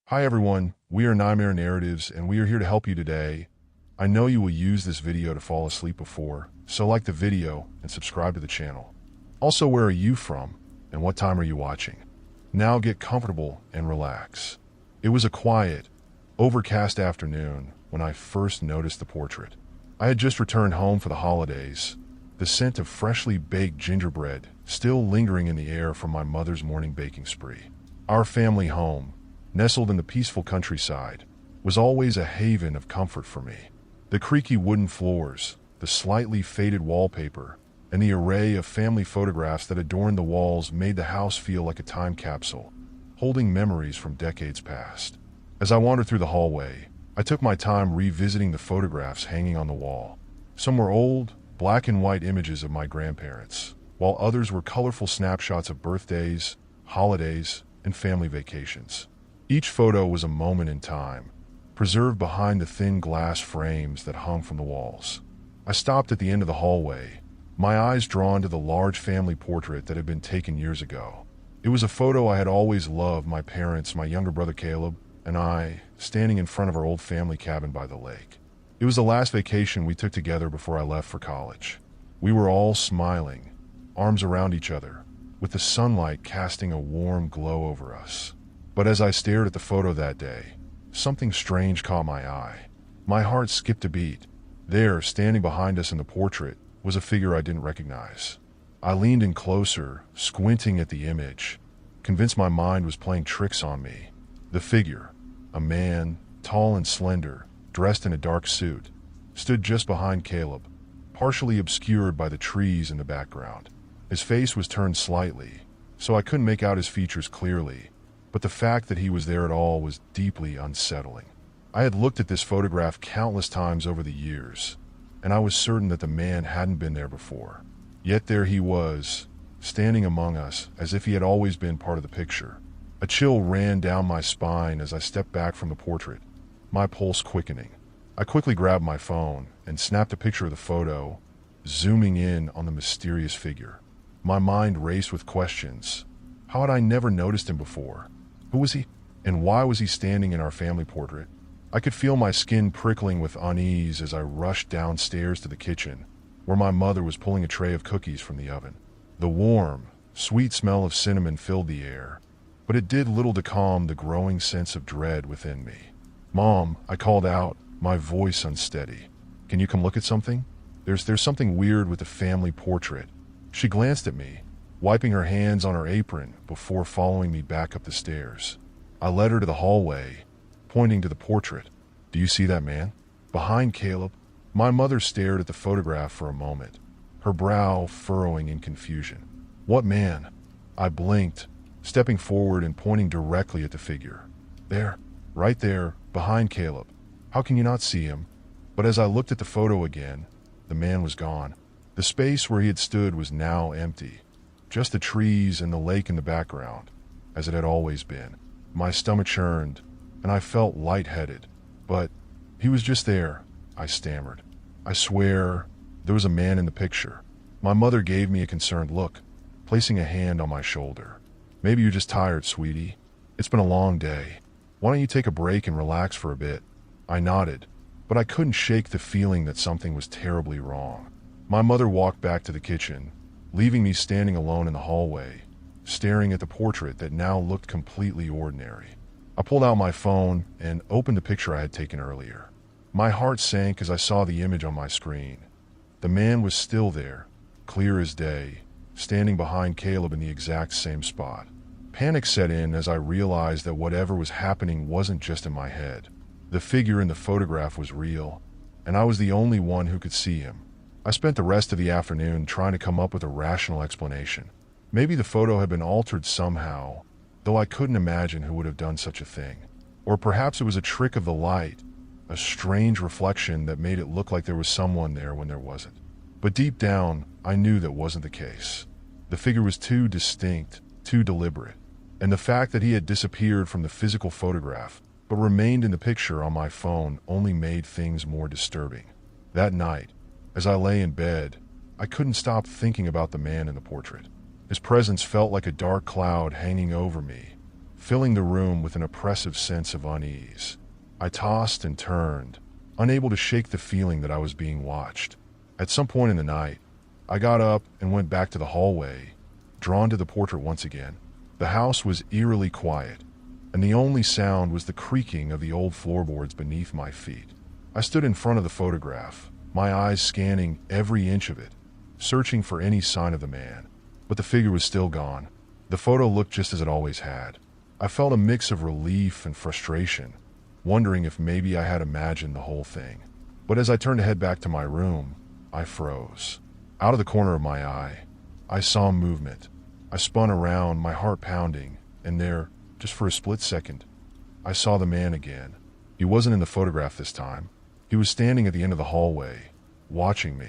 Hi everyone, we are Nightmare Narratives and we are here to help you today. I know you will use this video to fall asleep before, so like the video and subscribe to the channel. Also, where are you from and what time are you watching? Now get comfortable and relax. It was a quiet, overcast afternoon when I first noticed the portrait. I had just returned home for the holidays, the scent of freshly baked gingerbread still lingering in the air from my mother's morning baking spree. Our family home, nestled in the peaceful countryside, was always a haven of comfort for me. The creaky wooden floors, the slightly faded wallpaper, and the array of family photographs that adorned the walls made the house feel like a time capsule, holding memories from decades past. As I wandered through the hallway, I took my time revisiting the photographs hanging on the wall. Some were old, black and white images of my grandparents, while others were colorful snapshots of birthdays, holidays, and family vacations. Each photo was a moment in time, preserved behind the thin glass frames that hung from the walls. I stopped at the end of the hallway, my eyes drawn to the large family portrait that had been taken years ago. It was a photo I had always loved, my parents, my younger brother Caleb, and I, standing in front of our old family cabin by the lake. It was the last vacation we took together before I left for college. We were all smiling, arms around each other, with the sunlight casting a warm glow over us. But as I stared at the photo that day, something strange caught my eye. My heart skipped a beat. There, standing behind us in the portrait, was a figure I didn't recognize. I leaned in closer, squinting at the image, convinced my mind was playing tricks on me. The figure, a man, tall and slender, dressed in a dark suit, stood just behind Caleb, partially obscured by the trees in the background. His face was turned slightly, so I couldn't make out his features clearly, but the fact that he was there at all was deeply unsettling. I had looked at this photograph countless times over the years, and I was certain that the man hadn't been there before. Yet there he was, standing among us as if he had always been part of the picture. A chill ran down my spine as I stepped back from the portrait, my pulse quickening. I quickly grabbed my phone and snapped a picture of the photo, zooming in on the mysterious figure. My mind raced with questions. How had I never noticed him before? Who was he, and why was he standing in our family portrait? I could feel my skin prickling with unease as I rushed downstairs to the kitchen, where my mother was pulling a tray of cookies from the oven. The warm, sweet smell of cinnamon filled the air, but it did little to calm the growing sense of dread within me. "Mom," I called out, my voice unsteady. "Can you come look at something? There's something weird with the family portrait." She glanced at me, wiping her hands on her apron before following me back up the stairs. I led her to the hallway, pointing to the portrait. "Do you see that man? Behind Caleb?" My mother stared at the photograph for a moment, her brow furrowing in confusion. "What man?" I blinked, stepping forward and pointing directly at the figure. "There, right there, behind Caleb. How can you not see him?" But as I looked at the photo again, the man was gone. The space where he had stood was now empty. Just the trees and the lake in the background, as it had always been. My stomach churned, and I felt lightheaded. "But he was just there," I stammered. "I swear, there was a man in the picture." My mother gave me a concerned look, placing a hand on my shoulder. "Maybe you're just tired, sweetie. It's been a long day. Why don't you take a break and relax for a bit?" I nodded, but I couldn't shake the feeling that something was terribly wrong. My mother walked back to the kitchen, leaving me standing alone in the hallway, staring at the portrait that now looked completely ordinary. I pulled out my phone and opened the picture I had taken earlier. My heart sank as I saw the image on my screen. The man was still there, clear as day, standing behind Caleb in the exact same spot. Panic set in as I realized that whatever was happening wasn't just in my head. The figure in the photograph was real, and I was the only one who could see him. I spent the rest of the afternoon trying to come up with a rational explanation. Maybe the photo had been altered somehow, though I couldn't imagine who would have done such a thing. Or perhaps it was a trick of the light, a strange reflection that made it look like there was someone there when there wasn't. But deep down, I knew that wasn't the case. The figure was too distinct, too deliberate, and the fact that he had disappeared from the physical photograph but remained in the picture on my phone only made things more disturbing. That night, as I lay in bed, I couldn't stop thinking about the man in the portrait. His presence felt like a dark cloud hanging over me, filling the room with an oppressive sense of unease. I tossed and turned, unable to shake the feeling that I was being watched. At some point in the night, I got up and went back to the hallway, drawn to the portrait once again. The house was eerily quiet, and the only sound was the creaking of the old floorboards beneath my feet. I stood in front of the photograph, my eyes scanning every inch of it, searching for any sign of the man, but the figure was still gone. The photo looked just as it always had. I felt a mix of relief and frustration, wondering if maybe I had imagined the whole thing. But as I turned to head back to my room, I froze. Out of the corner of my eye, I saw movement. I spun around, my heart pounding, and there, just for a split second, I saw the man again. He wasn't in the photograph this time. He was standing at the end of the hallway, watching me.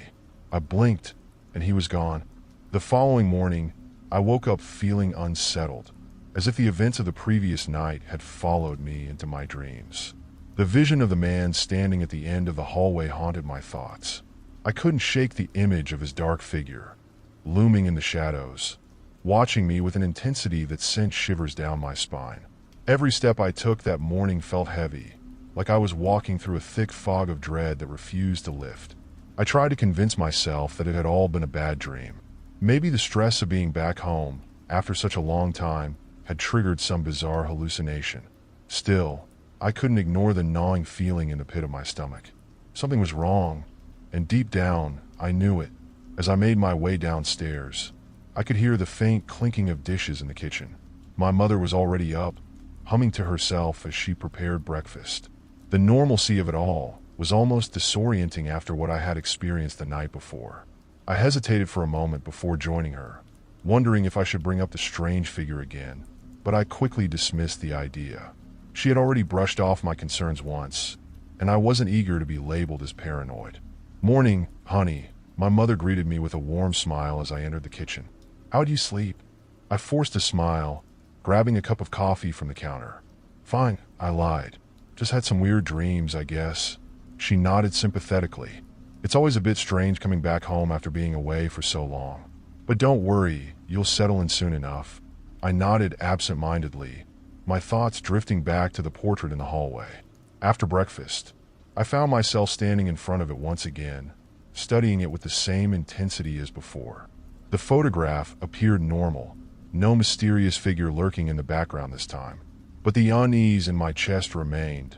I blinked, and he was gone. The following morning, I woke up feeling unsettled, as if the events of the previous night had followed me into my dreams. The vision of the man standing at the end of the hallway haunted my thoughts. I couldn't shake the image of his dark figure, looming in the shadows, watching me with an intensity that sent shivers down my spine. Every step I took that morning felt heavy, like I was walking through a thick fog of dread that refused to lift. I tried to convince myself that it had all been a bad dream. Maybe the stress of being back home, after such a long time, had triggered some bizarre hallucination. Still, I couldn't ignore the gnawing feeling in the pit of my stomach. Something was wrong, and deep down, I knew it. As I made my way downstairs, I could hear the faint clinking of dishes in the kitchen. My mother was already up, humming to herself as she prepared breakfast. The normalcy of it all was almost disorienting after what I had experienced the night before. I hesitated for a moment before joining her, wondering if I should bring up the strange figure again, but I quickly dismissed the idea. She had already brushed off my concerns once, and I wasn't eager to be labeled as paranoid. "Morning, honey," my mother greeted me with a warm smile as I entered the kitchen. "How'd you sleep?" I forced a smile, grabbing a cup of coffee from the counter. "Fine," I lied. "Just had some weird dreams, I guess." She nodded sympathetically. "It's always a bit strange coming back home after being away for so long. But don't worry, you'll settle in soon enough." I nodded absent-mindedly, my thoughts drifting back to the portrait in the hallway. After breakfast, I found myself standing in front of it once again, studying it with the same intensity as before. The photograph appeared normal, no mysterious figure lurking in the background this time. But the unease in my chest remained,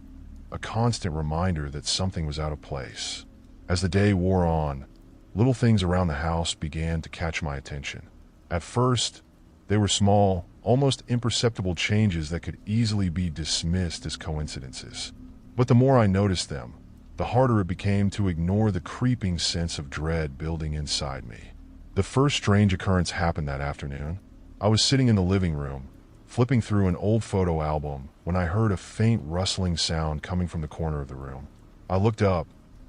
a constant reminder that something was out of place. As the day wore on, little things around the house began to catch my attention. At first, they were small, almost imperceptible changes that could easily be dismissed as coincidences. But the more I noticed them, the harder it became to ignore the creeping sense of dread building inside me. The first strange occurrence happened that afternoon. I was sitting in the living room, flipping through an old photo album, when I heard a faint rustling sound coming from the corner of the room. I looked up,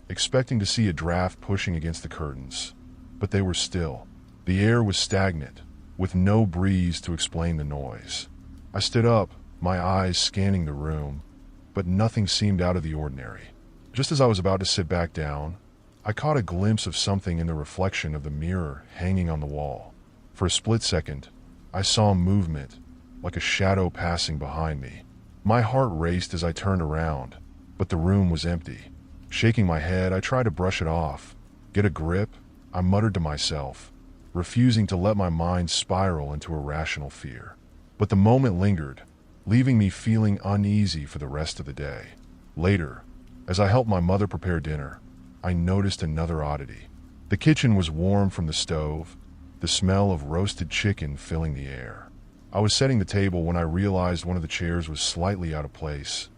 expecting to see a draft pushing against the curtains, but they were still. The air was stagnant, with no breeze to explain the noise. I stood up, my eyes scanning the room, but nothing seemed out of the ordinary. Just as I was about to sit back down, I caught a glimpse of something in the reflection of the mirror hanging on the wall. For a split second, I saw movement, like a shadow passing behind me. My heart raced as I turned around, but the room was empty. Shaking my head, I tried to brush it off. "Get a grip," I muttered to myself, refusing to let my mind spiral into irrational fear. But the moment lingered, leaving me feeling uneasy for the rest of the day. Later, as I helped my mother prepare dinner, I noticed another oddity. The kitchen was warm from the stove, the smell of roasted chicken filling the air. I was setting the table when I realized one of the chairs was slightly out of place,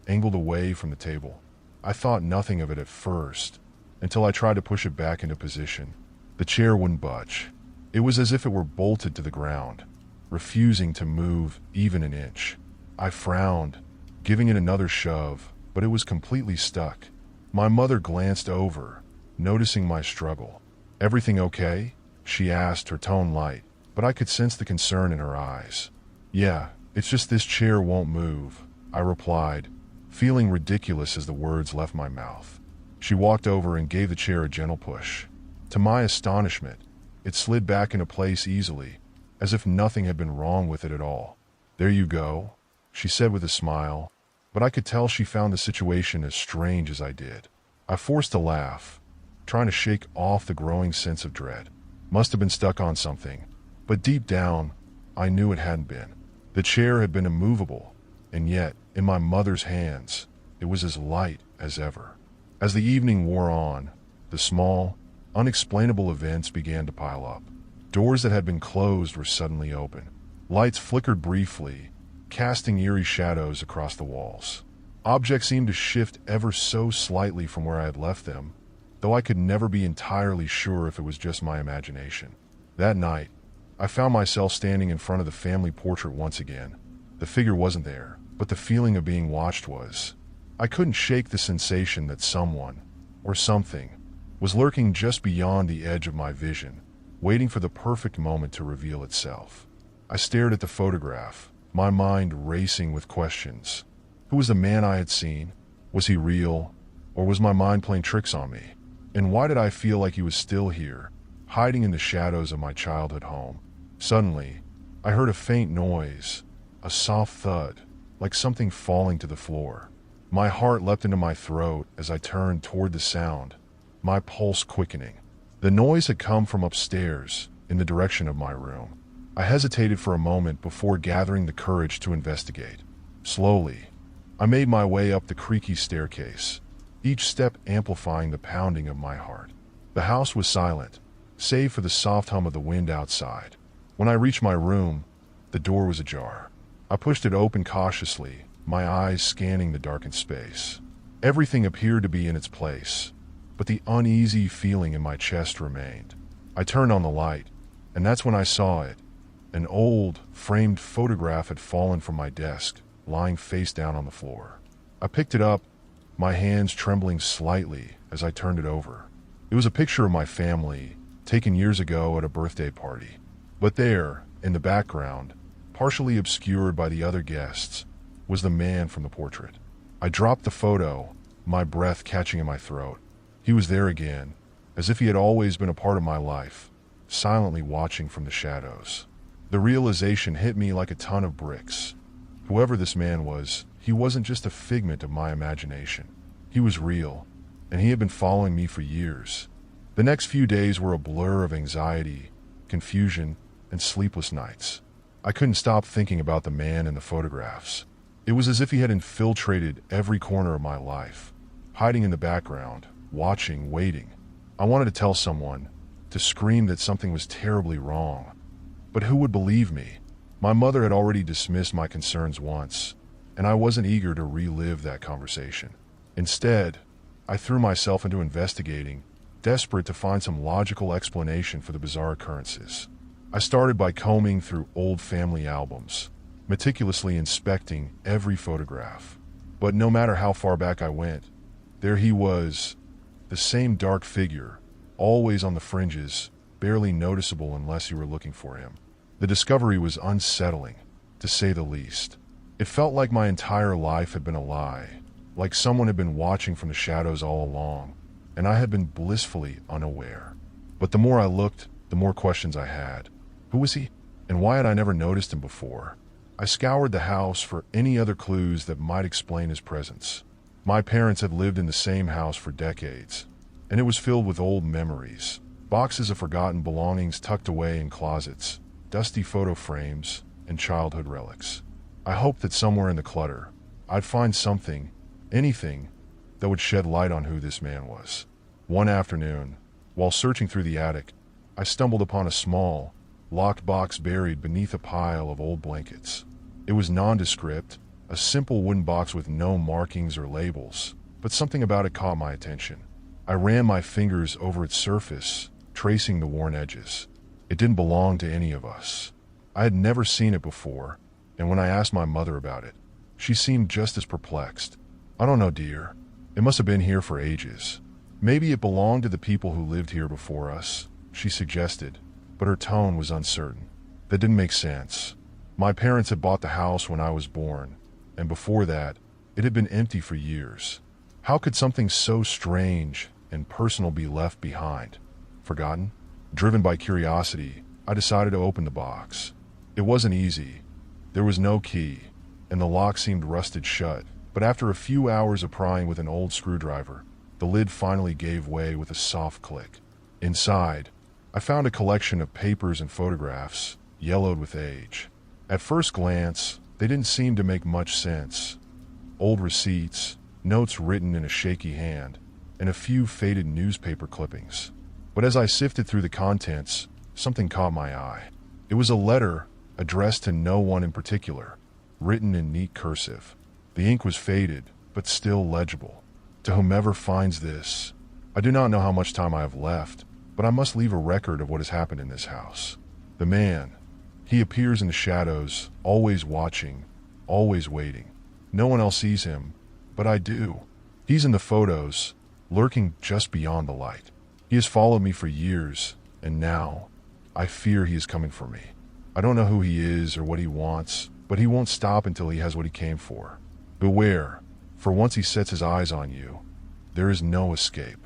angled away from the table. I thought nothing of it at first, until I tried to push it back into position. The chair wouldn't budge. It was as if it were bolted to the ground, refusing to move even an inch. I frowned, giving it another shove, but it was completely stuck. My mother glanced over, noticing my struggle. "Everything okay?" she asked, her tone light, but I could sense the concern in her eyes. "Yeah, it's just this chair won't move," I replied, feeling ridiculous as the words left my mouth. She walked over and gave the chair a gentle push. To my astonishment, it slid back into place easily, as if nothing had been wrong with it at all. "There you go," she said with a smile, but I could tell she found the situation as strange as I did. I forced a laugh, trying to shake off the growing sense of dread. Must have been stuck on something, but deep down, I knew it hadn't been. The chair had been immovable, and yet, in my mother's hands, it was as light as ever. As the evening wore on, the small, unexplainable events began to pile up. Doors that had been closed were suddenly open. Lights flickered briefly, casting eerie shadows across the walls. Objects seemed to shift ever so slightly from where I had left them, though I could never be entirely sure if it was just my imagination. That night, I found myself standing in front of the family portrait once again. The figure wasn't there, but the feeling of being watched was. I couldn't shake the sensation that someone, or something, was lurking just beyond the edge of my vision, waiting for the perfect moment to reveal itself. I stared at the photograph, my mind racing with questions. Who was the man I had seen? Was he real, or was my mind playing tricks on me? And why did I feel like he was still here, hiding in the shadows of my childhood home? Suddenly, I heard a faint noise, a soft thud, like something falling to the floor. My heart leapt into my throat as I turned toward the sound, my pulse quickening. The noise had come from upstairs, in the direction of my room. I hesitated for a moment before gathering the courage to investigate. Slowly, I made my way up the creaky staircase, each step amplifying the pounding of my heart. The house was silent, save for the soft hum of the wind outside. When I reached my room, the door was ajar. I pushed it open cautiously, my eyes scanning the darkened space. Everything appeared to be in its place, but the uneasy feeling in my chest remained. I turned on the light, and that's when I saw it. An old, framed photograph had fallen from my desk, lying face down on the floor. I picked it up, my hands trembling slightly as I turned it over. It was a picture of my family, taken years ago at a birthday party. But there, in the background, partially obscured by the other guests, was the man from the portrait. I dropped the photo, my breath catching in my throat. He was there again, as if he had always been a part of my life, silently watching from the shadows. The realization hit me like a ton of bricks. Whoever this man was, he wasn't just a figment of my imagination. He was real, and he had been following me for years. The next few days were a blur of anxiety, confusion, and sleepless nights. I couldn't stop thinking about the man in the photographs. It was as if he had infiltrated every corner of my life, hiding in the background, watching, waiting. I wanted to tell someone, to scream that something was terribly wrong. But who would believe me? My mother had already dismissed my concerns once, and I wasn't eager to relive that conversation. Instead, I threw myself into investigating, desperate to find some logical explanation for the bizarre occurrences. I started by combing through old family albums, meticulously inspecting every photograph. But no matter how far back I went, there he was, the same dark figure, always on the fringes, barely noticeable unless you were looking for him. The discovery was unsettling, to say the least. It felt like my entire life had been a lie, like someone had been watching from the shadows all along, and I had been blissfully unaware. But the more I looked, the more questions I had. Who was he? And why had I never noticed him before? I scoured the house for any other clues that might explain his presence. My parents had lived in the same house for decades, and it was filled with old memories, boxes of forgotten belongings tucked away in closets, dusty photo frames, and childhood relics. I hoped that somewhere in the clutter, I'd find something, anything, that would shed light on who this man was. One afternoon, while searching through the attic, I stumbled upon a small, locked box buried beneath a pile of old blankets. It was nondescript, a simple wooden box with no markings or labels, but something about it caught my attention. I ran my fingers over its surface, tracing the worn edges. It didn't belong to any of us. I had never seen it before, and when I asked my mother about it, she seemed just as perplexed. "I don't know, dear. It must have been here for ages. Maybe it belonged to the people who lived here before us," she suggested, but her tone was uncertain. That didn't make sense. My parents had bought the house when I was born, and before that, it had been empty for years. How could something so strange and personal be left behind? Forgotten? Driven by curiosity, I decided to open the box. It wasn't easy. There was no key, and the lock seemed rusted shut. But after a few hours of prying with an old screwdriver, the lid finally gave way with a soft click. Inside, I found a collection of papers and photographs, yellowed with age. At first glance, they didn't seem to make much sense. Old receipts, notes written in a shaky hand, and a few faded newspaper clippings. But as I sifted through the contents, something caught my eye. It was a letter addressed to no one in particular, written in neat cursive. The ink was faded, but still legible. To whomever finds this, I do not know how much time I have left, but I must leave a record of what has happened in this house. The man, he appears in the shadows, always watching, always waiting. No one else sees him, but I do. He's in the photos, lurking just beyond the light. He has followed me for years, and now, I fear he is coming for me. I don't know who he is or what he wants, but he won't stop until he has what he came for. Beware, for once he sets his eyes on you, there is no escape.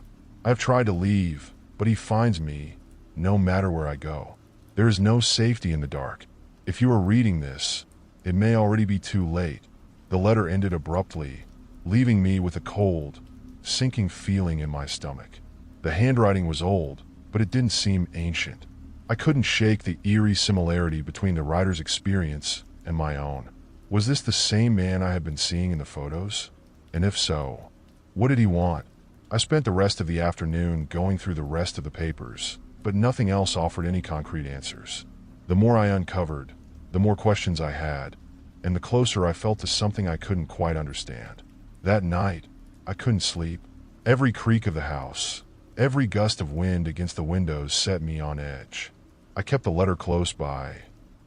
I have tried to leave, but he finds me, no matter where I go. There is no safety in the dark. If you are reading this, it may already be too late. The letter ended abruptly, leaving me with a cold, sinking feeling in my stomach. The handwriting was old, but it didn't seem ancient. I couldn't shake the eerie similarity between the writer's experience and my own. Was this the same man I had been seeing in the photos? And if so, what did he want? I spent the rest of the afternoon going through the rest of the papers, but nothing else offered any concrete answers. The more I uncovered, the more questions I had, and the closer I felt to something I couldn't quite understand. That night, I couldn't sleep. Every creak of the house, every gust of wind against the windows set me on edge. I kept the letter close by,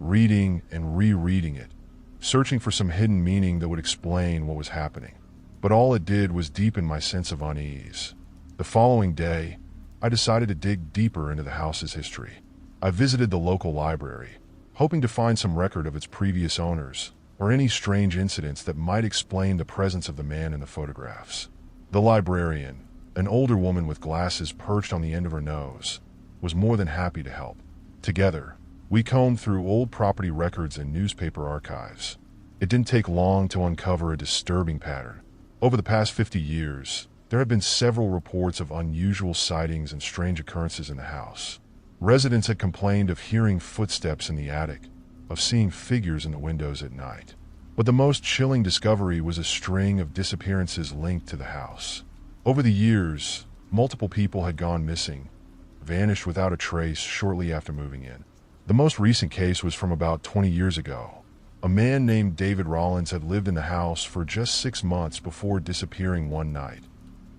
reading and rereading it, searching for some hidden meaning that would explain what was happening. But all it did was deepen my sense of unease. The following day, I decided to dig deeper into the house's history. I visited the local library, hoping to find some record of its previous owners, or any strange incidents that might explain the presence of the man in the photographs. The librarian, an older woman with glasses perched on the end of her nose, was more than happy to help. Together, we combed through old property records and newspaper archives. It didn't take long to uncover a disturbing pattern. Over the past 50 years, there have been several reports of unusual sightings and strange occurrences in the house. Residents had complained of hearing footsteps in the attic, of seeing figures in the windows at night. But the most chilling discovery was a string of disappearances linked to the house. Over the years, multiple people had gone missing, vanished without a trace shortly after moving in. The most recent case was from about 20 years ago. A man named David Rollins had lived in the house for just 6 months before disappearing one night,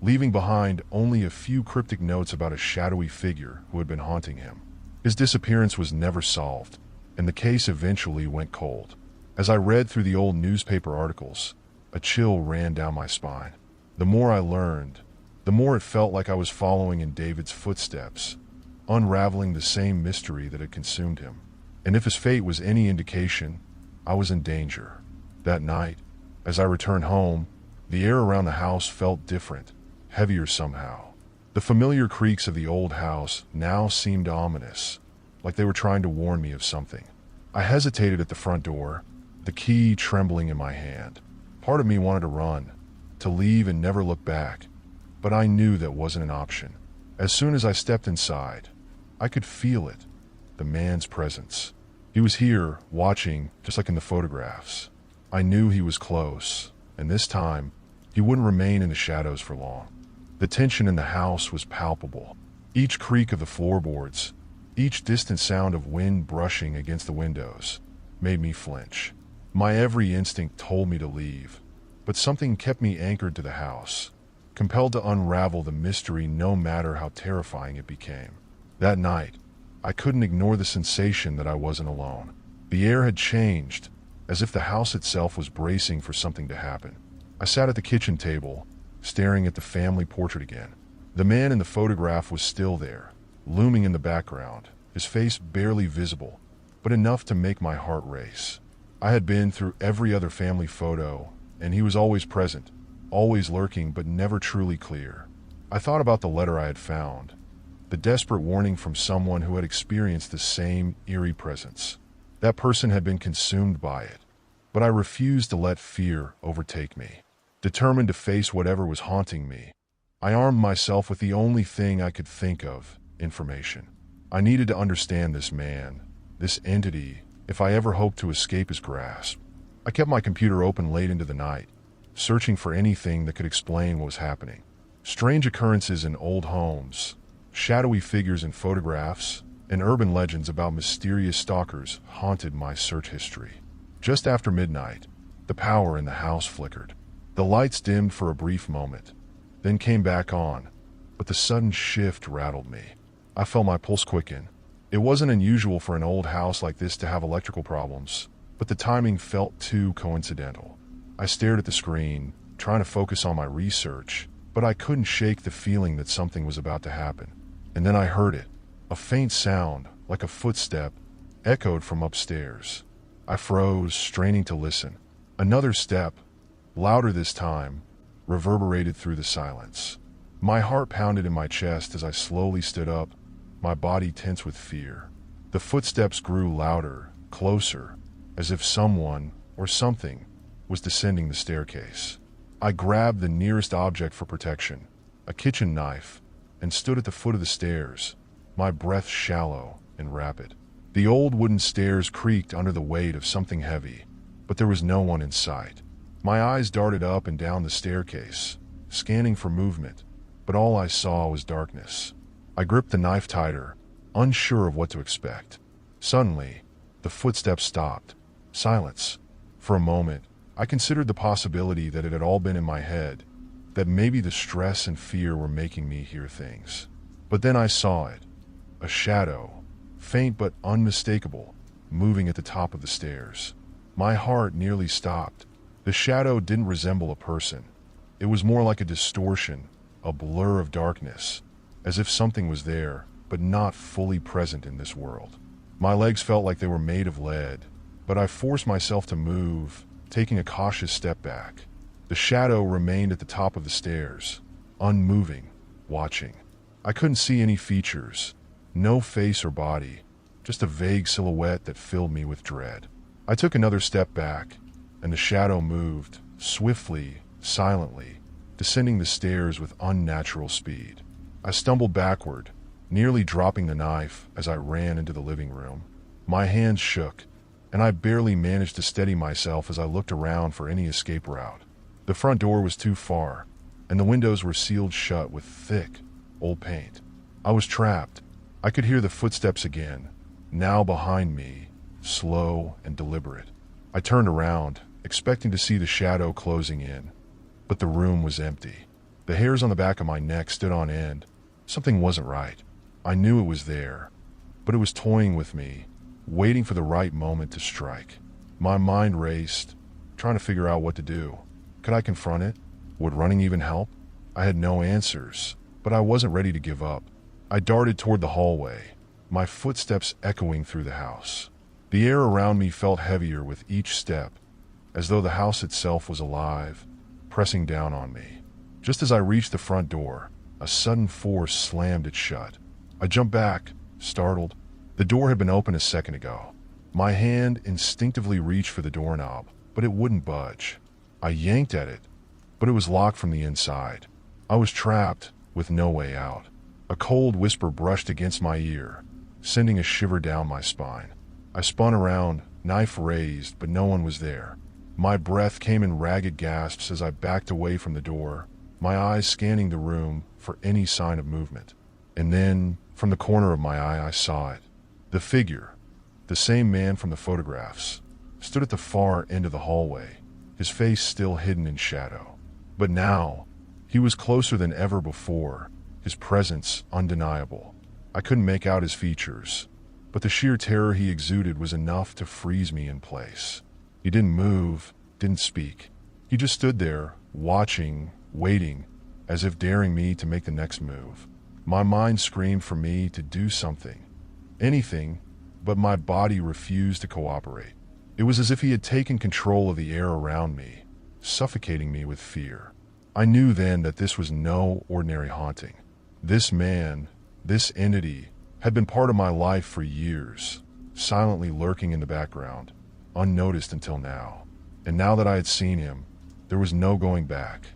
leaving behind only a few cryptic notes about a shadowy figure who had been haunting him. His disappearance was never solved, and the case eventually went cold. As I read through the old newspaper articles, a chill ran down my spine. The more I learned, the more it felt like I was following in David's footsteps, unraveling the same mystery that had consumed him. And if his fate was any indication, I was in danger. That night, as I returned home, the air around the house felt different, heavier somehow. The familiar creaks of the old house now seemed ominous, like they were trying to warn me of something. I hesitated at the front door, the key trembling in my hand. Part of me wanted to run, to leave and never look back, but I knew that wasn't an option. As soon as I stepped inside, I could feel it, the man's presence. He was here, watching, just like in the photographs. I knew he was close, and this time, he wouldn't remain in the shadows for long. The tension in the house was palpable. Each creak of the floorboards, each distant sound of wind brushing against the windows, made me flinch. My every instinct told me to leave, but something kept me anchored to the house, compelled to unravel the mystery no matter how terrifying it became. That night, I couldn't ignore the sensation that I wasn't alone. The air had changed, as if the house itself was bracing for something to happen. I sat at the kitchen table, staring at the family portrait again. The man in the photograph was still there, looming in the background, his face barely visible, but enough to make my heart race. I had been through every other family photo, and he was always present, always lurking but never truly clear. I thought about the letter I had found, the desperate warning from someone who had experienced the same eerie presence. That person had been consumed by it, But I refused to let fear overtake me. Determined to face whatever was haunting me, I armed myself with the only thing I could think of: information. I needed to understand this man, this entity, if I ever hoped to escape his grasp. I kept my computer open late into the night, searching for anything that could explain what was happening. Strange occurrences in old homes, shadowy figures in photographs, and urban legends about mysterious stalkers haunted my search history. Just after midnight, the power in the house flickered. The lights dimmed for a brief moment, then came back on, but the sudden shift rattled me. I felt my pulse quicken. It wasn't unusual for an old house like this to have electrical problems, but the timing felt too coincidental. I stared at the screen, trying to focus on my research, but I couldn't shake the feeling that something was about to happen. And then I heard it. A faint sound, like a footstep, echoed from upstairs. I froze, straining to listen. Another step, louder this time, reverberated through the silence. My heart pounded in my chest as I slowly stood up, my body tense with fear. The footsteps grew louder, closer, as if someone, or something, was descending the staircase. I grabbed the nearest object for protection, a kitchen knife, and stood at the foot of the stairs, my breath shallow and rapid. The old wooden stairs creaked under the weight of something heavy, but there was no one in sight. My eyes darted up and down the staircase, scanning for movement, but all I saw was darkness. I gripped the knife tighter, unsure of what to expect. Suddenly, the footsteps stopped. Silence. For a moment, I considered the possibility that it had all been in my head, that maybe the stress and fear were making me hear things. But then I saw it. A shadow, faint but unmistakable, moving at the top of the stairs. My heart nearly stopped. The shadow didn't resemble a person. It was more like a distortion, a blur of darkness, as if something was there, but not fully present in this world. My legs felt like they were made of lead, but I forced myself to move, taking a cautious step back. The shadow remained at the top of the stairs, unmoving, watching. I couldn't see any features, no face or body, just a vague silhouette that filled me with dread. I took another step back, and the shadow moved, swiftly, silently, descending the stairs with unnatural speed. I stumbled backward, nearly dropping the knife as I ran into the living room. My hands shook, and I barely managed to steady myself as I looked around for any escape route. The front door was too far, and the windows were sealed shut with thick, old paint. I was trapped. I could hear the footsteps again, now behind me, slow and deliberate. I turned around, expecting to see the shadow closing in, but the room was empty. The hairs on the back of my neck stood on end. Something wasn't right. I knew it was there, but it was toying with me, waiting for the right moment to strike. My mind raced, trying to figure out what to do. Could I confront it? Would running even help? I had no answers, but I wasn't ready to give up. I darted toward the hallway, my footsteps echoing through the house. The air around me felt heavier with each step, as though the house itself was alive, pressing down on me. Just as I reached the front door, a sudden force slammed it shut. I jumped back, startled. The door had been open a second ago. My hand instinctively reached for the doorknob, but it wouldn't budge. I yanked at it, but it was locked from the inside. I was trapped, with no way out. A cold whisper brushed against my ear, sending a shiver down my spine. I spun around, knife raised, but no one was there. My breath came in ragged gasps as I backed away from the door, my eyes scanning the room for any sign of movement. And then, from the corner of my eye, I saw it. The figure, the same man from the photographs, stood at the far end of the hallway, his face still hidden in shadow. But now, he was closer than ever before, his presence undeniable. I couldn't make out his features, but the sheer terror he exuded was enough to freeze me in place. He didn't move, didn't speak. He just stood there, watching, waiting, as if daring me to make the next move. My mind screamed for me to do something, anything, but my body refused to cooperate. It was as if he had taken control of the air around me, suffocating me with fear. I knew then that this was no ordinary haunting. This man, this entity, had been part of my life for years, silently lurking in the background, unnoticed until now. And now that I had seen him, there was no going back.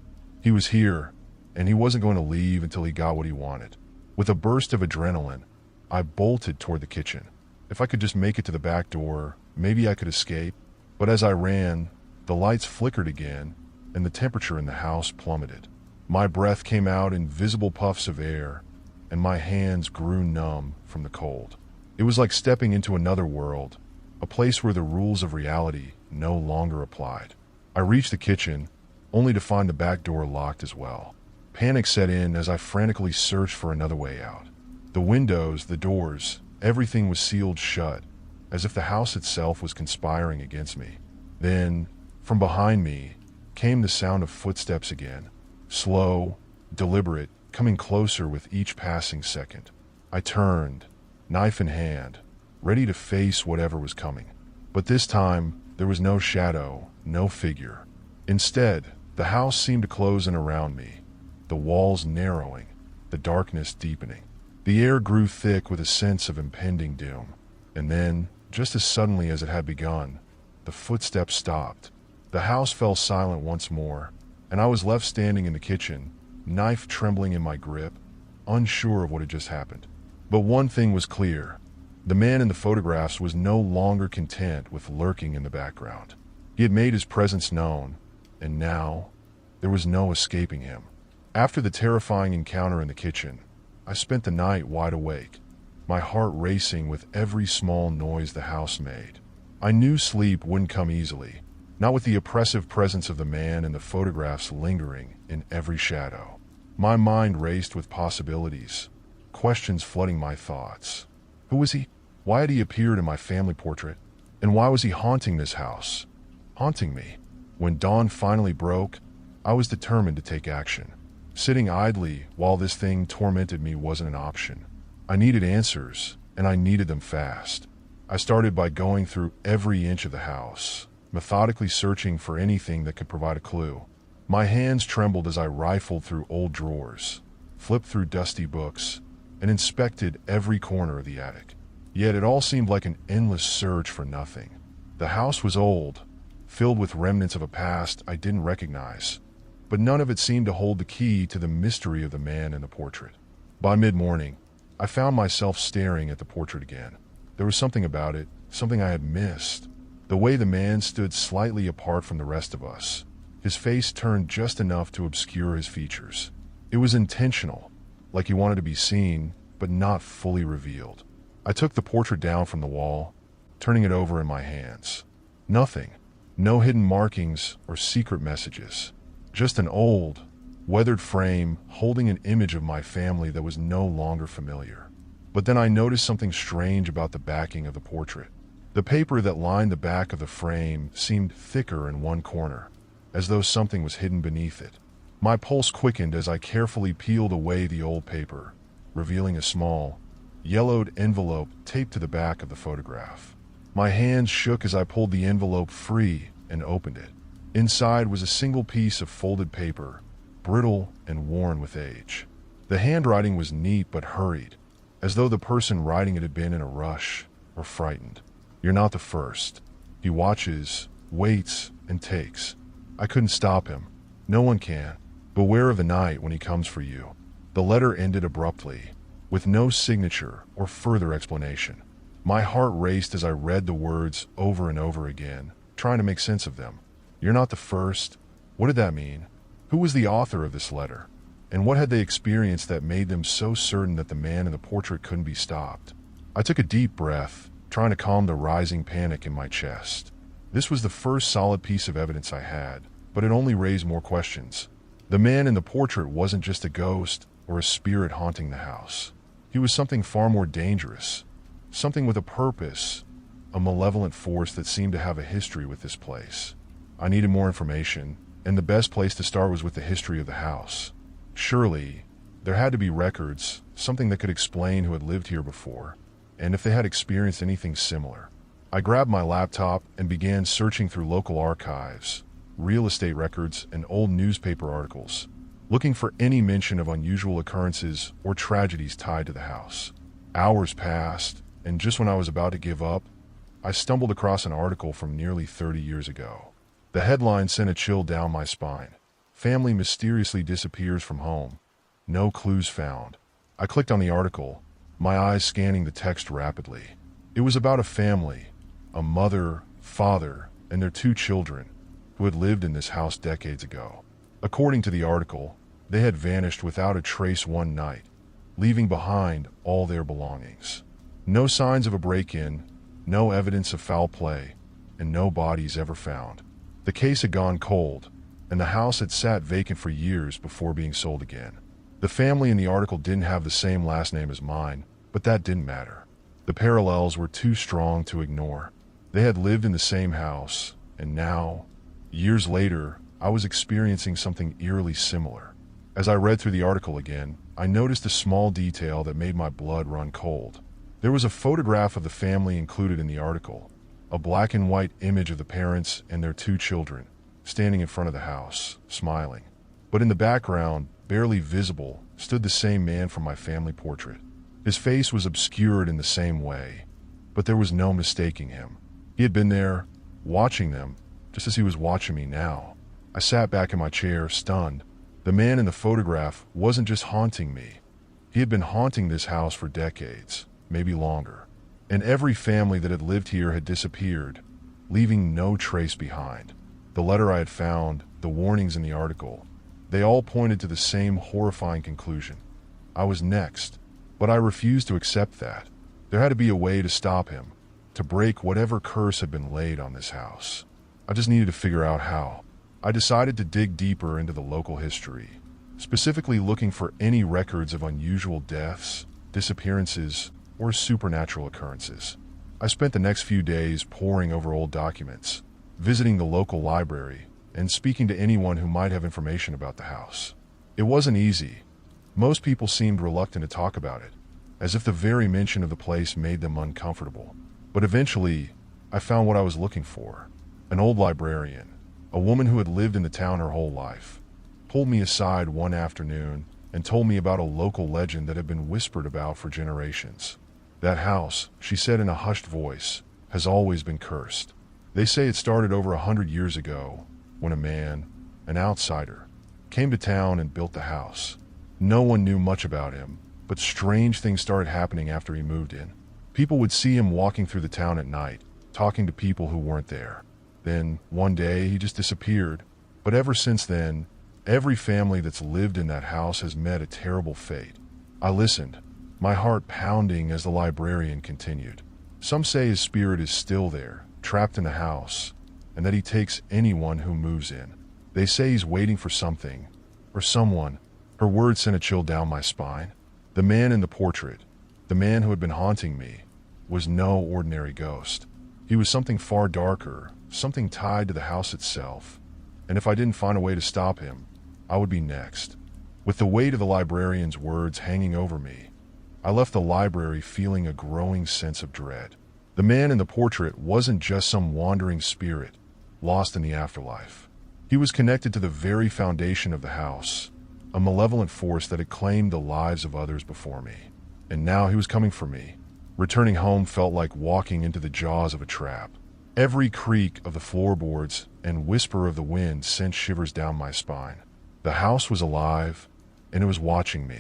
He was here, and he wasn't going to leave until he got what he wanted. With a burst of adrenaline, I bolted toward the kitchen. If I could just make it to the back door, maybe I could escape. But as I ran, the lights flickered again, and the temperature in the house plummeted. My breath came out in visible puffs of air, and my hands grew numb from the cold. It was like stepping into another world, a place where the rules of reality no longer applied. I reached the kitchen, only to find the back door locked as well. Panic set in as I frantically searched for another way out. The windows, the doors, everything was sealed shut, as if the house itself was conspiring against me. Then, from behind me, came the sound of footsteps again, slow, deliberate, coming closer with each passing second. I turned, knife in hand, ready to face whatever was coming. But this time, there was no shadow, no figure. Instead, the house seemed to close in around me, the walls narrowing, the darkness deepening. The air grew thick with a sense of impending doom. And then, just as suddenly as it had begun, the footsteps stopped. The house fell silent once more, and I was left standing in the kitchen, knife trembling in my grip, unsure of what had just happened. But one thing was clear. The man in the photographs was no longer content with lurking in the background. He had made his presence known, and now there was no escaping him. After the terrifying encounter in the kitchen, I spent the night wide awake, my heart racing with every small noise the house made. I knew sleep wouldn't come easily, not with the oppressive presence of the man in the photographs lingering in every shadow. My mind raced with possibilities, questions flooding my thoughts. Who was he? Why had he appeared in my family portrait? And why was he haunting this house? Haunting me. When dawn finally broke, I was determined to take action. Sitting idly while this thing tormented me wasn't an option. I needed answers, and I needed them fast. I started by going through every inch of the house, methodically searching for anything that could provide a clue. My hands trembled as I rifled through old drawers, flipped through dusty books, and inspected every corner of the attic. Yet it all seemed like an endless search for nothing. The house was old, filled with remnants of a past I didn't recognize, but none of it seemed to hold the key to the mystery of the man in the portrait. By mid-morning, I found myself staring at the portrait again. There was something about it, something I had missed. The way the man stood slightly apart from the rest of us, his face turned just enough to obscure his features. It was intentional, like he wanted to be seen, but not fully revealed. I took the portrait down from the wall, turning it over in my hands. Nothing. No hidden markings or secret messages. Just an old, weathered frame holding an image of my family that was no longer familiar. But then I noticed something strange about the backing of the portrait. The paper that lined the back of the frame seemed thicker in one corner, as though something was hidden beneath it. My pulse quickened as I carefully peeled away the old paper, revealing a small, yellowed envelope taped to the back of the photograph. My hands shook as I pulled the envelope free and opened it. Inside was a single piece of folded paper, brittle and worn with age. The handwriting was neat but hurried, as though the person writing it had been in a rush or frightened. "You're not the first. He watches, waits, and takes. I couldn't stop him. No one can. Beware of the night when he comes for you." The letter ended abruptly, with no signature or further explanation. My heart raced as I read the words over and over again, trying to make sense of them. "You're not the first." What did that mean? Who was the author of this letter? And what had they experienced that made them so certain that the man in the portrait couldn't be stopped? I took a deep breath, trying to calm the rising panic in my chest. This was the first solid piece of evidence I had, but it only raised more questions. The man in the portrait wasn't just a ghost or a spirit haunting the house. He was something far more dangerous, something with a purpose, a malevolent force that seemed to have a history with this place. I needed more information, and the best place to start was with the history of the house. Surely, there had to be records, something that could explain who had lived here before, and if they had experienced anything similar. I grabbed my laptop and began searching through local archives, real estate records, and old newspaper articles, looking for any mention of unusual occurrences or tragedies tied to the house. Hours passed, and just when I was about to give up, I stumbled across an article from nearly 30 years ago. The headline sent a chill down my spine. Family mysteriously disappears from home. No clues found. I clicked on the article, my eyes scanning the text rapidly. It was about a family, a mother, father, and their 2 children, who had lived in this house decades ago. According to the article, they had vanished without a trace one night, leaving behind all their belongings. No signs of a break-in, no evidence of foul play, and no bodies ever found. The case had gone cold, and the house had sat vacant for years before being sold again. The family in the article didn't have the same last name as mine, but that didn't matter. The parallels were too strong to ignore. They had lived in the same house, and now, years later, I was experiencing something eerily similar. As I read through the article again, I noticed a small detail that made my blood run cold. There was a photograph of the family included in the article, a black and white image of the parents and their 2 children, standing in front of the house, smiling. But in the background, barely visible, stood the same man from my family portrait. His face was obscured in the same way, but there was no mistaking him. He had been there, watching them, just as he was watching me now. I sat back in my chair, stunned. The man in the photograph wasn't just haunting me. He had been haunting this house for decades, maybe longer. And every family that had lived here had disappeared, leaving no trace behind. The letter I had found, the warnings in the article, they all pointed to the same horrifying conclusion. I was next, but I refused to accept that. There had to be a way to stop him, to break whatever curse had been laid on this house. I just needed to figure out how. I decided to dig deeper into the local history, specifically looking for any records of unusual deaths, disappearances, or supernatural occurrences. I spent the next few days poring over old documents, visiting the local library, and speaking to anyone who might have information about the house. It wasn't easy. Most people seemed reluctant to talk about it, as if the very mention of the place made them uncomfortable. But eventually, I found what I was looking for. An old librarian, a woman who had lived in the town her whole life, pulled me aside one afternoon and told me about a local legend that had been whispered about for generations. That house, she said in a hushed voice, has always been cursed. They say it started over 100 years ago, when a man, an outsider, came to town and built the house. No one knew much about him, but strange things started happening after he moved in. People would see him walking through the town at night, talking to people who weren't there. Then, one day, he just disappeared. But ever since then, every family that's lived in that house has met a terrible fate. I listened, my heart pounding as the librarian continued. Some say his spirit is still there, trapped in the house, and that he takes anyone who moves in. They say he's waiting for something, or someone. Her words sent a chill down my spine. The man in the portrait, the man who had been haunting me, was no ordinary ghost. He was something far darker, something tied to the house itself. And if I didn't find a way to stop him, I would be next. With the weight of the librarian's words hanging over me, I left the library feeling a growing sense of dread. The man in the portrait wasn't just some wandering spirit, lost in the afterlife. He was connected to the very foundation of the house, a malevolent force that had claimed the lives of others before me. And now he was coming for me. Returning home felt like walking into the jaws of a trap. Every creak of the floorboards and whisper of the wind sent shivers down my spine. The house was alive, and it was watching me.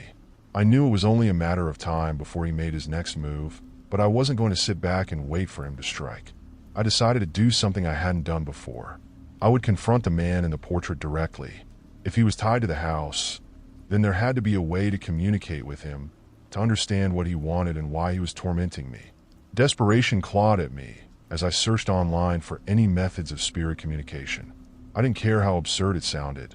I knew it was only a matter of time before he made his next move, but I wasn't going to sit back and wait for him to strike. I decided to do something I hadn't done before. I would confront the man in the portrait directly. If he was tied to the house, then there had to be a way to communicate with him, to understand what he wanted and why he was tormenting me. Desperation clawed at me as I searched online for any methods of spirit communication. I didn't care how absurd it sounded.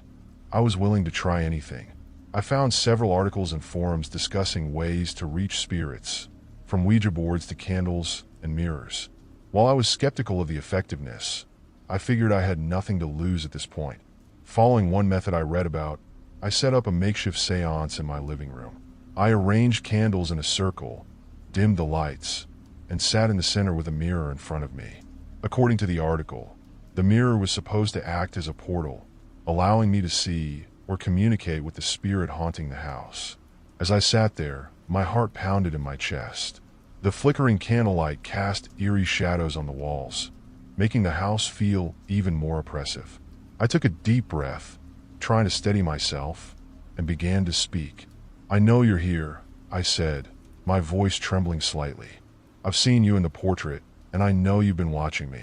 I was willing to try anything. I found several articles and forums discussing ways to reach spirits, from Ouija boards to candles and mirrors. While I was skeptical of the effectiveness, I figured I had nothing to lose at this point. Following one method I read about, I set up a makeshift seance in my living room. I arranged candles in a circle, dimmed the lights, and sat in the center with a mirror in front of me. According to the article, the mirror was supposed to act as a portal, allowing me to see or communicate with the spirit haunting the house. As I sat there, my heart pounded in my chest. The flickering candlelight cast eerie shadows on the walls, making the house feel even more oppressive. I took a deep breath, trying to steady myself, and began to speak. "I know you're here," I said, my voice trembling slightly. "I've seen you in the portrait, and I know you've been watching me.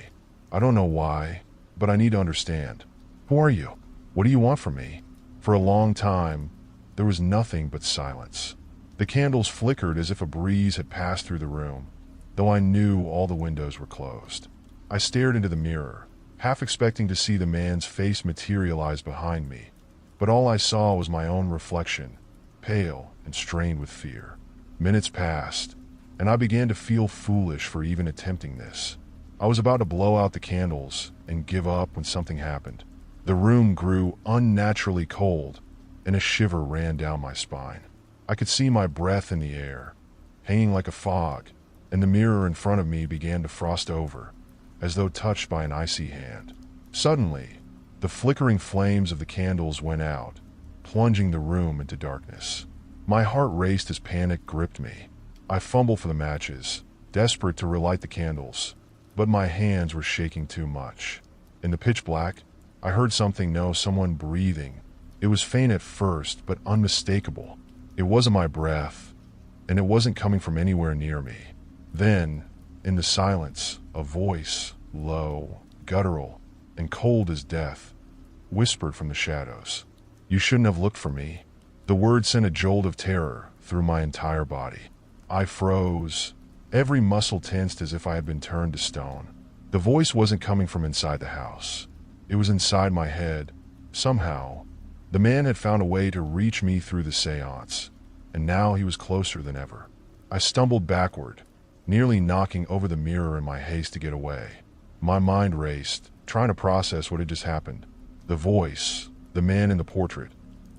I don't know why, but I need to understand. Who are you? What do you want from me?" For a long time, there was nothing but silence. The candles flickered as if a breeze had passed through the room, though I knew all the windows were closed. I stared into the mirror, half expecting to see the man's face materialize behind me, but all I saw was my own reflection, pale and strained with fear. Minutes passed, and I began to feel foolish for even attempting this. I was about to blow out the candles and give up when something happened. The room grew unnaturally cold, and a shiver ran down my spine. I could see my breath in the air, hanging like a fog, and the mirror in front of me began to frost over, as though touched by an icy hand. Suddenly, the flickering flames of the candles went out, plunging the room into darkness. My heart raced as panic gripped me. I fumbled for the matches, desperate to relight the candles, but my hands were shaking too much. In the pitch black, I heard someone breathing. It was faint at first, but unmistakable. It wasn't my breath, and it wasn't coming from anywhere near me. Then, in the silence, a voice, low, guttural, and cold as death, whispered from the shadows. "You shouldn't have looked for me." The word sent a jolt of terror through my entire body. I froze, every muscle tensed as if I had been turned to stone. The voice wasn't coming from inside the house. It was inside my head. Somehow, the man had found a way to reach me through the seance, and now he was closer than ever. I stumbled backward, nearly knocking over the mirror in my haste to get away. My mind raced, trying to process what had just happened. The voice, the man in the portrait,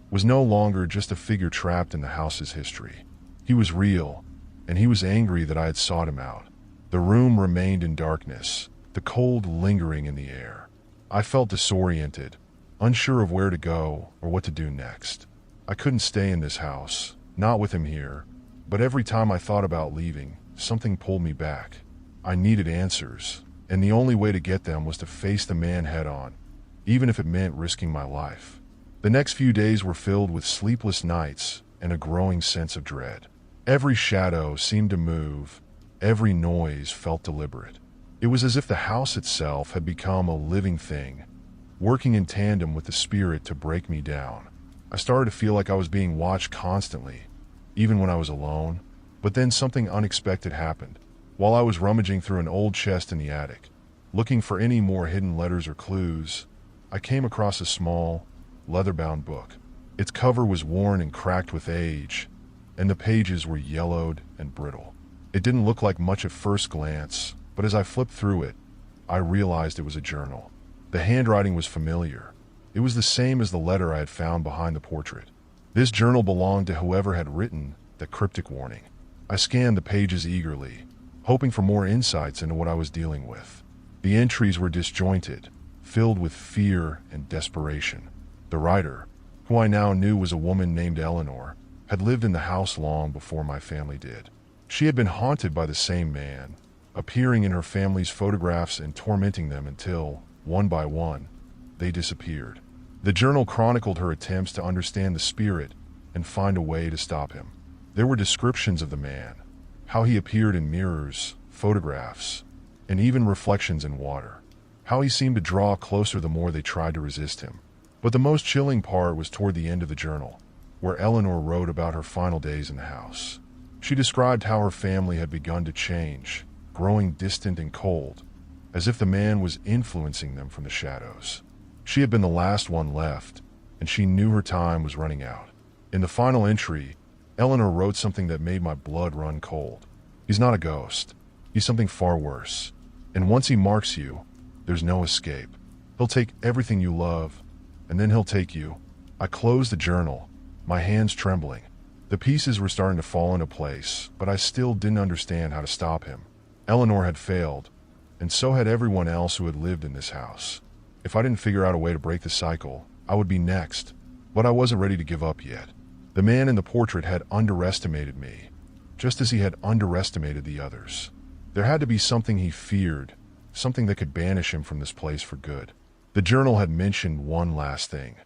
was no longer just a figure trapped in the house's history. He was real, and he was angry that I had sought him out. The room remained in darkness, the cold lingering in the air. I felt disoriented, unsure of where to go or what to do next. I couldn't stay in this house, not with him here, but every time I thought about leaving, something pulled me back. I needed answers, and the only way to get them was to face the man head on, even if it meant risking my life. The next few days were filled with sleepless nights and a growing sense of dread. Every shadow seemed to move, every noise felt deliberate. It was as if the house itself had become a living thing, working in tandem with the spirit to break me down. I started to feel like I was being watched constantly, even when I was alone. But then something unexpected happened. While I was rummaging through an old chest in the attic, looking for any more hidden letters or clues, I came across a small, leather-bound book. Its cover was worn and cracked with age, and the pages were yellowed and brittle. It didn't look like much at first glance, but as I flipped through it, I realized it was a journal. The handwriting was familiar. It was the same as the letter I had found behind the portrait. This journal belonged to whoever had written the cryptic warning. I scanned the pages eagerly, hoping for more insights into what I was dealing with. The entries were disjointed, filled with fear and desperation. The writer, who I now knew was a woman named Eleanor, had lived in the house long before my family did. She had been haunted by the same man, appearing in her family's photographs and tormenting them until, one by one, they disappeared. The journal chronicled her attempts to understand the spirit and find a way to stop him. There were descriptions of the man, how he appeared in mirrors, photographs, and even reflections in water, how he seemed to draw closer the more they tried to resist him. But the most chilling part was toward the end of the journal, where Eleanor wrote about her final days in the house. She described how her family had begun to change, growing distant and cold, as if the man was influencing them from the shadows. She had been the last one left, and she knew her time was running out. In the final entry, Eleanor wrote something that made my blood run cold. "He's not a ghost. He's something far worse. And once he marks you, there's no escape. He'll take everything you love, and then he'll take you." I closed the journal, my hands trembling. The pieces were starting to fall into place, but I still didn't understand how to stop him. Eleanor had failed, and so had everyone else who had lived in this house. If I didn't figure out a way to break the cycle, I would be next. But I wasn't ready to give up yet. The man in the portrait had underestimated me, just as he had underestimated the others. There had to be something he feared, something that could banish him from this place for good. The journal had mentioned one last thing,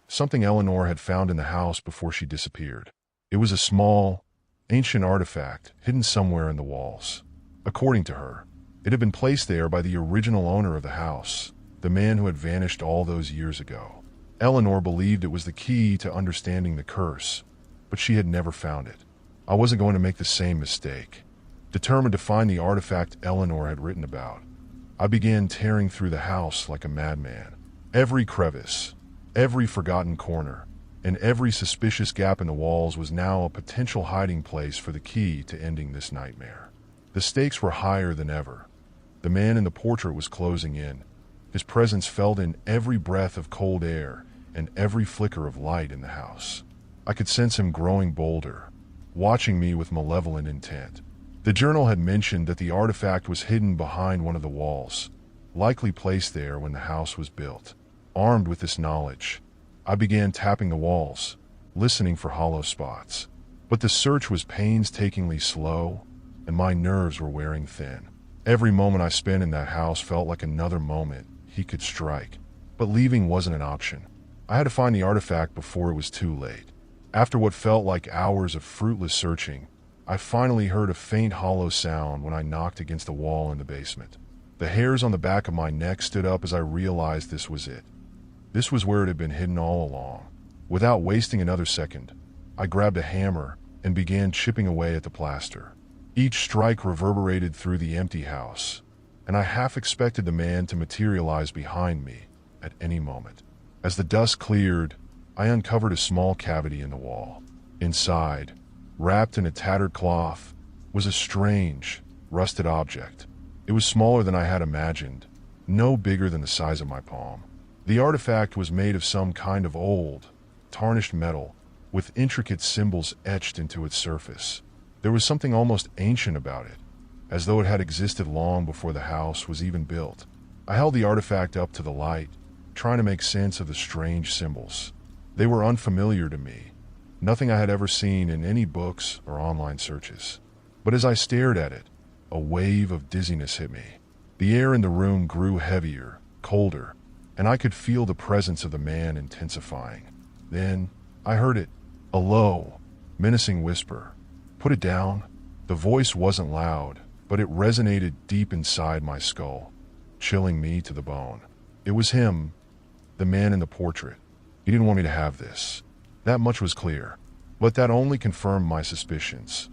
something Eleanor had found in the house before she disappeared. It was a small, ancient artifact hidden somewhere in the walls. According to her, it had been placed there by the original owner of the house, the man who had vanished all those years ago. Eleanor believed it was the key to understanding the curse, but she had never found it. I wasn't going to make the same mistake. Determined to find the artifact Eleanor had written about, I began tearing through the house like a madman. Every crevice, every forgotten corner, and every suspicious gap in the walls was now a potential hiding place for the key to ending this nightmare. The stakes were higher than ever. The man in the portrait was closing in, his presence felt in every breath of cold air and every flicker of light in the house. I could sense him growing bolder, watching me with malevolent intent. The journal had mentioned that the artifact was hidden behind one of the walls, likely placed there when the house was built. Armed with this knowledge, I began tapping the walls, listening for hollow spots. But the search was painstakingly slow, and my nerves were wearing thin. Every moment I spent in that house felt like another moment he could strike. But leaving wasn't an option. I had to find the artifact before it was too late. After what felt like hours of fruitless searching, I finally heard a faint hollow sound when I knocked against the wall in the basement. The hairs on the back of my neck stood up as I realized this was it. This was where it had been hidden all along. Without wasting another second, I grabbed a hammer and began chipping away at the plaster. Each strike reverberated through the empty house, and I half expected the man to materialize behind me at any moment. As the dust cleared, I uncovered a small cavity in the wall. Inside, wrapped in a tattered cloth, was a strange, rusted object. It was smaller than I had imagined, no bigger than the size of my palm. The artifact was made of some kind of old, tarnished metal, with intricate symbols etched into its surface. There was something almost ancient about it, as though it had existed long before the house was even built. I held the artifact up to the light, trying to make sense of the strange symbols. They were unfamiliar to me, nothing I had ever seen in any books or online searches. But as I stared at it, a wave of dizziness hit me. The air in the room grew heavier, colder, and I could feel the presence of the man intensifying. Then I heard it, a low, menacing whisper. "Put it down." The voice wasn't loud, but it resonated deep inside my skull, chilling me to the bone. It was him, the man in the portrait. He didn't want me to have this. That much was clear, but that only confirmed my suspicions.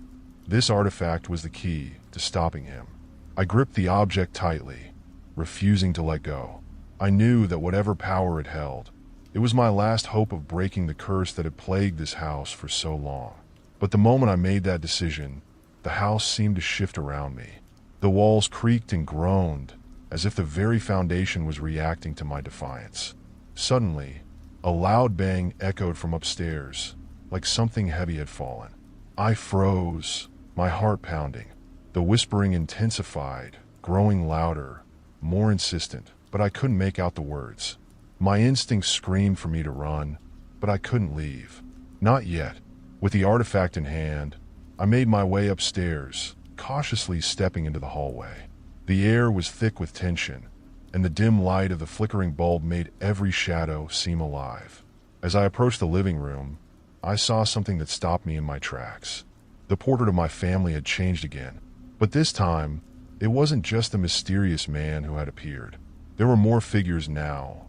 This artifact was the key to stopping him. I gripped the object tightly, refusing to let go. I knew that whatever power it held, it was my last hope of breaking the curse that had plagued this house for so long. But the moment I made that decision, the house seemed to shift around me. The walls creaked and groaned, as if the very foundation was reacting to my defiance. Suddenly, a loud bang echoed from upstairs, like something heavy had fallen. I froze, my heart pounding. The whispering intensified, growing louder, more insistent, but I couldn't make out the words. My instincts screamed for me to run, but I couldn't leave. Not yet. With the artifact in hand, I made my way upstairs, cautiously stepping into the hallway. The air was thick with tension, and the dim light of the flickering bulb made every shadow seem alive. As I approached the living room, I saw something that stopped me in my tracks. The portrait of my family had changed again, but this time, it wasn't just the mysterious man who had appeared. There were more figures now,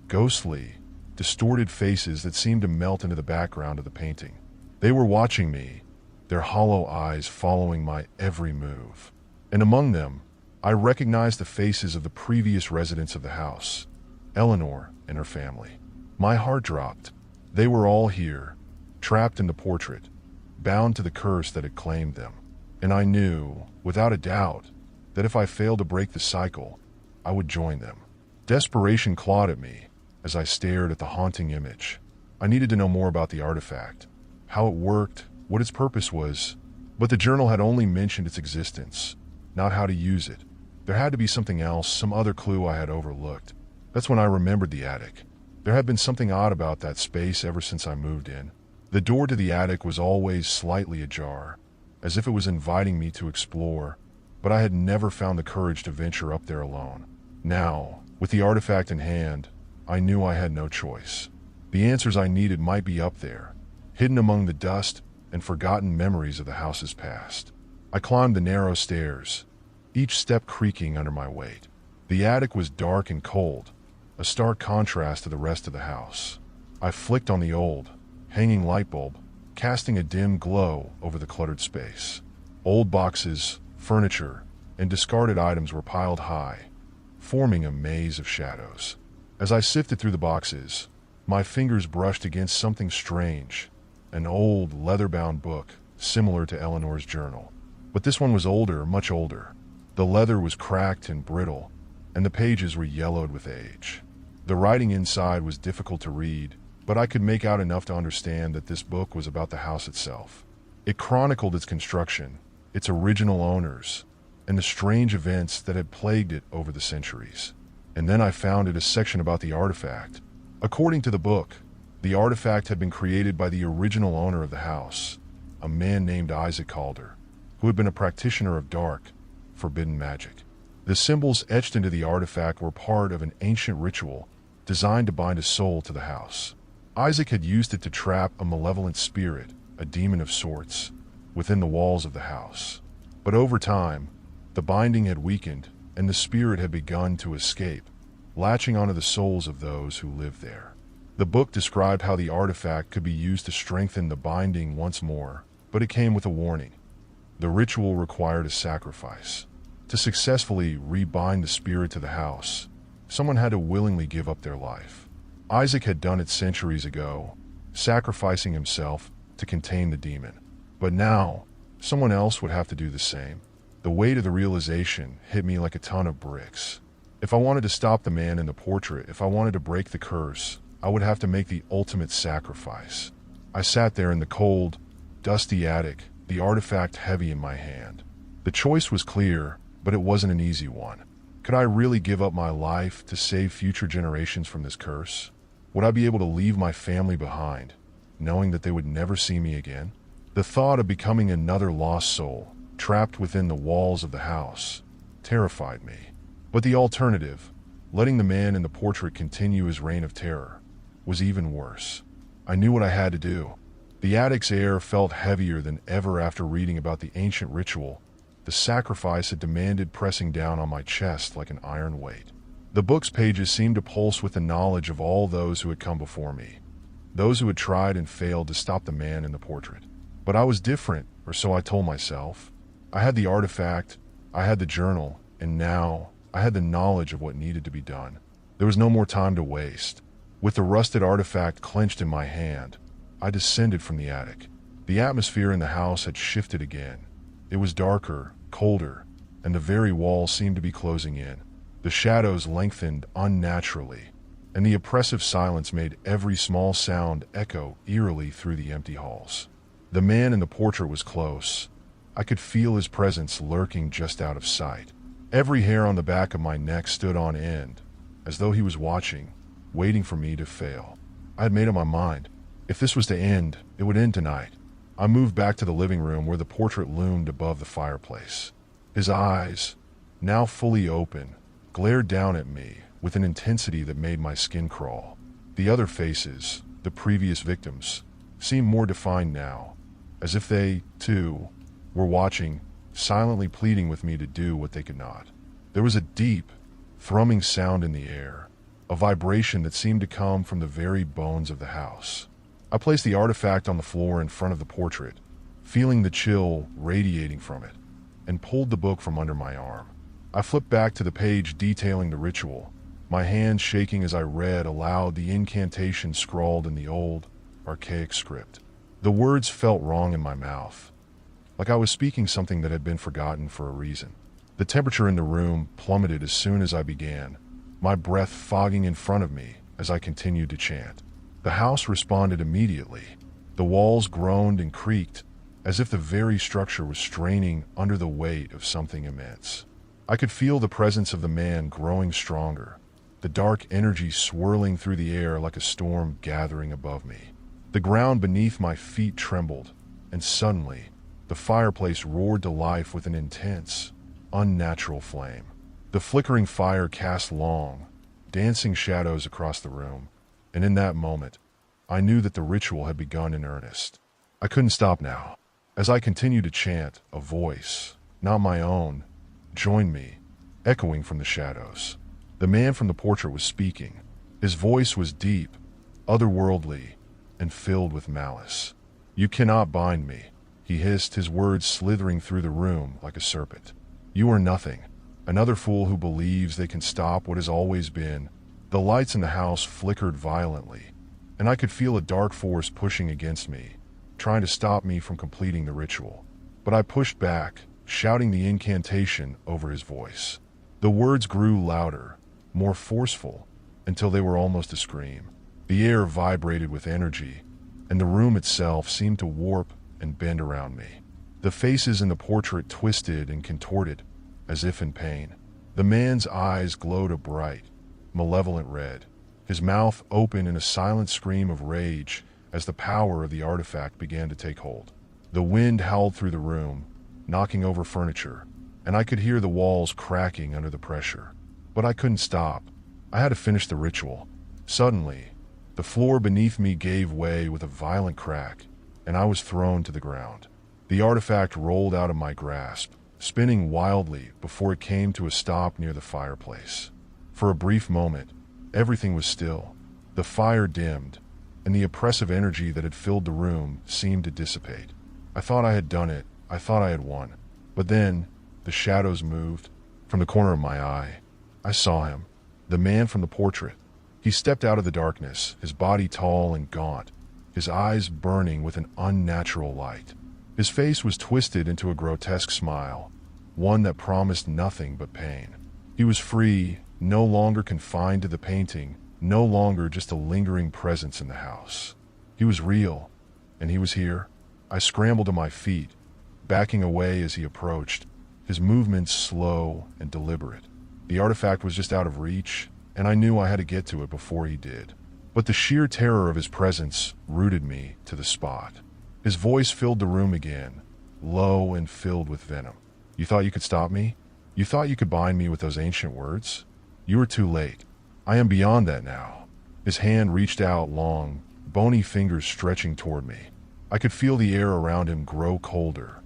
ghostly, distorted faces that seemed to melt into the background of the painting. They were watching me, their hollow eyes following my every move. And among them, I recognized the faces of the previous residents of the house, Eleanor and her family. My heart dropped. They were all here, trapped in the portrait, bound to the curse that had claimed them. And I knew, without a doubt, that if I failed to break the cycle, I would join them. Desperation clawed at me as I stared at the haunting image. I needed to know more about the artifact, how it worked, what its purpose was, but the journal had only mentioned its existence, not how to use it. There had to be something else, some other clue I had overlooked. That's when I remembered the attic. There had been something odd about that space ever since I moved in. The door to the attic was always slightly ajar, as if it was inviting me to explore, but I had never found the courage to venture up there alone. Now, with the artifact in hand, I knew I had no choice. The answers I needed might be up there, hidden among the dust and forgotten memories of the house's past. I climbed the narrow stairs, each step creaking under my weight. The attic was dark and cold, a stark contrast to the rest of the house. I flicked on the old, hanging light bulb, casting a dim glow over the cluttered space. Old boxes, furniture, and discarded items were piled high, forming a maze of shadows. As I sifted through the boxes, my fingers brushed against something strange, an old, leather-bound book similar to Eleanor's journal. But this one was older, much older. The leather was cracked and brittle, and the pages were yellowed with age. The writing inside was difficult to read, but I could make out enough to understand that this book was about the house itself. It chronicled its construction, its original owners, and the strange events that had plagued it over the centuries. And then I found it a section about the artifact. According to the book, the artifact had been created by the original owner of the house, a man named Isaac Calder, who had been a practitioner of dark, forbidden magic. The symbols etched into the artifact were part of an ancient ritual designed to bind a soul to the house. Isaac had used it to trap a malevolent spirit, a demon of sorts, within the walls of the house. But over time, the binding had weakened, and the spirit had begun to escape, latching onto the souls of those who lived there. The book described how the artifact could be used to strengthen the binding once more, but it came with a warning. The ritual required a sacrifice. To successfully rebind the spirit to the house, someone had to willingly give up their life. Isaac had done it centuries ago, sacrificing himself to contain the demon. But now, someone else would have to do the same. The weight of the realization hit me like a ton of bricks. If I wanted to stop the man in the portrait, if I wanted to break the curse, I would have to make the ultimate sacrifice. I sat there in the cold, dusty attic, the artifact heavy in my hand. The choice was clear, but it wasn't an easy one. Could I really give up my life to save future generations from this curse? Would I be able to leave my family behind, knowing that they would never see me again? The thought of becoming another lost soul, trapped within the walls of the house, terrified me. But the alternative, letting the man in the portrait continue his reign of terror, was even worse. I knew what I had to do. The attic's air felt heavier than ever after reading about the ancient ritual. The sacrifice had demanded pressing down on my chest like an iron weight. The book's pages seemed to pulse with the knowledge of all those who had come before me, those who had tried and failed to stop the man in the portrait. But I was different, or so I told myself. I had the artifact, I had the journal, and now I had the knowledge of what needed to be done. There was no more time to waste. With the rusted artifact clenched in my hand, I descended from the attic. The atmosphere in the house had shifted again. It was darker, colder, and the very walls seemed to be closing in. The shadows lengthened unnaturally, and the oppressive silence made every small sound echo eerily through the empty halls. The man in the portrait was close. I could feel his presence lurking just out of sight. Every hair on the back of my neck stood on end, as though he was watching, waiting for me to fail. I had made up my mind. If this was to end, it would end tonight. I moved back to the living room where the portrait loomed above the fireplace. His eyes, now fully open, glared down at me with an intensity that made my skin crawl. The other faces, the previous victims, seemed more defined now, as if they, too, were watching, silently pleading with me to do what they could not. There was a deep, thrumming sound in the air, a vibration that seemed to come from the very bones of the house. I placed the artifact on the floor in front of the portrait, feeling the chill radiating from it, and pulled the book from under my arm. I flipped back to the page detailing the ritual, my hands shaking as I read aloud the incantation scrawled in the old, archaic script. The words felt wrong in my mouth, like I was speaking something that had been forgotten for a reason. The temperature in the room plummeted as soon as I began, my breath fogging in front of me as I continued to chant. The house responded immediately. The walls groaned and creaked, as if the very structure was straining under the weight of something immense. I could feel the presence of the man growing stronger, the dark energy swirling through the air like a storm gathering above me. The ground beneath my feet trembled, and suddenly, the fireplace roared to life with an intense, unnatural flame. The flickering fire cast long, dancing shadows across the room, and in that moment, I knew that the ritual had begun in earnest. I couldn't stop now. As I continued to chant, a voice, not my own, joined me, echoing from the shadows. The man from the portrait was speaking. His voice was deep, otherworldly, and filled with malice. "You cannot bind me," he hissed, his words slithering through the room like a serpent. "You are nothing, another fool who believes they can stop what has always been." The lights in the house flickered violently, and I could feel a dark force pushing against me, trying to stop me from completing the ritual. But I pushed back, shouting the incantation over his voice. The words grew louder, more forceful, until they were almost a scream. The air vibrated with energy, and the room itself seemed to warp and bend around me. The faces in the portrait twisted and contorted, as if in pain. The man's eyes glowed a bright, malevolent red, his mouth open in a silent scream of rage as the power of the artifact began to take hold. The wind howled through the room, knocking over furniture, and I could hear the walls cracking under the pressure. But I couldn't stop. I had to finish the ritual. Suddenly, the floor beneath me gave way with a violent crack, and I was thrown to the ground. The artifact rolled out of my grasp, spinning wildly before it came to a stop near the fireplace. For a brief moment, everything was still. The fire dimmed, and the oppressive energy that had filled the room seemed to dissipate. I thought I had done it. I thought I had won. But then, the shadows moved. From the corner of my eye, I saw him, the man from the portrait. He stepped out of the darkness, his body tall and gaunt, his eyes burning with an unnatural light. His face was twisted into a grotesque smile, one that promised nothing but pain. He was free, no longer confined to the painting, no longer just a lingering presence in the house. He was real, and he was here. I scrambled to my feet, backing away as he approached, his movements slow and deliberate. The artifact was just out of reach, and I knew I had to get to it before he did. But the sheer terror of his presence rooted me to the spot. His voice filled the room again, low and filled with venom. "You thought you could stop me? You thought you could bind me with those ancient words? You were too late. I am beyond that now." His hand reached out, long, bony fingers stretching toward me. I could feel the air around him grow colder,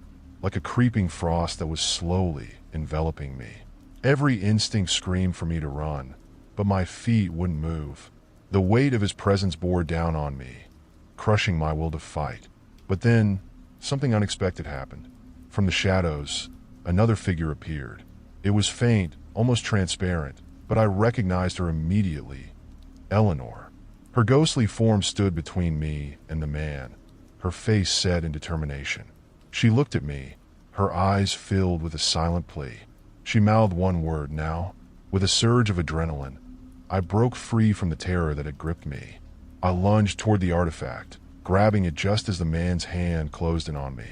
like a creeping frost that was slowly enveloping me. Every instinct screamed for me to run, but my feet wouldn't move. The weight of his presence bore down on me, crushing my will to fight. But then, something unexpected happened. From the shadows, another figure appeared. It was faint, almost transparent, but I recognized her immediately. Eleanor. Her ghostly form stood between me and the man, her face set in determination. She looked at me, her eyes filled with a silent plea. She mouthed one word, "Now." With a surge of adrenaline, I broke free from the terror that had gripped me. I lunged toward the artifact, grabbing it just as the man's hand closed in on me.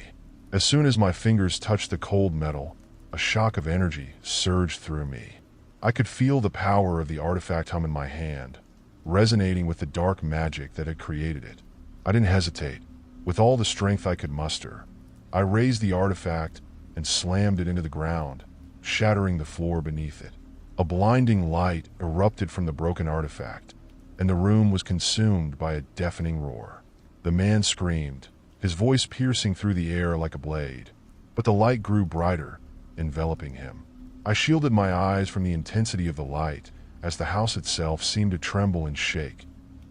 As soon as my fingers touched the cold metal, a shock of energy surged through me. I could feel the power of the artifact hum in my hand, resonating with the dark magic that had created it. I didn't hesitate. With all the strength I could muster, I raised the artifact and slammed it into the ground, shattering the floor beneath it. A blinding light erupted from the broken artifact, and the room was consumed by a deafening roar. The man screamed, his voice piercing through the air like a blade, but the light grew brighter, enveloping him. I shielded my eyes from the intensity of the light as the house itself seemed to tremble and shake,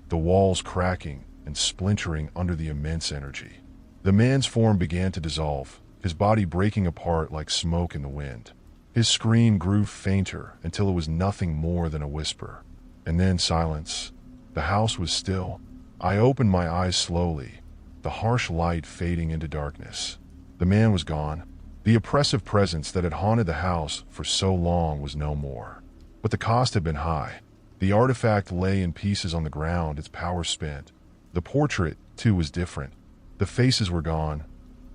the walls cracking and splintering under the immense energy. The man's form began to dissolve, his body breaking apart like smoke in the wind. His scream grew fainter until it was nothing more than a whisper. And then silence. The house was still. I opened my eyes slowly, the harsh light fading into darkness. The man was gone. The oppressive presence that had haunted the house for so long was no more. But the cost had been high. The artifact lay in pieces on the ground, its power spent. The portrait, too, was different. The faces were gone.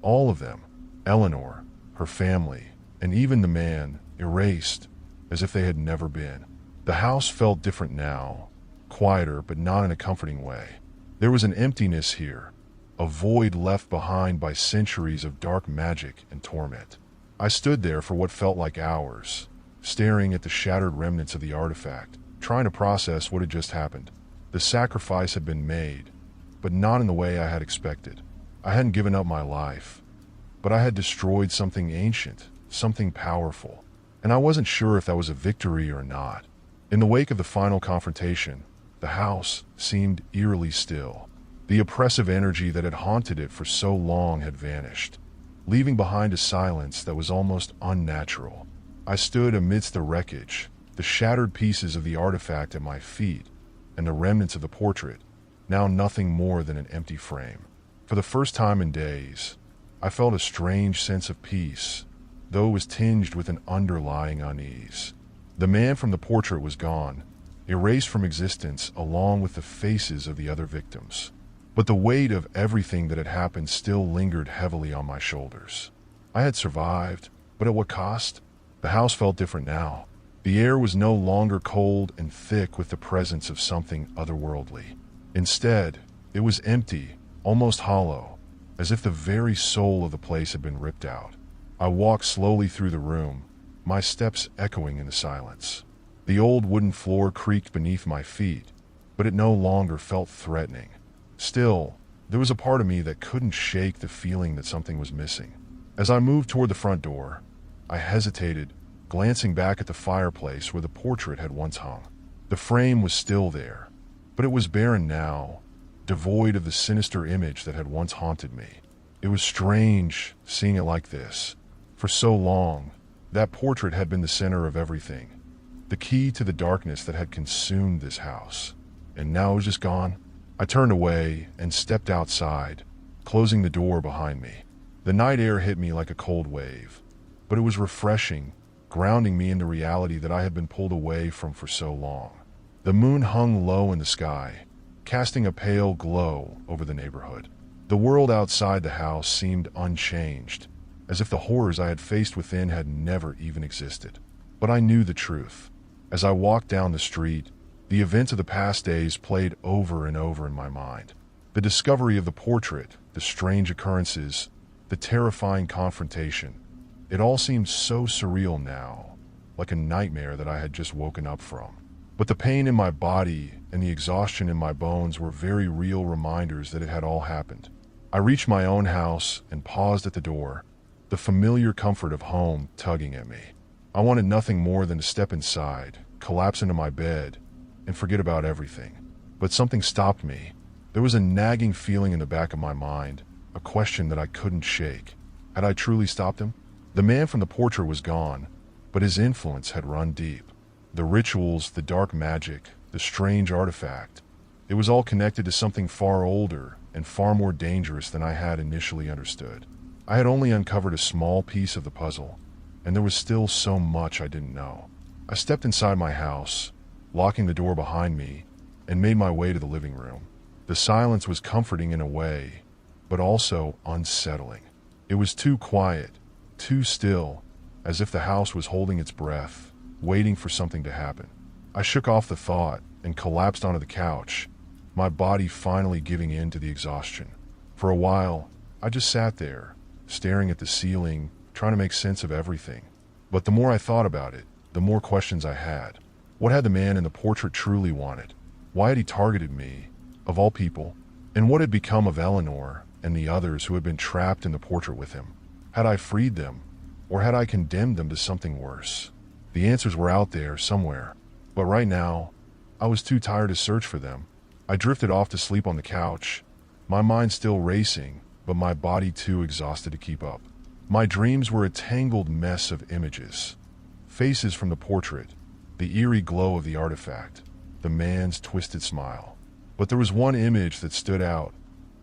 All of them. Eleanor, her family, and even the man, erased, as if they had never been. The house felt different now, quieter but not in a comforting way. There was an emptiness here, a void left behind by centuries of dark magic and torment. I stood there for what felt like hours, staring at the shattered remnants of the artifact, trying to process what had just happened. The sacrifice had been made, but not in the way I had expected. I hadn't given up my life, but I had destroyed something ancient, something powerful, and I wasn't sure if that was a victory or not. In the wake of the final confrontation, the house seemed eerily still. The oppressive energy that had haunted it for so long had vanished, leaving behind a silence that was almost unnatural. I stood amidst the wreckage, the shattered pieces of the artifact at my feet, and the remnants of the portrait, now nothing more than an empty frame. For the first time in days, I felt a strange sense of peace, though it was tinged with an underlying unease. The man from the portrait was gone, erased from existence along with the faces of the other victims. But the weight of everything that had happened still lingered heavily on my shoulders. I had survived, but at what cost? The house felt different now. The air was no longer cold and thick with the presence of something otherworldly. Instead, it was empty, almost hollow, as if the very soul of the place had been ripped out. I walked slowly through the room, my steps echoing in the silence. The old wooden floor creaked beneath my feet, but it no longer felt threatening. Still, there was a part of me that couldn't shake the feeling that something was missing. As I moved toward the front door, I hesitated, glancing back at the fireplace where the portrait had once hung. The frame was still there, but it was barren now, devoid of the sinister image that had once haunted me. It was strange seeing it like this. For so long, that portrait had been the center of everything, the key to the darkness that had consumed this house. And now it was just gone. I turned away and stepped outside, closing the door behind me. The night air hit me like a cold wave, but it was refreshing, grounding me in the reality that I had been pulled away from for so long. The moon hung low in the sky, casting a pale glow over the neighborhood. The world outside the house seemed unchanged, as if the horrors I had faced within had never even existed. But I knew the truth. As I walked down the street, the events of the past days played over and over in my mind. The discovery of the portrait, the strange occurrences, the terrifying confrontation. It all seemed so surreal now, like a nightmare that I had just woken up from. But the pain in my body and the exhaustion in my bones were very real reminders that it had all happened. I reached my own house and paused at the door, the familiar comfort of home tugging at me. I wanted nothing more than to step inside, collapse into my bed, and forget about everything. But something stopped me. There was a nagging feeling in the back of my mind, a question that I couldn't shake. Had I truly stopped him? The man from the portrait was gone, but his influence had run deep. The rituals, the dark magic, the strange artifact. It was all connected to something far older and far more dangerous than I had initially understood. I had only uncovered a small piece of the puzzle, and there was still so much I didn't know. I stepped inside my house, locking the door behind me, and made my way to the living room. The silence was comforting in a way, but also unsettling. It was too quiet, too still, as if the house was holding its breath, waiting for something to happen. I shook off the thought and collapsed onto the couch, my body finally giving in to the exhaustion. For a while, I just sat there, staring at the ceiling, trying to make sense of everything. But the more I thought about it, the more questions I had. What had the man in the portrait truly wanted? Why had he targeted me, of all people? And what had become of Eleanor and the others who had been trapped in the portrait with him? Had I freed them, or had I condemned them to something worse? The answers were out there somewhere, but right now, I was too tired to search for them. I drifted off to sleep on the couch, my mind still racing, but my body too exhausted to keep up. My dreams were a tangled mess of images. Faces from the portrait, the eerie glow of the artifact, the man's twisted smile. But there was one image that stood out,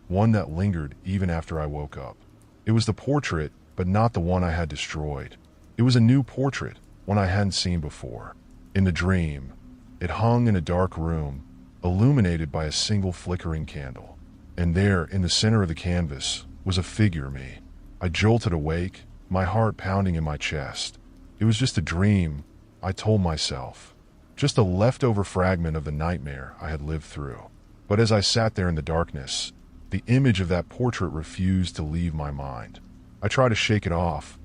one that lingered even after I woke up. It was the portrait, but not the one I had destroyed. It was a new portrait, one I hadn't seen before. In the dream, it hung in a dark room, illuminated by a single flickering candle. And there, in the center of the canvas, was a figure me. I jolted awake, my heart pounding in my chest. It was just a dream, I told myself. Just a leftover fragment of the nightmare I had lived through. But as I sat there in the darkness, the image of that portrait refused to leave my mind. I tried to shake it off,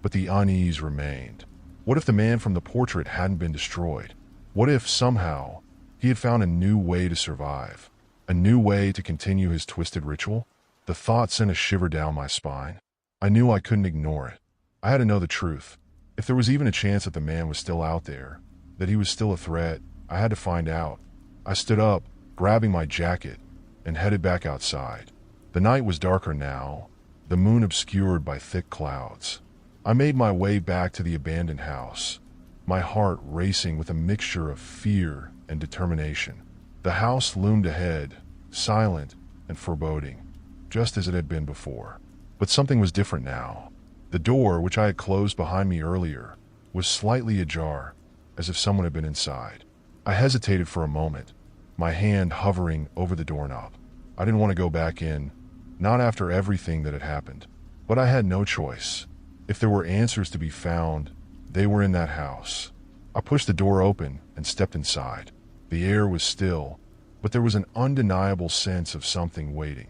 but the unease remained. What if the man from the portrait hadn't been destroyed? What if, somehow, he had found a new way to survive? A new way to continue his twisted ritual? The thought sent a shiver down my spine. I knew I couldn't ignore it. I had to know the truth. If there was even a chance that the man was still out there, that he was still a threat, I had to find out. I stood up, grabbing my jacket, and headed back outside. The night was darker now, the moon obscured by thick clouds. I made my way back to the abandoned house, my heart racing with a mixture of fear and determination. The house loomed ahead, silent and foreboding, just as it had been before. But something was different now. The door, which I had closed behind me earlier, was slightly ajar, as if someone had been inside. I hesitated for a moment, my hand hovering over the doorknob. I didn't want to go back in, not after everything that had happened. But I had no choice. If there were answers to be found, they were in that house. I pushed the door open and stepped inside. The air was still, but there was an undeniable sense of something waiting.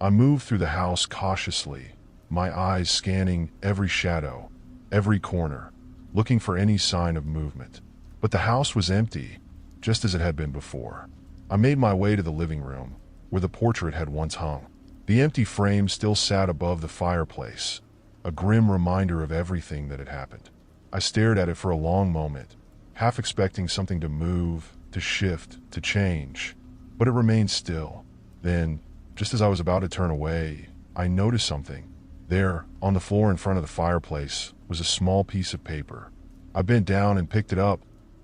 I moved through the house cautiously, my eyes scanning every shadow, every corner, looking for any sign of movement. But the house was empty, just as it had been before. I made my way to the living room, where the portrait had once hung. The empty frame still sat above the fireplace, a grim reminder of everything that had happened. I stared at it for a long moment, half expecting something to move, to shift, to change, but it remained still. Then, just as I was about to turn away, I noticed something. There, on the floor in front of the fireplace, was a small piece of paper. I bent down and picked it up,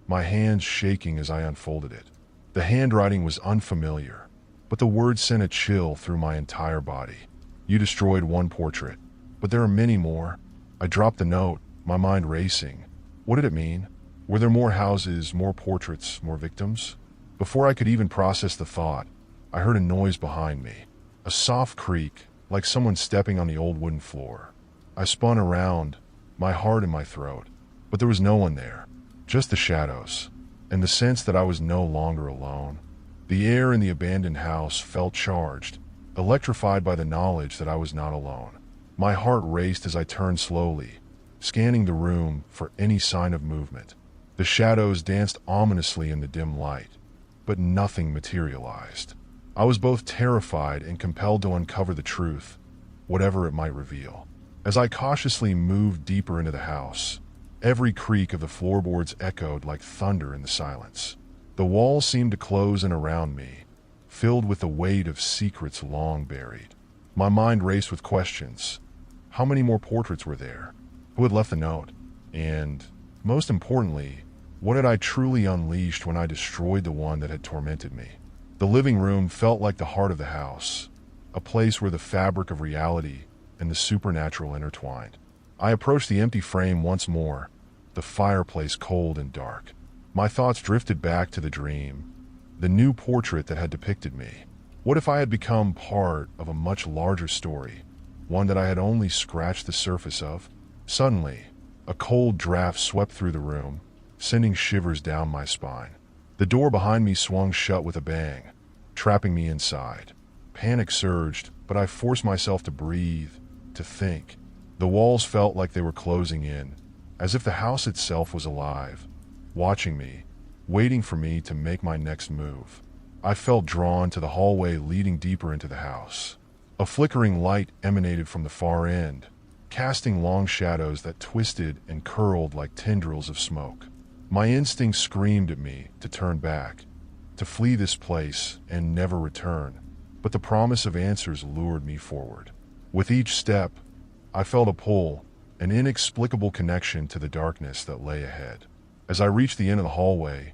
my hands shaking as I unfolded it. The handwriting was unfamiliar, but the words sent a chill through my entire body. You destroyed one portrait, but there are many more. I dropped the note, my mind racing. What did it mean? Were there more houses, more portraits, more victims? Before I could even process the thought, I heard a noise behind me. A soft creak, like someone stepping on the old wooden floor. I spun around, my heart in my throat, but there was no one there, just the shadows, and the sense that I was no longer alone. The air in the abandoned house felt charged, electrified by the knowledge that I was not alone. My heart raced as I turned slowly, scanning the room for any sign of movement. The shadows danced ominously in the dim light, but nothing materialized. I was both terrified and compelled to uncover the truth, whatever it might reveal. As I cautiously moved deeper into the house, every creak of the floorboards echoed like thunder in the silence. The walls seemed to close in around me, filled with the weight of secrets long buried. My mind raced with questions. How many more portraits were there? Who had left the note? And, most importantly, what had I truly unleashed when I destroyed the one that had tormented me? The living room felt like the heart of the house, a place where the fabric of reality and the supernatural intertwined. I approached the empty frame once more, the fireplace cold and dark. My thoughts drifted back to the dream, the new portrait that had depicted me. What if I had become part of a much larger story, one that I had only scratched the surface of? Suddenly, a cold draft swept through the room, sending shivers down my spine. The door behind me swung shut with a bang, trapping me inside. Panic surged, but I forced myself to breathe, to think. The walls felt like they were closing in, as if the house itself was alive, watching me, waiting for me to make my next move. I felt drawn to the hallway leading deeper into the house. A flickering light emanated from the far end, casting long shadows that twisted and curled like tendrils of smoke. My instinct screamed at me to turn back, to flee this place and never return, but the promise of answers lured me forward. With each step, I felt a pull, an inexplicable connection to the darkness that lay ahead. As I reached the end of the hallway,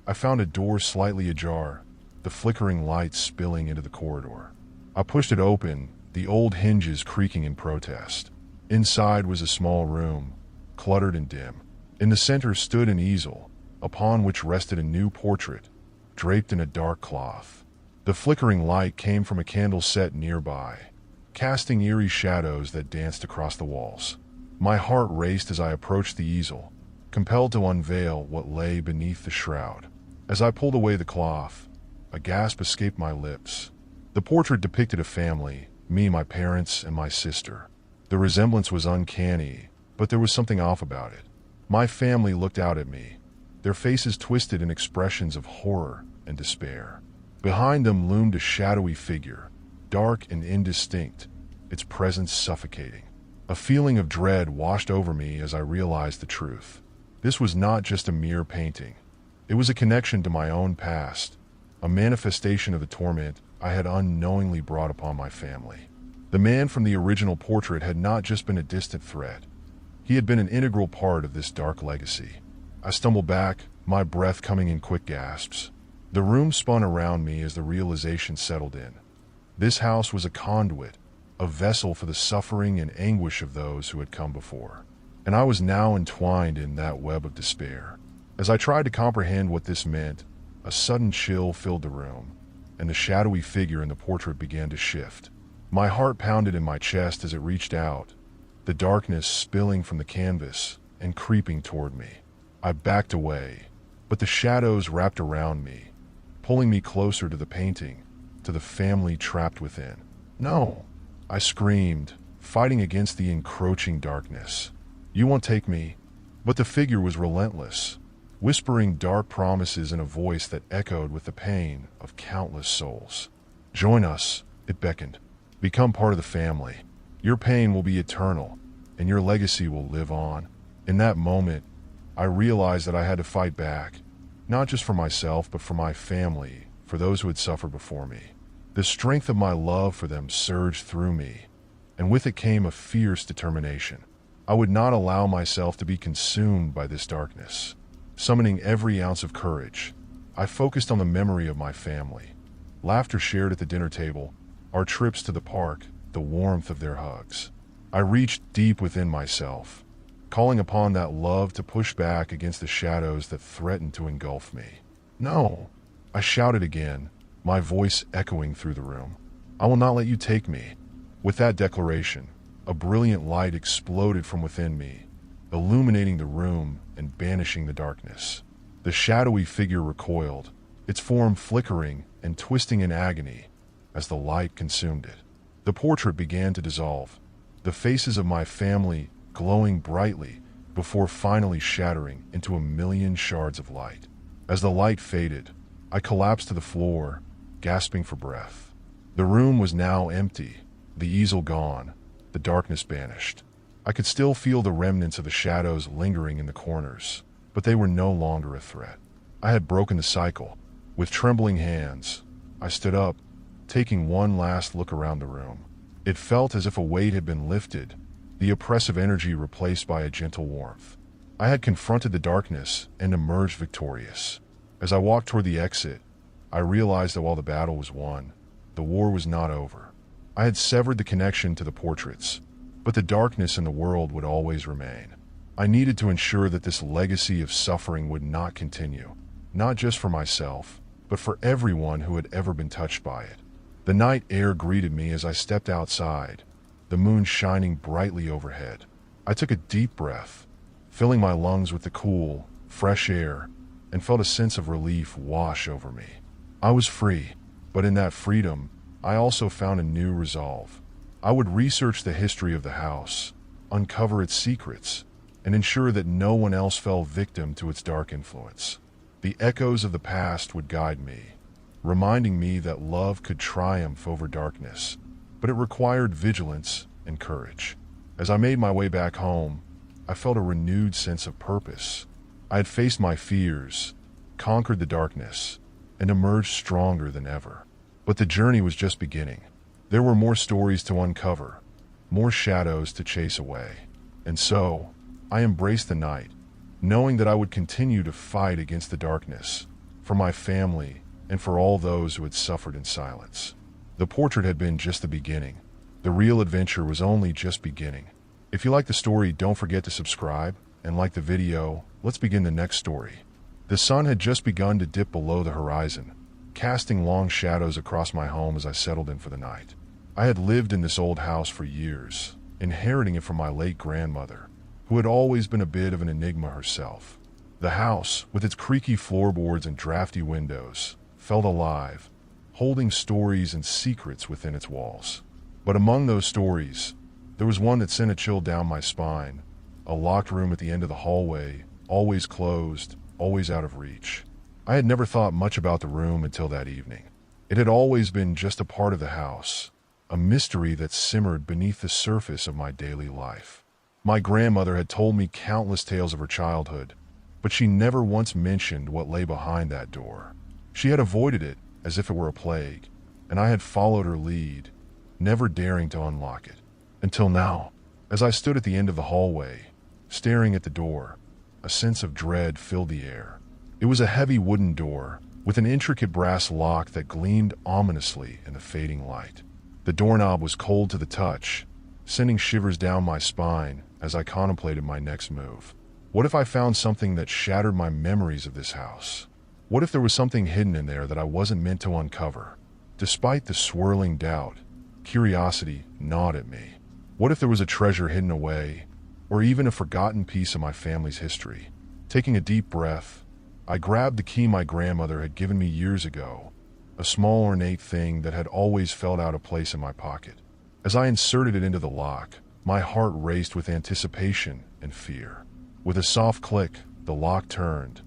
I found a door slightly ajar, the flickering light spilling into the corridor. I pushed it open, the old hinges creaking in protest. Inside was a small room, cluttered and dim. In the center stood an easel, upon which rested a new portrait, draped in a dark cloth. The flickering light came from a candle set nearby, casting eerie shadows that danced across the walls. My heart raced as I approached the easel, compelled to unveil what lay beneath the shroud. As I pulled away the cloth, a gasp escaped my lips. The portrait depicted a family, me, my parents, and my sister. The resemblance was uncanny, But there was something off about it. My family looked out at me, their faces twisted in expressions of horror and despair. Behind them loomed a shadowy figure, dark and indistinct, its presence suffocating. A feeling of dread washed over me as I realized the truth. This was not just a mere painting. It was a connection to my own past, a manifestation of the torment I had unknowingly brought upon my family. The man from the original portrait had not just been a distant threat. He had been an integral part of this dark legacy. I stumbled back, my breath coming in quick gasps. The room spun around me as the realization settled in. This house was a conduit, a vessel for the suffering and anguish of those who had come before. And I was now entwined in that web of despair. As I tried to comprehend what this meant, a sudden chill filled the room, and the shadowy figure in the portrait began to shift. My heart pounded in my chest as it reached out, the darkness spilling from the canvas and creeping toward me. I backed away, but the shadows wrapped around me, pulling me closer to the painting, to the family trapped within. "No!" I screamed, fighting against the encroaching darkness. "You won't take me." But the figure was relentless, whispering dark promises in a voice that echoed with the pain of countless souls. "Join us," it beckoned. "Become part of the family. Your pain will be eternal, and your legacy will live on." In that moment, I realized that I had to fight back, not just for myself, but for my family, for those who had suffered before me. The strength of my love for them surged through me, and with it came a fierce determination. I would not allow myself to be consumed by this darkness. Summoning every ounce of courage, I focused on the memory of my family, laughter shared at the dinner table, our trips to the park, the warmth of their hugs. I reached deep within myself, calling upon that love to push back against the shadows that threatened to engulf me. "No!" I shouted again, my voice echoing through the room. "I will not let you take me." With that declaration, a brilliant light exploded from within me, illuminating the room and banishing the darkness. The shadowy figure recoiled, its form flickering and twisting in agony as the light consumed it. The portrait began to dissolve, the faces of my family glowing brightly before finally shattering into a million shards of light. As the light faded, I collapsed to the floor, gasping for breath. The room was now empty, the easel gone, the darkness banished. I could still feel the remnants of the shadows lingering in the corners, but they were no longer a threat. I had broken the cycle. With trembling hands, I stood up, taking one last look around the room. It felt as if a weight had been lifted, the oppressive energy replaced by a gentle warmth. I had confronted the darkness and emerged victorious. As I walked toward the exit, I realized that while the battle was won, the war was not over. I had severed the connection to the portraits, but the darkness in the world would always remain. I needed to ensure that this legacy of suffering would not continue, not just for myself, but for everyone who had ever been touched by it. The night air greeted me as I stepped outside, the moon shining brightly overhead. I took a deep breath, filling my lungs with the cool, fresh air, and felt a sense of relief wash over me. I was free, but in that freedom, I also found a new resolve. I would research the history of the house, uncover its secrets, and ensure that no one else fell victim to its dark influence. The echoes of the past would guide me, reminding me that love could triumph over darkness, but it required vigilance and courage. As I made my way back home, I felt a renewed sense of purpose. I had faced my fears, conquered the darkness, and emerged stronger than ever. But the journey was just beginning. There were more stories to uncover, more shadows to chase away. And so, I embraced the night, knowing that I would continue to fight against the darkness, for my family and for all those who had suffered in silence. The portrait had been just the beginning. The real adventure was only just beginning. If you like the story, don't forget to subscribe and like the video. Let's begin the next story. The sun had just begun to dip below the horizon, casting long shadows across my home as I settled in for the night. I had lived in this old house for years, inheriting it from my late grandmother, who had always been a bit of an enigma herself. The house, with its creaky floorboards and drafty windows, felt alive, holding stories and secrets within its walls. But among those stories, there was one that sent a chill down my spine, a locked room at the end of the hallway, always closed, always out of reach. I had never thought much about the room until that evening. It had always been just a part of the house, a mystery that simmered beneath the surface of my daily life. My grandmother had told me countless tales of her childhood, but she never once mentioned what lay behind that door. She had avoided it as if it were a plague, and I had followed her lead, never daring to unlock it. Until now, as I stood at the end of the hallway, staring at the door, a sense of dread filled the air. It was a heavy wooden door, with an intricate brass lock that gleamed ominously in the fading light. The doorknob was cold to the touch, sending shivers down my spine as I contemplated my next move. What if I found something that shattered my memories of this house? What if there was something hidden in there that I wasn't meant to uncover? Despite the swirling doubt, curiosity gnawed at me. What if there was a treasure hidden away, or even a forgotten piece of my family's history? Taking a deep breath, I grabbed the key my grandmother had given me years ago, a small ornate thing that had always felt out of place in my pocket. As I inserted it into the lock, my heart raced with anticipation and fear. With a soft click, the lock turned,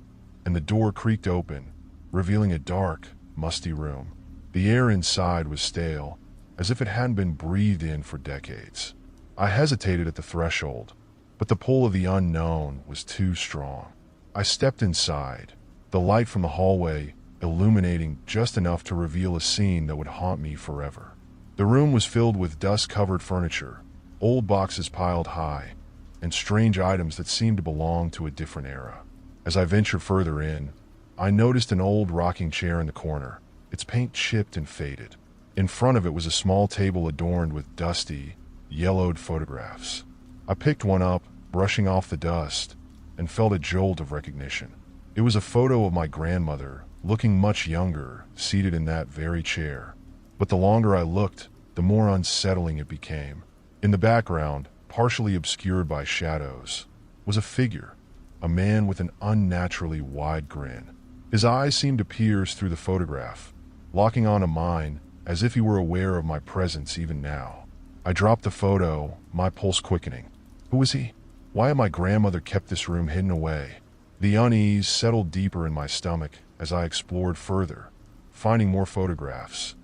and the door creaked open, revealing a dark, musty room. The air inside was stale, as if it hadn't been breathed in for decades. I hesitated at the threshold, but the pull of the unknown was too strong. I stepped inside, the light from the hallway illuminating just enough to reveal a scene that would haunt me forever. The room was filled with dust-covered furniture, old boxes piled high, and strange items that seemed to belong to a different era. As I ventured further in, I noticed an old rocking chair in the corner, its paint chipped and faded. In front of it was a small table adorned with dusty, yellowed photographs. I picked one up, brushing off the dust, and felt a jolt of recognition. It was a photo of my grandmother, looking much younger, seated in that very chair. But the longer I looked, the more unsettling it became. In the background, partially obscured by shadows, was a figure, a man with an unnaturally wide grin. His eyes seemed to pierce through the photograph, locking onto mine as if he were aware of my presence even now. I dropped the photo, my pulse quickening. Who was he? Why had my grandmother kept this room hidden away? The unease settled deeper in my stomach as I explored further, finding more photographs,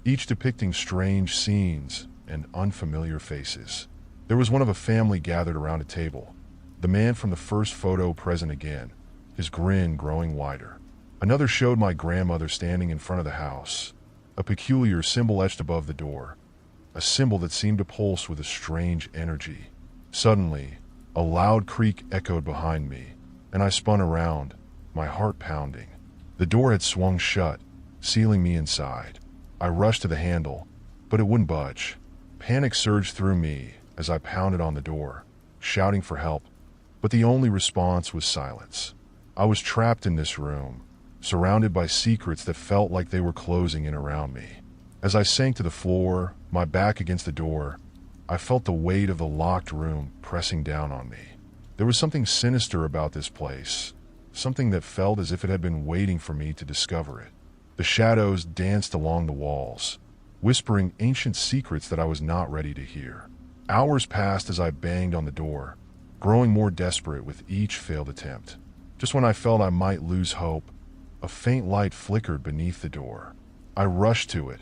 each depicting strange scenes and unfamiliar faces. There was one of a family gathered around a table, the man from the first photo present again, his grin growing wider. Another showed my grandmother standing in front of the house, a peculiar symbol etched above the door, a symbol that seemed to pulse with a strange energy. Suddenly, a loud creak echoed behind me, and I spun around, my heart pounding. The door had swung shut, sealing me inside. I rushed to the handle, but it wouldn't budge. Panic surged through me as I pounded on the door, shouting for help, but the only response was silence. I was trapped in this room, surrounded by secrets that felt like they were closing in around me. As I sank to the floor, my back against the door, I felt the weight of the locked room pressing down on me. There was something sinister about this place, something that felt as if it had been waiting for me to discover it. The shadows danced along the walls, whispering ancient secrets that I was not ready to hear. Hours passed as I banged on the door, growing more desperate with each failed attempt. Just when I felt I might lose hope, a faint light flickered beneath the door. I rushed to it,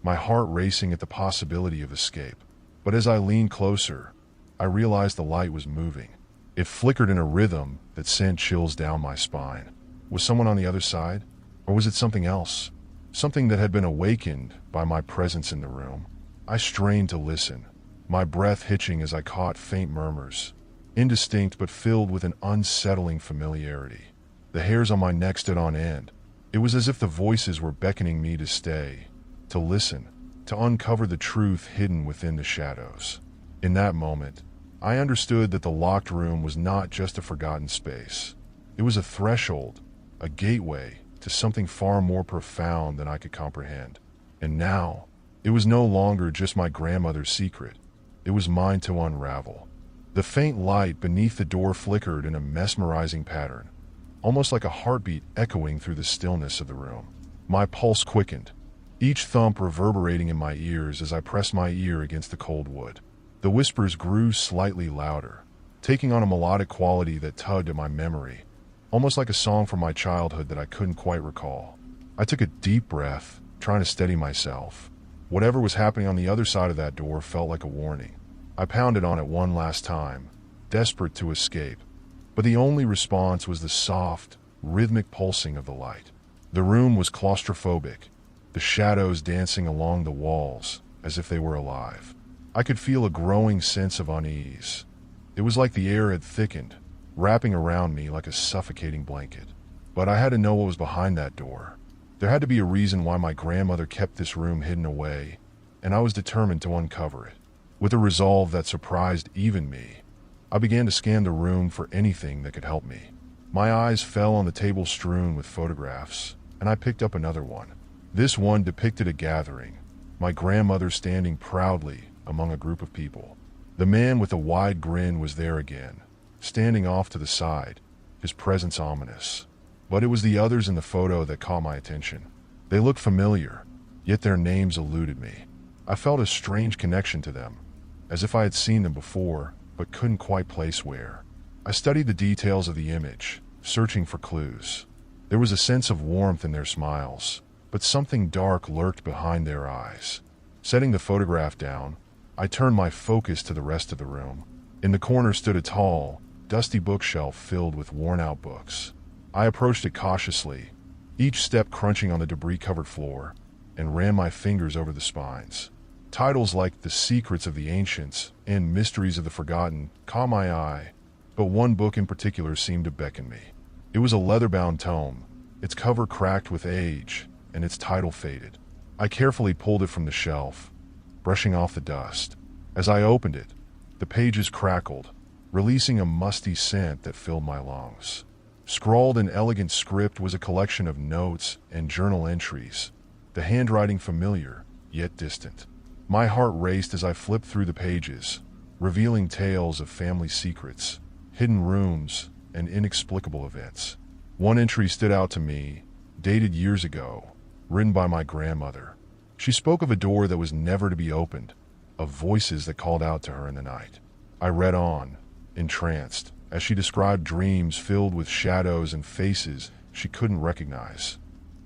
my heart racing at the possibility of escape. But as I leaned closer, I realized the light was moving. It flickered in a rhythm that sent chills down my spine. Was someone on the other side? Or was it something else? Something that had been awakened by my presence in the room. I strained to listen, my breath hitching as I caught faint murmurs, indistinct but filled with an unsettling familiarity. The hairs on my neck stood on end. It was as if the voices were beckoning me to stay, to listen, to uncover the truth hidden within the shadows. In that moment, I understood that the locked room was not just a forgotten space. It was a threshold, a gateway to something far more profound than I could comprehend. And now, it was no longer just my grandmother's secret. It was mine to unravel. The faint light beneath the door flickered in a mesmerizing pattern, almost like a heartbeat echoing through the stillness of the room. My pulse quickened, each thump reverberating in my ears as I pressed my ear against the cold wood. The whispers grew slightly louder, taking on a melodic quality that tugged at my memory, almost like a song from my childhood that I couldn't quite recall. I took a deep breath, trying to steady myself. Whatever was happening on the other side of that door felt like a warning. I pounded on it one last time, desperate to escape, but the only response was the soft, rhythmic pulsing of the light. The room was claustrophobic, the shadows dancing along the walls as if they were alive. I could feel a growing sense of unease. It was like the air had thickened, wrapping around me like a suffocating blanket. But I had to know what was behind that door. There had to be a reason why my grandmother kept this room hidden away, and I was determined to uncover it. With a resolve that surprised even me, I began to scan the room for anything that could help me. My eyes fell on the table strewn with photographs, and I picked up another one. This one depicted a gathering, my grandmother standing proudly among a group of people. The man with a wide grin was there again, standing off to the side, his presence ominous. But it was the others in the photo that caught my attention. They looked familiar, yet their names eluded me. I felt a strange connection to them, as if I had seen them before, but couldn't quite place where. I studied the details of the image, searching for clues. There was a sense of warmth in their smiles, but something dark lurked behind their eyes. Setting the photograph down, I turned my focus to the rest of the room. In the corner stood a tall, dusty bookshelf filled with worn-out books. I approached it cautiously, each step crunching on the debris-covered floor, and ran my fingers over the spines. Titles like The Secrets of the Ancients and Mysteries of the Forgotten caught my eye, but one book in particular seemed to beckon me. It was a leather-bound tome, its cover cracked with age, and its title faded. I carefully pulled it from the shelf, brushing off the dust. As I opened it, the pages crackled, releasing a musty scent that filled my lungs. Scrawled in elegant script was a collection of notes and journal entries, the handwriting familiar, yet distant. My heart raced as I flipped through the pages, revealing tales of family secrets, hidden rooms, and inexplicable events. One entry stood out to me, dated years ago, written by my grandmother. She spoke of a door that was never to be opened, of voices that called out to her in the night. I read on, entranced, as she described dreams filled with shadows and faces she couldn't recognize,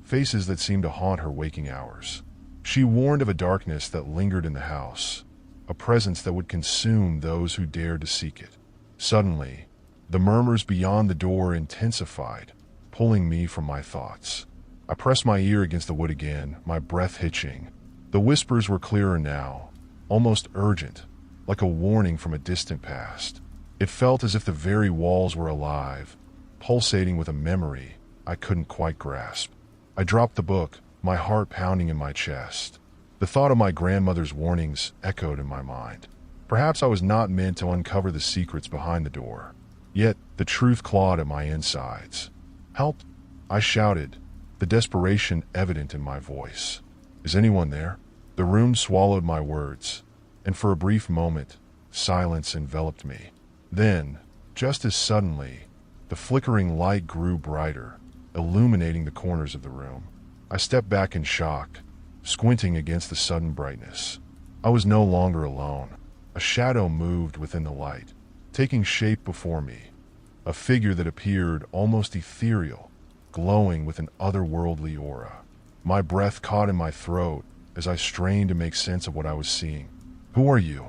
faces that seemed to haunt her waking hours. She warned of a darkness that lingered in the house, a presence that would consume those who dared to seek it. Suddenly, the murmurs beyond the door intensified, pulling me from my thoughts. I pressed my ear against the wood again, my breath hitching. The whispers were clearer now, almost urgent, like a warning from a distant past. It felt as if the very walls were alive, pulsating with a memory I couldn't quite grasp. I dropped the book, my heart pounding in my chest. The thought of my grandmother's warnings echoed in my mind. Perhaps I was not meant to uncover the secrets behind the door. Yet the truth clawed at my insides. "Help!" I shouted, the desperation evident in my voice. "Is anyone there?" The room swallowed my words, and for a brief moment, silence enveloped me. Then, just as suddenly, the flickering light grew brighter, illuminating the corners of the room. I stepped back in shock, squinting against the sudden brightness. I was no longer alone. A shadow moved within the light, taking shape before me, a figure that appeared almost ethereal, glowing with an otherworldly aura. My breath caught in my throat as I strained to make sense of what I was seeing. "Who are you?"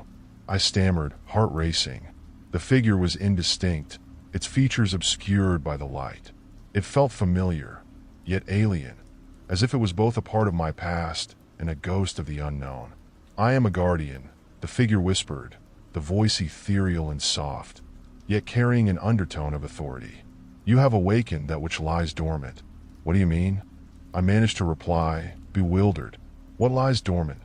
I stammered, heart racing. The figure was indistinct, its features obscured by the light. It felt familiar, yet alien, as if it was both a part of my past and a ghost of the unknown. "I am a guardian," the figure whispered, the voice ethereal and soft, yet carrying an undertone of authority. "You have awakened that which lies dormant." "What do you mean?" I managed to reply, bewildered. "What lies dormant?"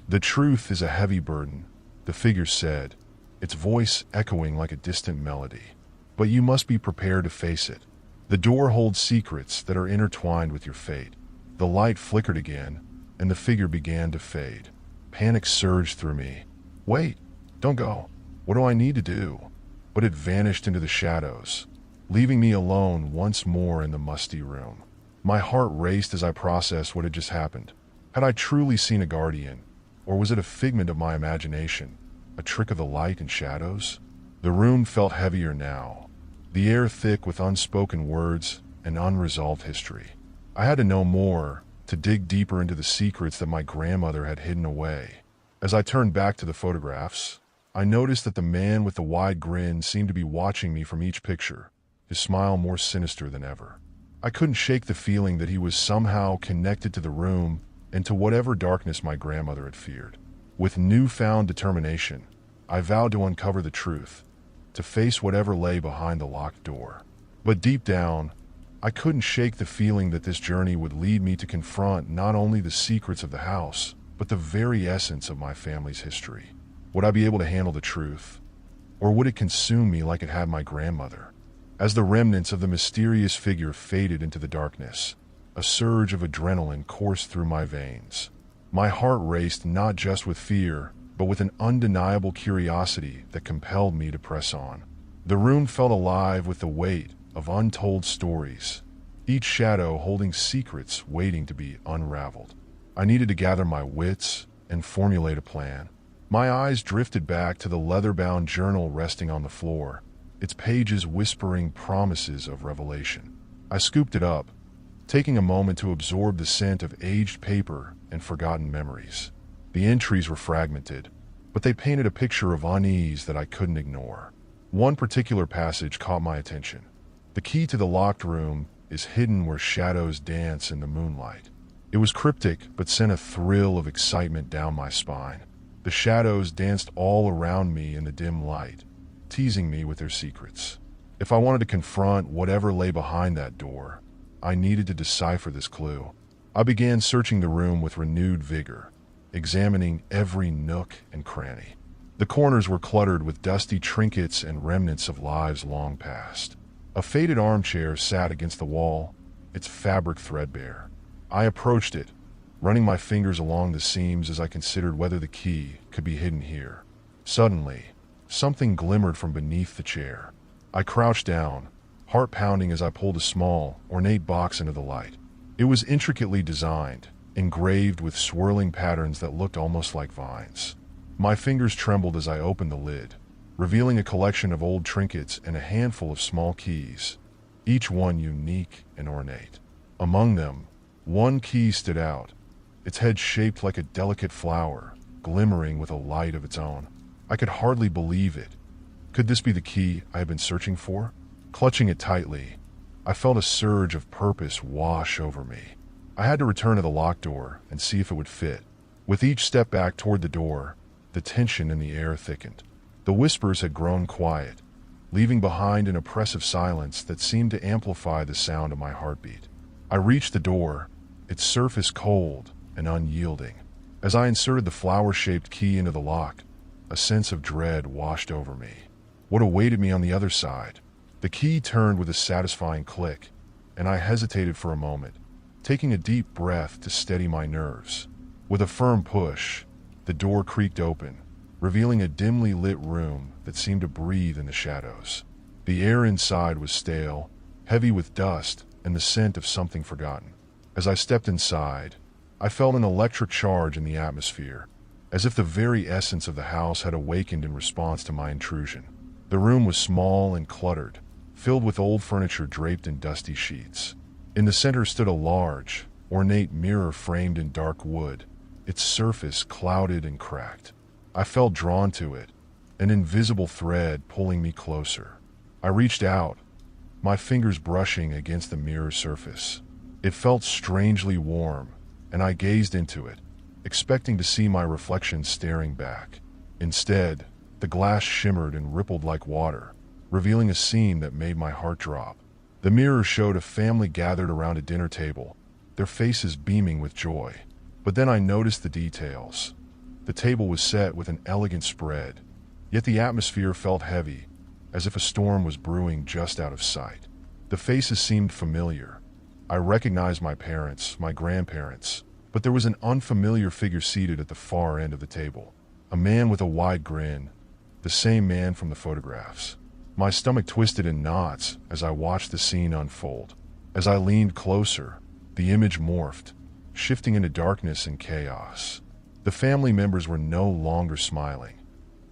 "The truth is a heavy burden," the figure said, its voice echoing like a distant melody. "But you must be prepared to face it. The door holds secrets that are intertwined with your fate." The light flickered again, and the figure began to fade. Panic surged through me. "Wait, don't go. What do I need to do?" But it vanished into the shadows, leaving me alone once more in the musty room. My heart raced as I processed what had just happened. Had I truly seen a guardian, or was it a figment of my imagination, a trick of the light and shadows? The room felt heavier now, the air thick with unspoken words and unresolved history. I had to know more, to dig deeper into the secrets that my grandmother had hidden away. As I turned back to the photographs, I noticed that the man with the wide grin seemed to be watching me from each picture, his smile more sinister than ever. I couldn't shake the feeling that he was somehow connected to the room and to whatever darkness my grandmother had feared. With newfound determination, I vowed to uncover the truth, to face whatever lay behind the locked door. But deep down, I couldn't shake the feeling that this journey would lead me to confront not only the secrets of the house, but the very essence of my family's history. Would I be able to handle the truth? Or would it consume me like it had my grandmother? As the remnants of the mysterious figure faded into the darkness, a surge of adrenaline coursed through my veins. My heart raced not just with fear, but with an undeniable curiosity that compelled me to press on. The room felt alive with the weight of untold stories, each shadow holding secrets waiting to be unraveled. I needed to gather my wits and formulate a plan. My eyes drifted back to the leather-bound journal resting on the floor, its pages whispering promises of revelation. I scooped it up, taking a moment to absorb the scent of aged paper and forgotten memories. The entries were fragmented, but they painted a picture of unease that I couldn't ignore. One particular passage caught my attention. The key to the locked room is hidden where shadows dance in the moonlight. It was cryptic, but sent a thrill of excitement down my spine. The shadows danced all around me in the dim light, teasing me with their secrets. If I wanted to confront whatever lay behind that door, I needed to decipher this clue. I began searching the room with renewed vigor, examining every nook and cranny. The corners were cluttered with dusty trinkets and remnants of lives long past. A faded armchair sat against the wall, its fabric threadbare. I approached it, running my fingers along the seams as I considered whether the key could be hidden here. Suddenly, something glimmered from beneath the chair. I crouched down, heart pounding as I pulled a small, ornate box into the light. It was intricately designed, engraved with swirling patterns that looked almost like vines. My fingers trembled as I opened the lid, revealing a collection of old trinkets and a handful of small keys, each one unique and ornate. Among them, one key stood out, its head shaped like a delicate flower, glimmering with a light of its own. I could hardly believe it. Could this be the key I had been searching for? Clutching it tightly, I felt a surge of purpose wash over me. I had to return to the locked door and see if it would fit. With each step back toward the door, the tension in the air thickened. The whispers had grown quiet, leaving behind an oppressive silence that seemed to amplify the sound of my heartbeat. I reached the door, its surface cold and unyielding. As I inserted the flower-shaped key into the lock, a sense of dread washed over me. What awaited me on the other side? The key turned with a satisfying click, and I hesitated for a moment, taking a deep breath to steady my nerves. With a firm push, the door creaked open, revealing a dimly lit room that seemed to breathe in the shadows. The air inside was stale, heavy with dust and the scent of something forgotten. As I stepped inside, I felt an electric charge in the atmosphere, as if the very essence of the house had awakened in response to my intrusion. The room was small and cluttered, filled with old furniture draped in dusty sheets. In the center stood a large, ornate mirror framed in dark wood, its surface clouded and cracked. I felt drawn to it, an invisible thread pulling me closer. I reached out, my fingers brushing against the mirror's surface. It felt strangely warm, and I gazed into it, expecting to see my reflection staring back. Instead, the glass shimmered and rippled like water, revealing a scene that made my heart drop. The mirror showed a family gathered around a dinner table, their faces beaming with joy. But then I noticed the details. The table was set with an elegant spread, yet the atmosphere felt heavy, as if a storm was brewing just out of sight. The faces seemed familiar. I recognized my parents, my grandparents, but there was an unfamiliar figure seated at the far end of the table. A man with a wide grin, the same man from the photographs. My stomach twisted in knots as I watched the scene unfold. As I leaned closer, the image morphed, shifting into darkness and chaos. The family members were no longer smiling.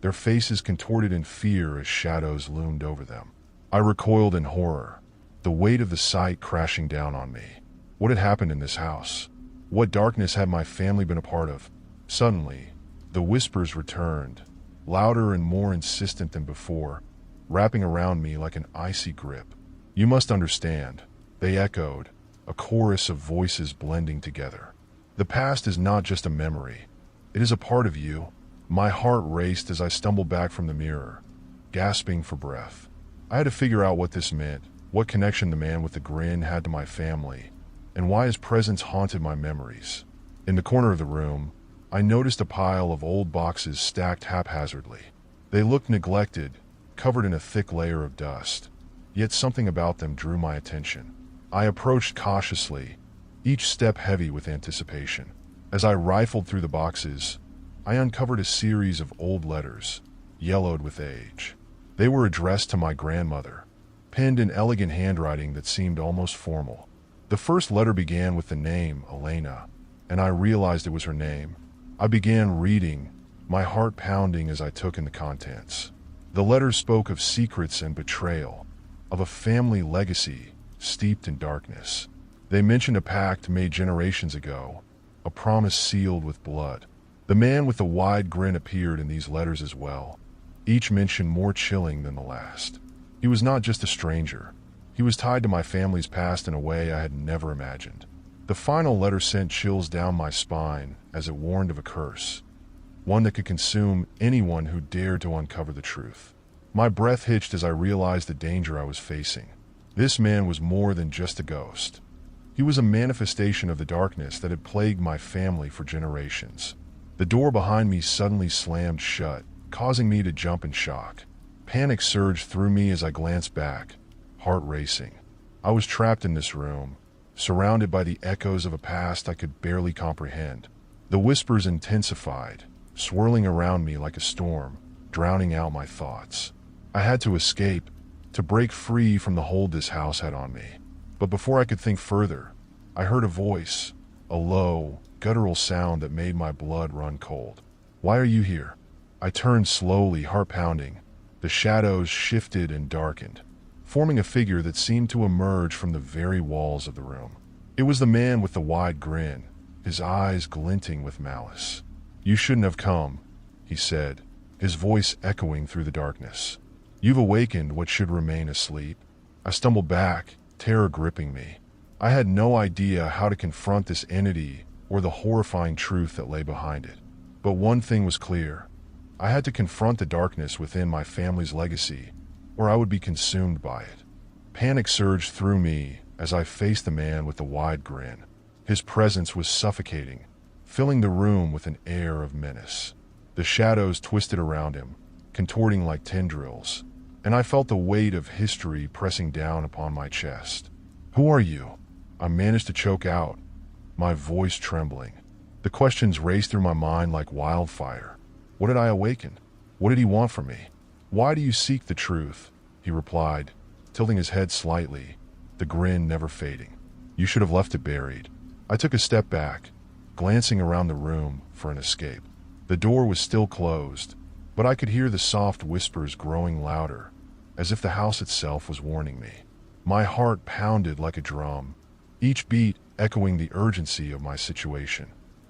their faces contorted in fear as shadows loomed over them. I recoiled in horror, the weight of the sight crashing down on me. What had happened in this house? What darkness had my family been a part of? Suddenly, the whispers returned, louder and more insistent than before, wrapping around me like an icy grip. "You must understand," they echoed, a chorus of voices blending together. "The past is not just a memory. It is a part of you." My heart raced as I stumbled back from the mirror, gasping for breath. I had to figure out what this meant, what connection the man with the grin had to my family, and why his presence haunted my memories. In the corner of the room, I noticed a pile of old boxes stacked haphazardly. They looked neglected, covered in a thick layer of dust, yet something about them drew my attention. I approached cautiously, each step heavy with anticipation. As I rifled through the boxes, I uncovered a series of old letters, yellowed with age. They were addressed to my grandmother, penned in elegant handwriting that seemed almost formal. The first letter began with the name Elena, and I realized it was her name. I began reading, my heart pounding as I took in the contents. The letters spoke of secrets and betrayal, of a family legacy steeped in darkness. They mentioned a pact made generations ago, a promise sealed with blood. The man with the wide grin appeared in these letters as well, each mention more chilling than the last. He was not just a stranger. He was tied to my family's past in a way I had never imagined. The final letter sent chills down my spine as it warned of a curse, one that could consume anyone who dared to uncover the truth. My breath hitched as I realized the danger I was facing. This man was more than just a ghost. He was a manifestation of the darkness that had plagued my family for generations. The door behind me suddenly slammed shut, causing me to jump in shock. Panic surged through me as I glanced back, heart racing. I was trapped in this room, surrounded by the echoes of a past I could barely comprehend. The whispers intensified, swirling around me like a storm, drowning out my thoughts. I had to escape, to break free from the hold this house had on me. But before I could think further, I heard a voice, a low, guttural sound that made my blood run cold. "Why are you here?" I turned slowly, heart pounding. The shadows shifted and darkened, forming a figure that seemed to emerge from the very walls of the room. It was the man with the wide grin, his eyes glinting with malice. "You shouldn't have come," he said, his voice echoing through the darkness. "You've awakened what should remain asleep." I stumbled back, terror gripping me. I had no idea how to confront this entity or the horrifying truth that lay behind it. But one thing was clear. I had to confront the darkness within my family's legacy, or I would be consumed by it. Panic surged through me as I faced the man with the wide grin. His presence was suffocating, filling the room with an air of menace. The shadows twisted around him, contorting like tendrils, and I felt the weight of history pressing down upon my chest. "Who are you?" I managed to choke out, my voice trembling. The questions raced through my mind like wildfire. What did I awaken? What did he want from me? "Why do you seek the truth?" he replied, tilting his head slightly, the grin never fading. "You should have left it buried." I took a step back, glancing around the room for an escape. The door was still closed, but I could hear the soft whispers growing louder, as if the house itself was warning me. My heart pounded like a drum, each beat echoing the urgency of my situation.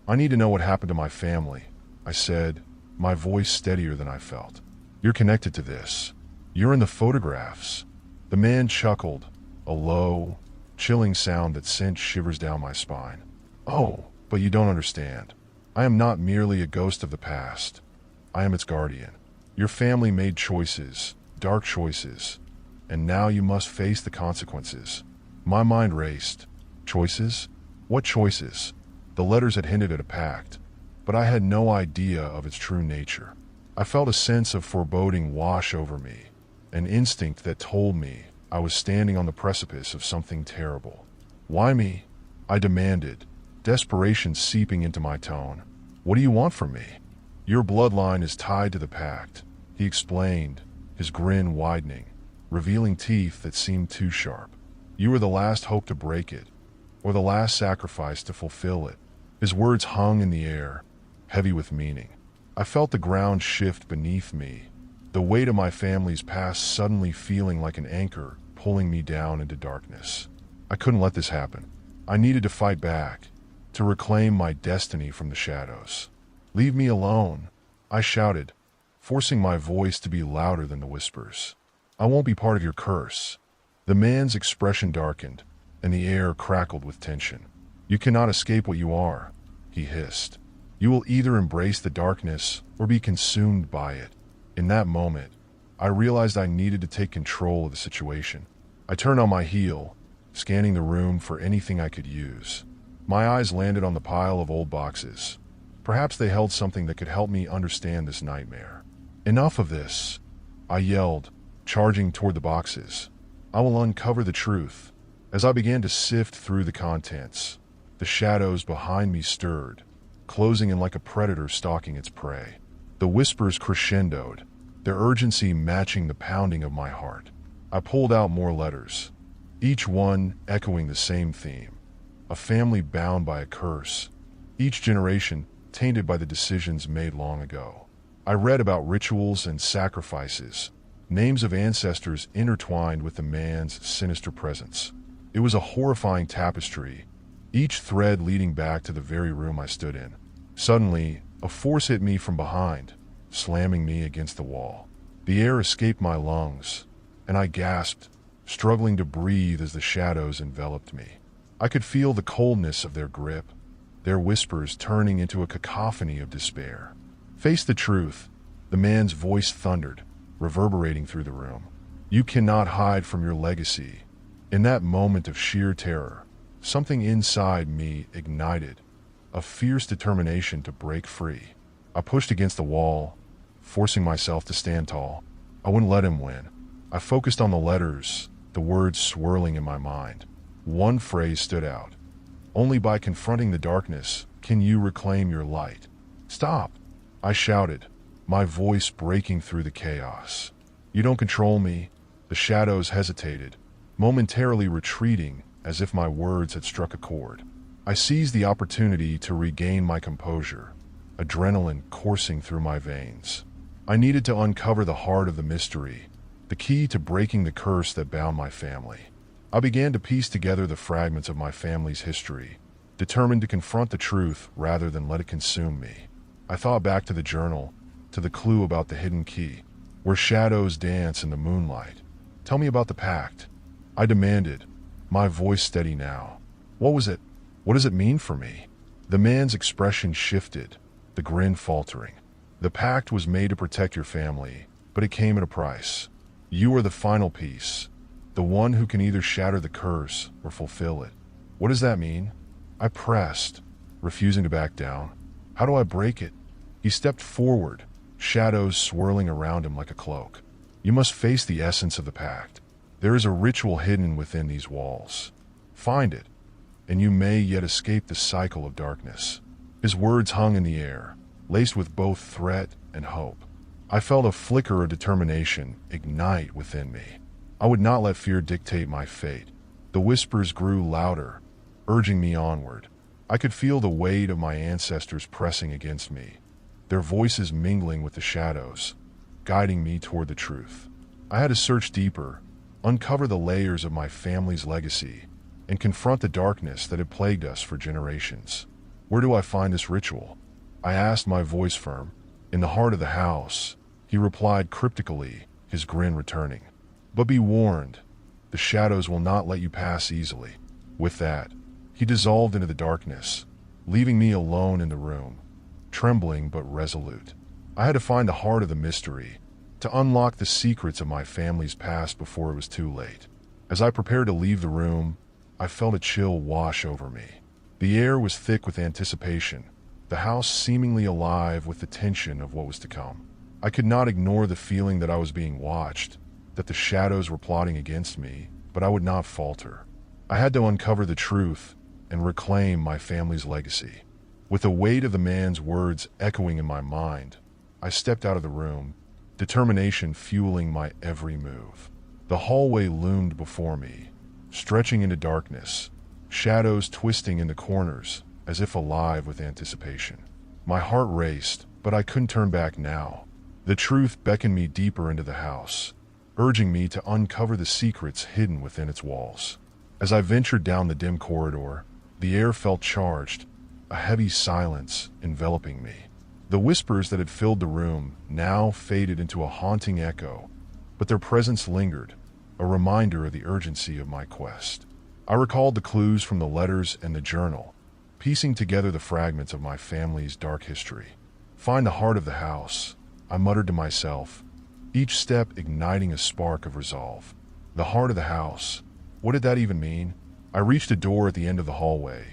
"I need to know what happened to my family," I said, my voice steadier than I felt. "You're connected to this. You're in the photographs." The man chuckled, a low, chilling sound that sent shivers down my spine. "Oh, but you don't understand. I am not merely a ghost of the past. I am its guardian. Your family made choices, dark choices, and now you must face the consequences." My mind raced. Choices? What choices? The letters had hinted at a pact, but I had no idea of its true nature. I felt a sense of foreboding wash over me, an instinct that told me I was standing on the precipice of something terrible. "Why me?" I demanded, desperation seeping into my tone. "What do you want from me?" "Your bloodline is tied to the pact," he explained, his grin widening, revealing teeth that seemed too sharp. "You were the last hope to break it, or the last sacrifice to fulfill it." His words hung in the air, heavy with meaning. I felt the ground shift beneath me, the weight of my family's past suddenly feeling like an anchor pulling me down into darkness. I couldn't let this happen. I needed to fight back, to reclaim my destiny from the shadows. "Leave me alone," I shouted, forcing my voice to be louder than the whispers. "I won't be part of your curse." The man's expression darkened, and the air crackled with tension. "You cannot escape what you are," he hissed. "You will either embrace the darkness or be consumed by it." In that moment, I realized I needed to take control of the situation. I turned on my heel, scanning the room for anything I could use. My eyes landed on the pile of old boxes. Perhaps they held something that could help me understand this nightmare. "Enough of this," I yelled, charging toward the boxes. "I will uncover the truth." As I began to sift through the contents, the shadows behind me stirred, closing in like a predator stalking its prey. The whispers crescendoed, their urgency matching the pounding of my heart. I pulled out more letters, each one echoing the same theme: a family bound by a curse, each generation tainted by the decisions made long ago. I read about rituals and sacrifices, names of ancestors intertwined with the man's sinister presence. It was a horrifying tapestry, each thread leading back to the very room I stood in. Suddenly, a force hit me from behind, slamming me against the wall. The air escaped my lungs, and I gasped, struggling to breathe as the shadows enveloped me. I could feel the coldness of their grip, their whispers turning into a cacophony of despair. "Face the truth," the man's voice thundered, reverberating through the room. "You cannot hide from your legacy." In that moment of sheer terror, something inside me ignited, a fierce determination to break free. I pushed against the wall, forcing myself to stand tall. I wouldn't let him win. I focused on the letters, the words swirling in my mind. One phrase stood out: "Only by confronting the darkness can you reclaim your light." "Stop!" I shouted, my voice breaking through the chaos. "You don't control me." The shadows hesitated, momentarily retreating as if my words had struck a chord. I seized the opportunity to regain my composure, adrenaline coursing through my veins. I needed to uncover the heart of the mystery, the key to breaking the curse that bound my family. I began to piece together the fragments of my family's history, determined to confront the truth rather than let it consume me. I thought back to the journal, to the clue about the hidden key, where shadows dance in the moonlight. "Tell me about the pact," I demanded, my voice steady now. "What was it? What does it mean for me?" The man's expression shifted, the grin faltering. "The pact was made to protect your family, but it came at a price. You are the final piece, the one who can either shatter the curse or fulfill it." "What does that mean?" I pressed, refusing to back down. "How do I break it?" He stepped forward, shadows swirling around him like a cloak. "You must face the essence of the pact. There is a ritual hidden within these walls. Find it, and you may yet escape the cycle of darkness." His words hung in the air, laced with both threat and hope. I felt a flicker of determination ignite within me. I would not let fear dictate my fate. The whispers grew louder, urging me onward. I could feel the weight of my ancestors pressing against me, their voices mingling with the shadows, guiding me toward the truth. I had to search deeper, uncover the layers of my family's legacy, and confront the darkness that had plagued us for generations. "Where do I find this ritual?" I asked, my voice firm. "In the heart of the house," he replied cryptically, his grin returning. "But be warned, the shadows will not let you pass easily." With that, he dissolved into the darkness, leaving me alone in the room, trembling but resolute. I had to find the heart of the mystery, to unlock the secrets of my family's past before it was too late. As I prepared to leave the room, I felt a chill wash over me. The air was thick with anticipation, the house seemingly alive with the tension of what was to come. I could not ignore the feeling that I was being watched, that the shadows were plotting against me, but I would not falter. I had to uncover the truth and reclaim my family's legacy. With the weight of the man's words echoing in my mind, I stepped out of the room, determination fueling my every move. The hallway loomed before me, stretching into darkness, shadows twisting in the corners as if alive with anticipation. My heart raced, but I couldn't turn back now. The truth beckoned me deeper into the house, urging me to uncover the secrets hidden within its walls. As I ventured down the dim corridor, the air felt charged, a heavy silence enveloping me. The whispers that had filled the room now faded into a haunting echo, but their presence lingered, a reminder of the urgency of my quest. I recalled the clues from the letters and the journal, piecing together the fragments of my family's dark history. Find the heart of the house, I muttered to myself, each step igniting a spark of resolve. The heart of the house. What did that even mean? I reached a door at the end of the hallway,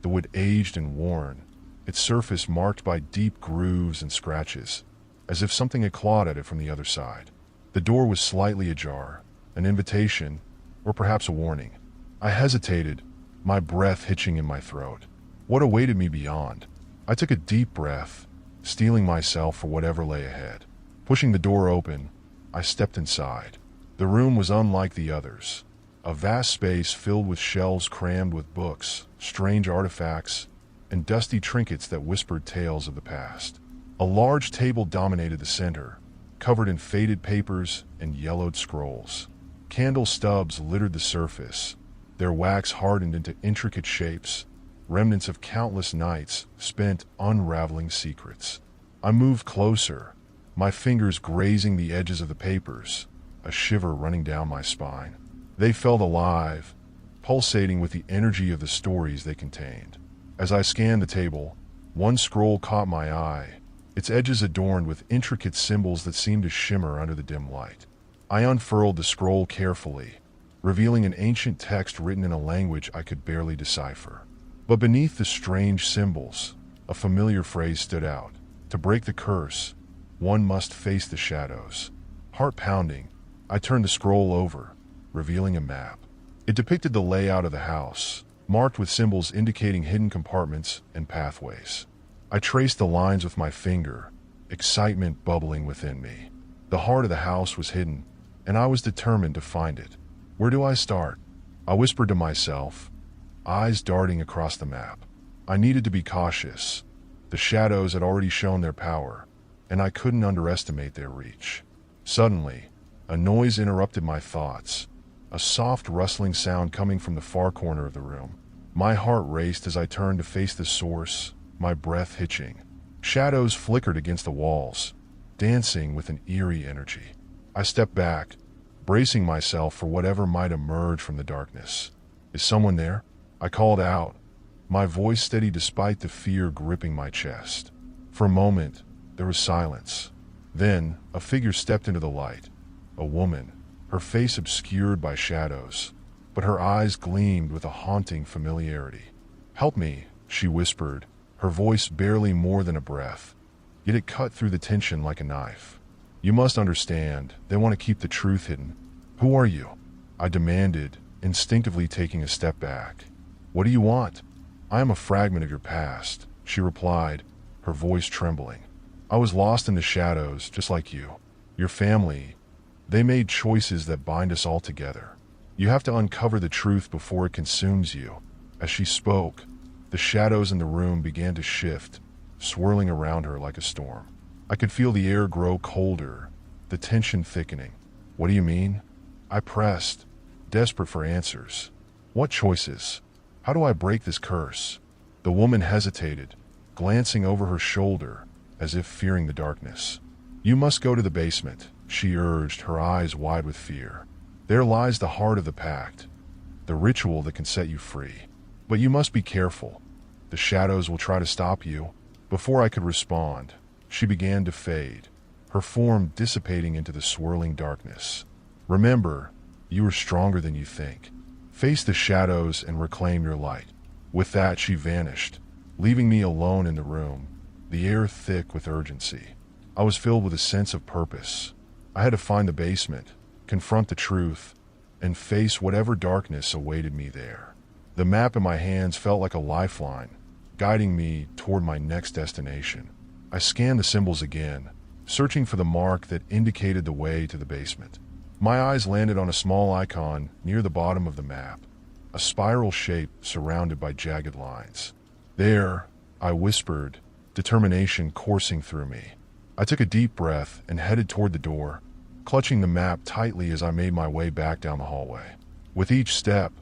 the wood aged and worn, its surface marked by deep grooves and scratches, as if something had clawed at it from the other side. The door was slightly ajar, an invitation, or perhaps a warning. I hesitated, my breath hitching in my throat. What awaited me beyond? I took a deep breath, steeling myself for whatever lay ahead. Pushing the door open, I stepped inside. The room was unlike the others, a vast space filled with shelves crammed with books, strange artifacts, and dusty trinkets that whispered tales of the past. A large table dominated the center, covered in faded papers and yellowed scrolls. Candle stubs littered the surface, their wax hardened into intricate shapes, remnants of countless nights spent unraveling secrets. I moved closer, my fingers grazing the edges of the papers, a shiver running down my spine. They felt alive, pulsating with the energy of the stories they contained. As I scanned the table, one scroll caught my eye, its edges adorned with intricate symbols that seemed to shimmer under the dim light. I unfurled the scroll carefully, revealing an ancient text written in a language I could barely decipher. But beneath the strange symbols, a familiar phrase stood out. To break the curse, one must face the shadows. Heart pounding, I turned the scroll over, revealing a map. It depicted the layout of the house, marked with symbols indicating hidden compartments and pathways. I traced the lines with my finger, excitement bubbling within me. The heart of the house was hidden, and I was determined to find it. Where do I start? I whispered to myself, eyes darting across the map. I needed to be cautious. The shadows had already shown their power, and I couldn't underestimate their reach. Suddenly, a noise interrupted my thoughts, a soft rustling sound coming from the far corner of the room. My heart raced as I turned to face the source, my breath hitching. Shadows flickered against the walls, dancing with an eerie energy. I stepped back, bracing myself for whatever might emerge from the darkness. Is someone there? I called out, my voice steady despite the fear gripping my chest. For a moment, there was silence. Then, a figure stepped into the light. A woman, her face obscured by shadows, but her eyes gleamed with a haunting familiarity. Help me, she whispered, her voice barely more than a breath, yet it cut through the tension like a knife. You must understand, they want to keep the truth hidden. Who are you? I demanded, instinctively taking a step back. What do you want? I am a fragment of your past, she replied, her voice trembling. I was lost in the shadows, just like you. Your family, they made choices that bind us all together. You have to uncover the truth before it consumes you. As she spoke, the shadows in the room began to shift, swirling around her like a storm. I could feel the air grow colder, the tension thickening. What do you mean? I pressed, desperate for answers. What choices? How do I break this curse? The woman hesitated, glancing over her shoulder, as if fearing the darkness. You must go to the basement, she urged, her eyes wide with fear. There lies the heart of the pact, the ritual that can set you free. But you must be careful. The shadows will try to stop you. Before I could respond, she began to fade, her form dissipating into the swirling darkness. Remember, you are stronger than you think. Face the shadows and reclaim your light. With that, she vanished, leaving me alone in the room, the air thick with urgency. I was filled with a sense of purpose. I had to find the basement, confront the truth, and face whatever darkness awaited me there. The map in my hands felt like a lifeline, guiding me toward my next destination. I scanned the symbols again, searching for the mark that indicated the way to the basement. My eyes landed on a small icon near the bottom of the map, a spiral shape surrounded by jagged lines. There, I whispered, determination coursing through me. I took a deep breath and headed toward the door, clutching the map tightly as I made my way back down the hallway. With each step,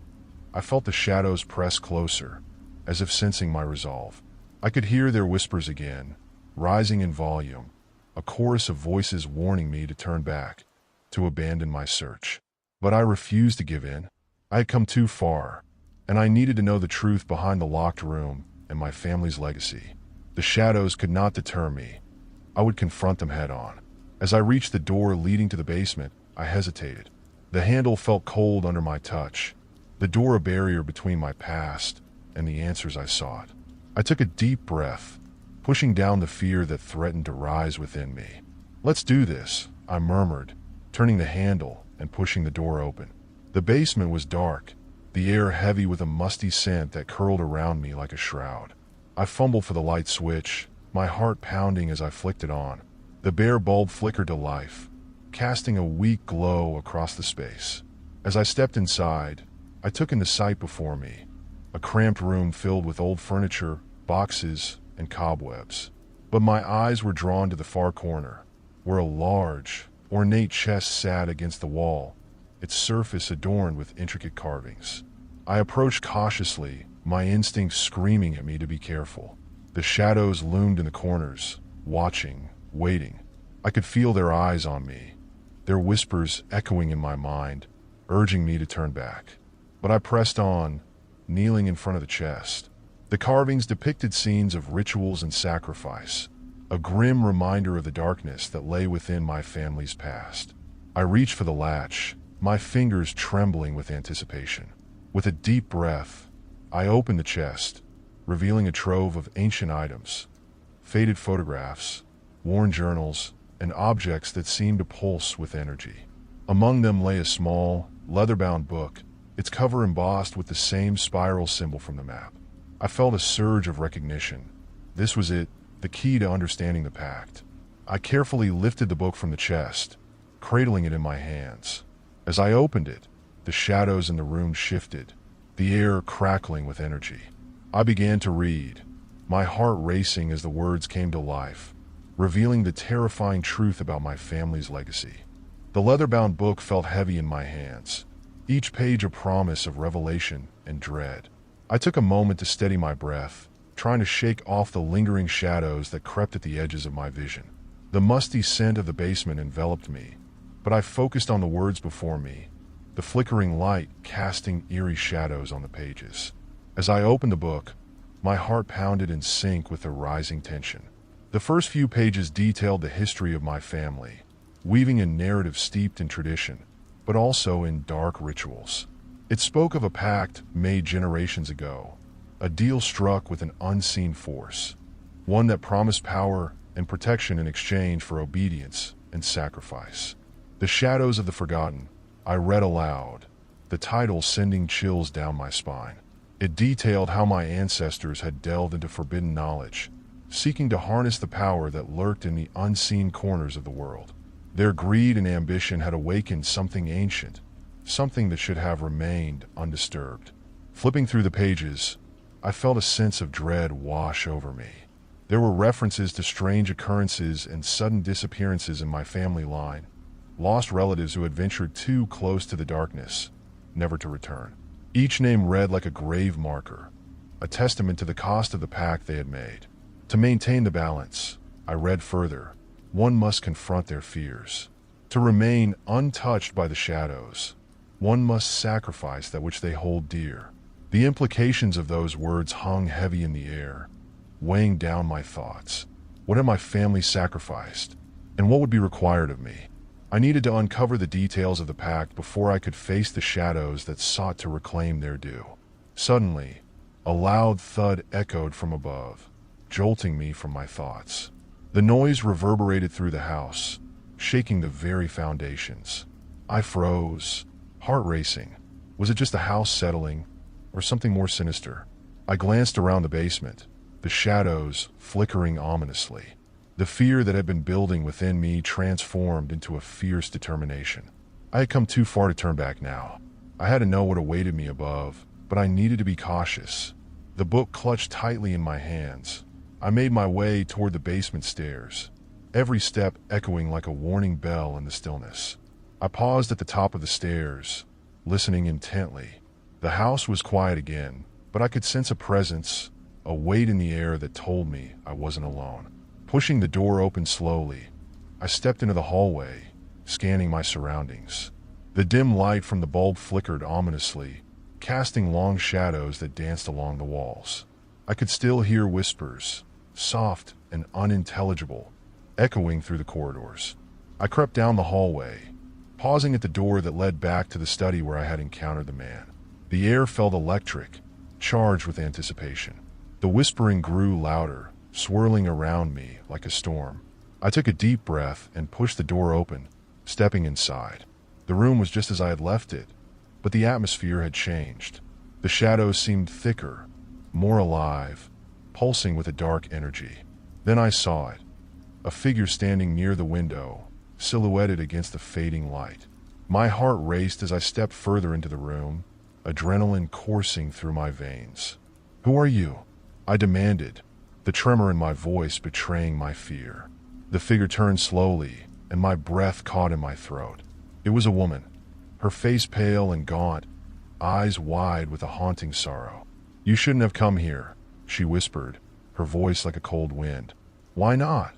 I felt the shadows press closer, as if sensing my resolve. I could hear their whispers again, rising in volume, a chorus of voices warning me to turn back, to abandon my search. But I refused to give in. I had come too far, and I needed to know the truth behind the locked room and my family's legacy. The shadows could not deter me. I would confront them head on. As I reached the door leading to the basement, I hesitated. The handle felt cold under my touch, the door a barrier between my past and the answers I sought. I took a deep breath, pushing down the fear that threatened to rise within me. "Let's do this," I murmured, turning the handle and pushing the door open. The basement was dark, the air heavy with a musty scent that curled around me like a shroud. I fumbled for the light switch, my heart pounding as I flicked it on. The bare bulb flickered to life, casting a weak glow across the space. As I stepped inside, I took in the sight before me, a cramped room filled with old furniture, boxes, and cobwebs. But my eyes were drawn to the far corner, where a large, ornate chest sat against the wall, its surface adorned with intricate carvings. I approached cautiously, my instincts screaming at me to be careful. The shadows loomed in the corners, watching, waiting. I could feel their eyes on me, their whispers echoing in my mind, urging me to turn back. But I pressed on, kneeling in front of the chest. The carvings depicted scenes of rituals and sacrifice, a grim reminder of the darkness that lay within my family's past. I reached for the latch, my fingers trembling with anticipation. With a deep breath, I opened the chest, revealing a trove of ancient items, faded photographs, worn journals, and objects that seemed to pulse with energy. Among them lay a small, leather-bound book, its cover embossed with the same spiral symbol from the map. I felt a surge of recognition. This was it, the key to understanding the pact. I carefully lifted the book from the chest, cradling it in my hands. As I opened it, the shadows in the room shifted, the air crackling with energy. I began to read, my heart racing as the words came to life, revealing the terrifying truth about my family's legacy. The leather-bound book felt heavy in my hands, each page a promise of revelation and dread. I took a moment to steady my breath, trying to shake off the lingering shadows that crept at the edges of my vision. The musty scent of the basement enveloped me, but I focused on the words before me, the flickering light casting eerie shadows on the pages. As I opened the book, my heart pounded in sync with the rising tension. The first few pages detailed the history of my family, weaving a narrative steeped in tradition, but also in dark rituals. It spoke of a pact made generations ago, a deal struck with an unseen force, one that promised power and protection in exchange for obedience and sacrifice. The Shadows of the Forgotten, I read aloud, the title sending chills down my spine. It detailed how my ancestors had delved into forbidden knowledge, seeking to harness the power that lurked in the unseen corners of the world. Their greed and ambition had awakened something ancient, something that should have remained undisturbed. Flipping through the pages, I felt a sense of dread wash over me. There were references to strange occurrences and sudden disappearances in my family line, lost relatives who had ventured too close to the darkness, never to return. Each name read like a grave marker, a testament to the cost of the pact they had made. To maintain the balance, I read further. One must confront their fears. To remain untouched by the shadows, one must sacrifice that which they hold dear. The implications of those words hung heavy in the air, weighing down my thoughts. What had my family sacrificed, and what would be required of me? I needed to uncover the details of the pact before I could face the shadows that sought to reclaim their due. Suddenly, a loud thud echoed from above, jolting me from my thoughts. The noise reverberated through the house, shaking the very foundations. I froze, heart racing. Was it just the house settling, or something more sinister? I glanced around the basement, the shadows flickering ominously. The fear that had been building within me transformed into a fierce determination. I had come too far to turn back now. I had to know what awaited me above, but I needed to be cautious. The book clutched tightly in my hands, I made my way toward the basement stairs, every step echoing like a warning bell in the stillness. I paused at the top of the stairs, listening intently. The house was quiet again, but I could sense a presence, a weight in the air that told me I wasn't alone. Pushing the door open slowly, I stepped into the hallway, scanning my surroundings. The dim light from the bulb flickered ominously, casting long shadows that danced along the walls. I could still hear whispers, soft and unintelligible, echoing through the corridors. I crept down the hallway, pausing at the door that led back to the study where I had encountered the man. The air felt electric, charged with anticipation. The whispering grew louder, swirling around me like a storm. I took a deep breath and pushed the door open, stepping inside. The room was just as I had left it, but the atmosphere had changed. The shadows seemed thicker, more alive, pulsing with a dark energy. Then I saw it, a figure standing near the window, silhouetted against the fading light. My heart raced as I stepped further into the room, adrenaline coursing through my veins. "Who are you?" I demanded, the tremor in my voice betraying my fear. The figure turned slowly, and my breath caught in my throat. It was a woman, her face pale and gaunt, eyes wide with a haunting sorrow. "You shouldn't have come here," she whispered, her voice like a cold wind. "Why not?"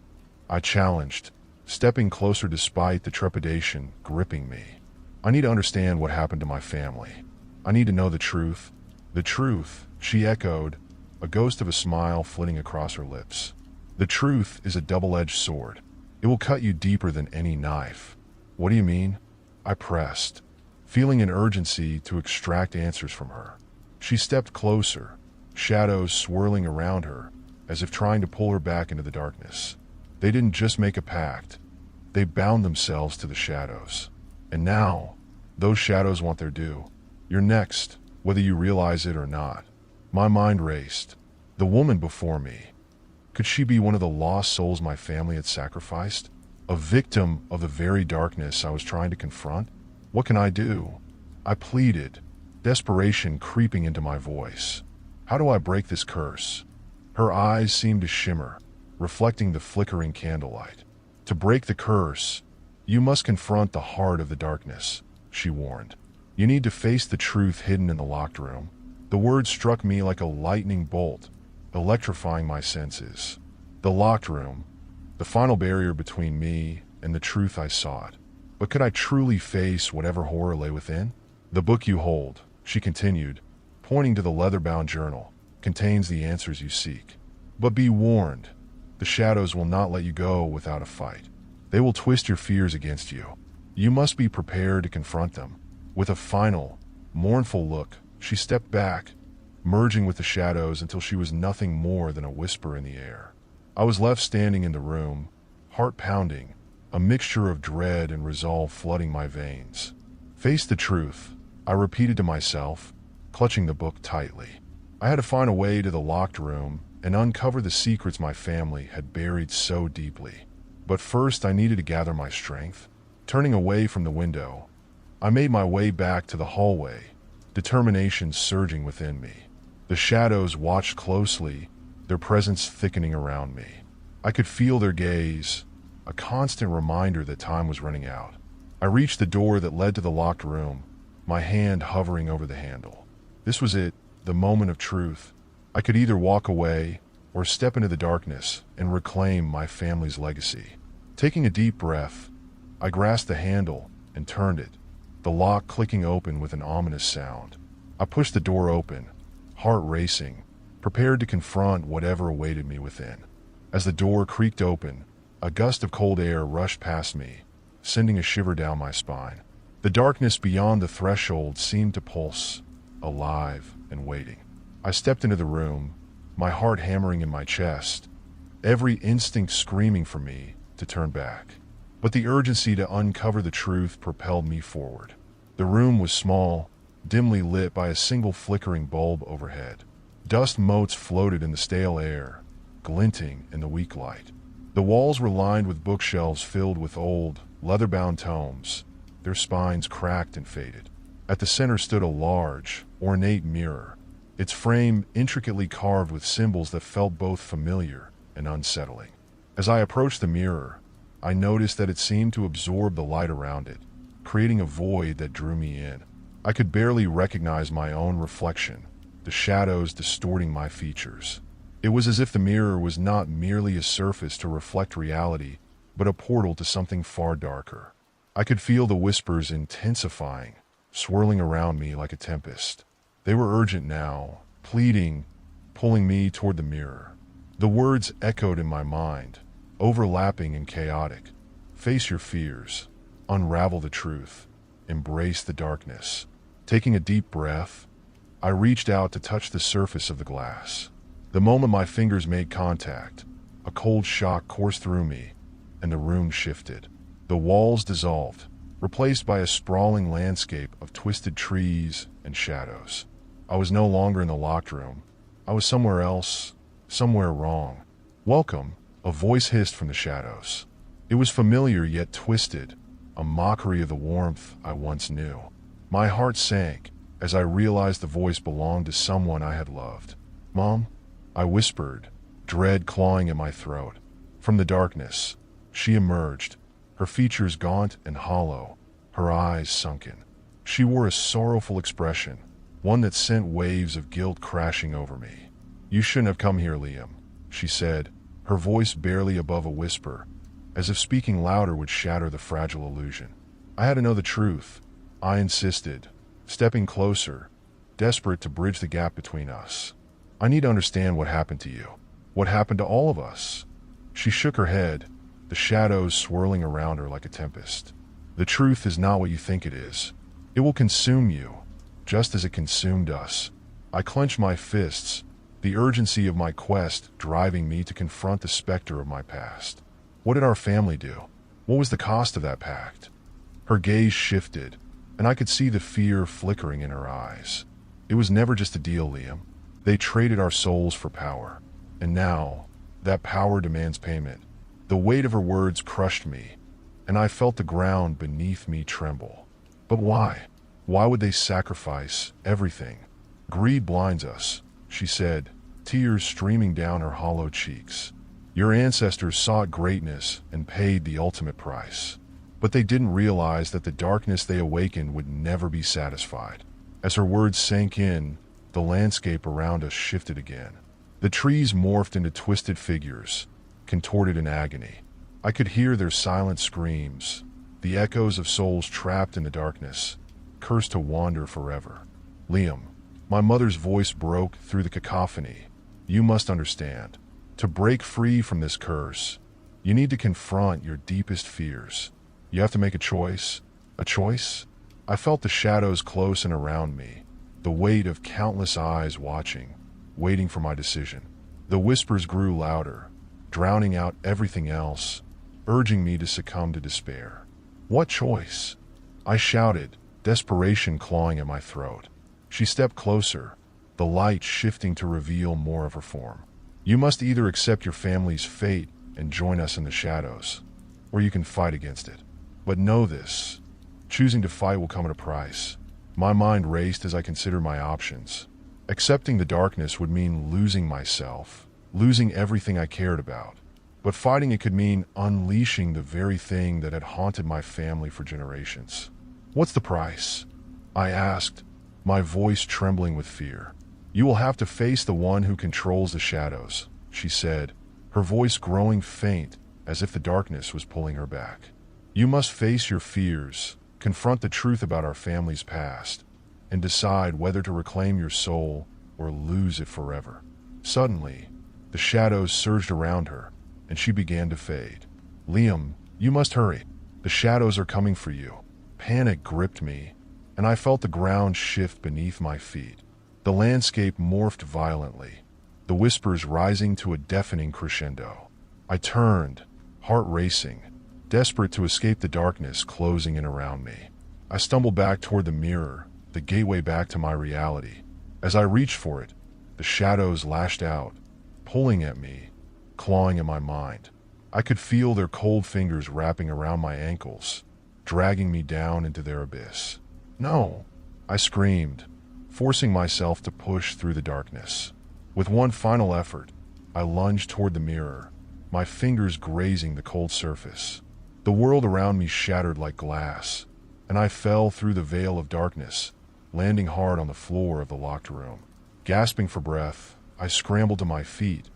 I challenged, stepping closer despite the trepidation gripping me. "I need to understand what happened to my family. I need to know the truth." "The truth," she echoed, a ghost of a smile flitting across her lips. "The truth is a double-edged sword. It will cut you deeper than any knife." "What do you mean?" I pressed, feeling an urgency to extract answers from her. She stepped closer, shadows swirling around her, as if trying to pull her back into the darkness. They didn't just make a pact, they bound themselves to the shadows. And now, those shadows want their due. You're next, whether you realize it or not. My mind raced. The woman before me. Could she be one of the lost souls my family had sacrificed? A victim of the very darkness I was trying to confront? What can I do? I pleaded, desperation creeping into my voice. How do I break this curse? Her eyes seemed to shimmer, reflecting the flickering candlelight. "To break the curse, you must confront the heart of the darkness," she warned. "You need to face the truth hidden in the locked room." The words struck me like a lightning bolt, electrifying my senses. The locked room, the final barrier between me and the truth I sought. But could I truly face whatever horror lay within? "The book you hold," she continued, pointing to the leather-bound journal, "contains the answers you seek. But be warned, the shadows will not let you go without a fight. They will twist your fears against you. You must be prepared to confront them." With a final, mournful look, she stepped back, merging with the shadows until she was nothing more than a whisper in the air. I was left standing in the room, heart pounding, a mixture of dread and resolve flooding my veins. "Face the truth," I repeated to myself, clutching the book tightly. I had to find a way to the locked room and uncover the secrets my family had buried so deeply. But first I needed to gather my strength. Turning away from the window, I made my way back to the hallway, determination surging within me. The shadows watched closely, their presence thickening around me. I could feel their gaze, a constant reminder that time was running out. I reached the door that led to the locked room, my hand hovering over the handle. This was it, the moment of truth. I could either walk away or step into the darkness and reclaim my family's legacy. Taking a deep breath, I grasped the handle and turned it, the lock clicking open with an ominous sound. I pushed the door open, heart racing, prepared to confront whatever awaited me within. As the door creaked open, a gust of cold air rushed past me, sending a shiver down my spine. The darkness beyond the threshold seemed to pulse, alive and waiting. I stepped into the room, my heart hammering in my chest, every instinct screaming for me to turn back. But the urgency to uncover the truth propelled me forward. The room was small, dimly lit by a single flickering bulb overhead. Dust motes floated in the stale air, glinting in the weak light. The walls were lined with bookshelves filled with old, leather-bound tomes, their spines cracked and faded. At the center stood a large, ornate mirror, its frame intricately carved with symbols that felt both familiar and unsettling. As I approached the mirror, I noticed that it seemed to absorb the light around it, creating a void that drew me in. I could barely recognize my own reflection, the shadows distorting my features. It was as if the mirror was not merely a surface to reflect reality, but a portal to something far darker. I could feel the whispers intensifying, swirling around me like a tempest. They were urgent now, pleading, pulling me toward the mirror. The words echoed in my mind, overlapping and chaotic. Face your fears, unravel the truth, embrace the darkness. Taking a deep breath, I reached out to touch the surface of the glass. The moment my fingers made contact, a cold shock coursed through me, and the room shifted. The walls dissolved, replaced by a sprawling landscape of twisted trees and shadows. I was no longer in the locked room. I was somewhere else, somewhere wrong. "Welcome," a voice hissed from the shadows. It was familiar yet twisted, a mockery of the warmth I once knew. My heart sank as I realized the voice belonged to someone I had loved. "Mom?" I whispered, dread clawing at my throat. From the darkness, she emerged, her features gaunt and hollow, her eyes sunken. She wore a sorrowful expression, one that sent waves of guilt crashing over me. "You shouldn't have come here, Liam," she said, her voice barely above a whisper, as if speaking louder would shatter the fragile illusion. I had to know the truth. I insisted, stepping closer, desperate to bridge the gap between us. "I need to understand what happened to you. What happened to all of us?" She shook her head, the shadows swirling around her like a tempest. "The truth is not what you think it is. It will consume you, just as it consumed us." I clenched my fists, the urgency of my quest driving me to confront the specter of my past. What did our family do? What was the cost of that pact? Her gaze shifted, and I could see the fear flickering in her eyes. "It was never just a deal, Liam. They traded our souls for power. And now, that power demands payment." The weight of her words crushed me, and I felt the ground beneath me tremble. "But why? Why would they sacrifice everything?" "Greed blinds us," she said, tears streaming down her hollow cheeks. "Your ancestors sought greatness and paid the ultimate price. But they didn't realize that the darkness they awakened would never be satisfied." As her words sank in, the landscape around us shifted again. The trees morphed into twisted figures, contorted in agony. I could hear their silent screams, the echoes of souls trapped in the darkness, cursed to wander forever. "Liam," my mother's voice broke through the cacophony, "you must understand. To break free from this curse, you need to confront your deepest fears. You have to make a choice." "A choice?" I felt the shadows close and around me, the weight of countless eyes watching, waiting for my decision. The whispers grew louder, drowning out everything else, urging me to succumb to despair. "What choice?" I shouted, desperation clawing at my throat. She stepped closer, the light shifting to reveal more of her form. "You must either accept your family's fate and join us in the shadows, or you can fight against it. But know this, choosing to fight will come at a price." My mind raced as I considered my options. Accepting the darkness would mean losing myself, losing everything I cared about. But fighting it could mean unleashing the very thing that had haunted my family for generations. "What's the price?" I asked, my voice trembling with fear. "You will have to face the one who controls the shadows," she said, her voice growing faint as if the darkness was pulling her back. "You must face your fears, confront the truth about our family's past, and decide whether to reclaim your soul or lose it forever." Suddenly, the shadows surged around her, and she began to fade. "Liam, you must hurry. The shadows are coming for you." Panic gripped me, and I felt the ground shift beneath my feet. The landscape morphed violently, the whispers rising to a deafening crescendo. I turned, heart racing, desperate to escape the darkness closing in around me. I stumbled back toward the mirror, the gateway back to my reality. As I reached for it, the shadows lashed out, pulling at me, clawing at my mind. I could feel their cold fingers wrapping around my ankles, dragging me down into their abyss. "No!" I screamed, forcing myself to push through the darkness. With one final effort, I lunged toward the mirror, my fingers grazing the cold surface. The world around me shattered like glass, and I fell through the veil of darkness, landing hard on the floor of the locked room. Gasping for breath, I scrambled to my feet,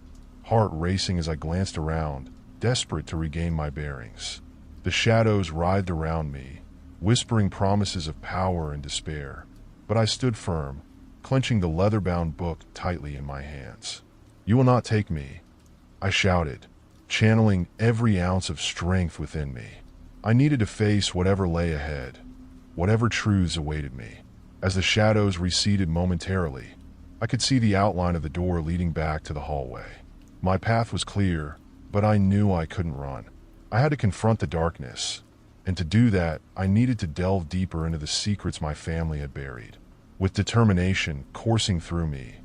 heart racing as I glanced around, desperate to regain my bearings. The shadows writhed around me, whispering promises of power and despair, but I stood firm, clenching the leather-bound book tightly in my hands. "You will not take me," I shouted, channeling every ounce of strength within me. I needed to face whatever lay ahead, whatever truths awaited me. As the shadows receded momentarily, I could see the outline of the door leading back to the hallway. My path was clear, but I knew I couldn't run. I had to confront the darkness, and to do that, I needed to delve deeper into the secrets my family had buried. With determination coursing through me,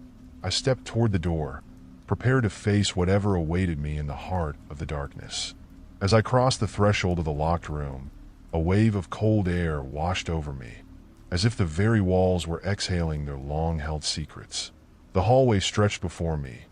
I stepped toward the door, prepared to face whatever awaited me in the heart of the darkness. As I crossed the threshold of the locked room, a wave of cold air washed over me, as if the very walls were exhaling their long-held secrets. The hallway stretched before me,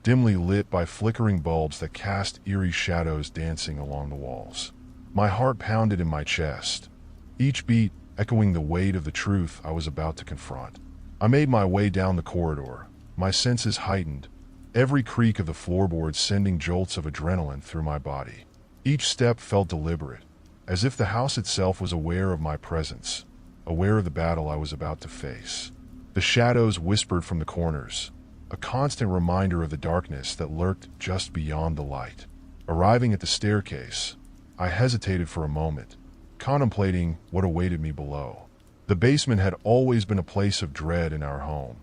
dimly lit by flickering bulbs that cast eerie shadows dancing along the walls. My heart pounded in my chest, each beat echoing the weight of the truth I was about to confront. I made my way down the corridor, my senses heightened, every creak of the floorboards sending jolts of adrenaline through my body. Each step felt deliberate, as if the house itself was aware of my presence, aware of the battle I was about to face. The shadows whispered from the corners, a constant reminder of the darkness that lurked just beyond the light. Arriving at the staircase, I hesitated for a moment, contemplating what awaited me below. The basement had always been a place of dread in our home,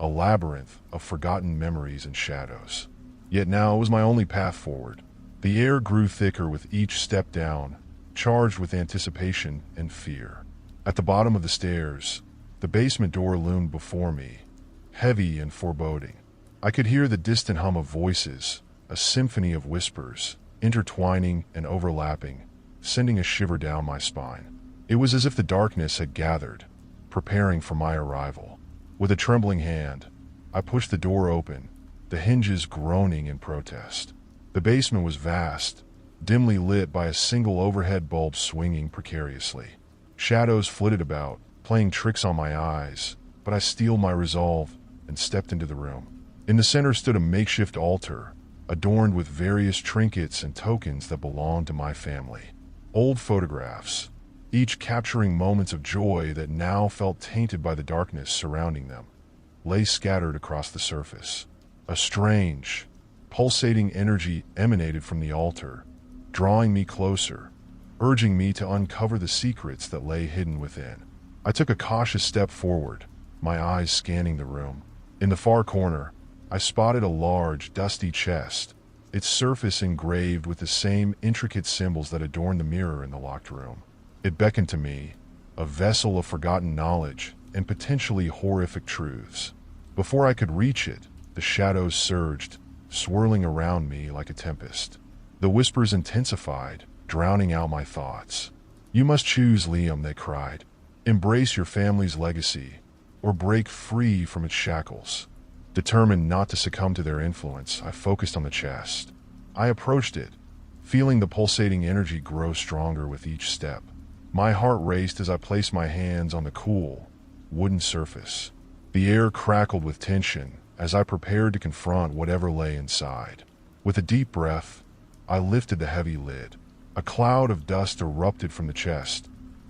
a labyrinth of forgotten memories and shadows. Yet now it was my only path forward. The air grew thicker with each step down, charged with anticipation and fear. At the bottom of the stairs, the basement door loomed before me, heavy and foreboding. I could hear the distant hum of voices, a symphony of whispers, intertwining and overlapping, sending a shiver down my spine. It was as if the darkness had gathered, preparing for my arrival. With a trembling hand, I pushed the door open, the hinges groaning in protest. The basement was vast, dimly lit by a single overhead bulb swinging precariously. Shadows flitted about, playing tricks on my eyes, but I steeled my resolve and stepped into the room. In the center stood a makeshift altar, adorned with various trinkets and tokens that belonged to my family. Old photographs, each capturing moments of joy that now felt tainted by the darkness surrounding them, lay scattered across the surface. A strange, pulsating energy emanated from the altar, drawing me closer, urging me to uncover the secrets that lay hidden within. I took a cautious step forward, my eyes scanning the room. In the far corner, I spotted a large, dusty chest, its surface engraved with the same intricate symbols that adorned the mirror in the locked room. It beckoned to me, a vessel of forgotten knowledge and potentially horrific truths. Before I could reach it, the shadows surged, swirling around me like a tempest. The whispers intensified, drowning out my thoughts. "You must choose, Liam," they cried. "Embrace your family's legacy, or break free from its shackles." Determined not to succumb to their influence, I focused on the chest. I approached it, feeling the pulsating energy grow stronger with each step. My heart raced as I placed my hands on the cool, wooden surface. The air crackled with tension as I prepared to confront whatever lay inside. With a deep breath, I lifted the heavy lid. A cloud of dust erupted from the chest,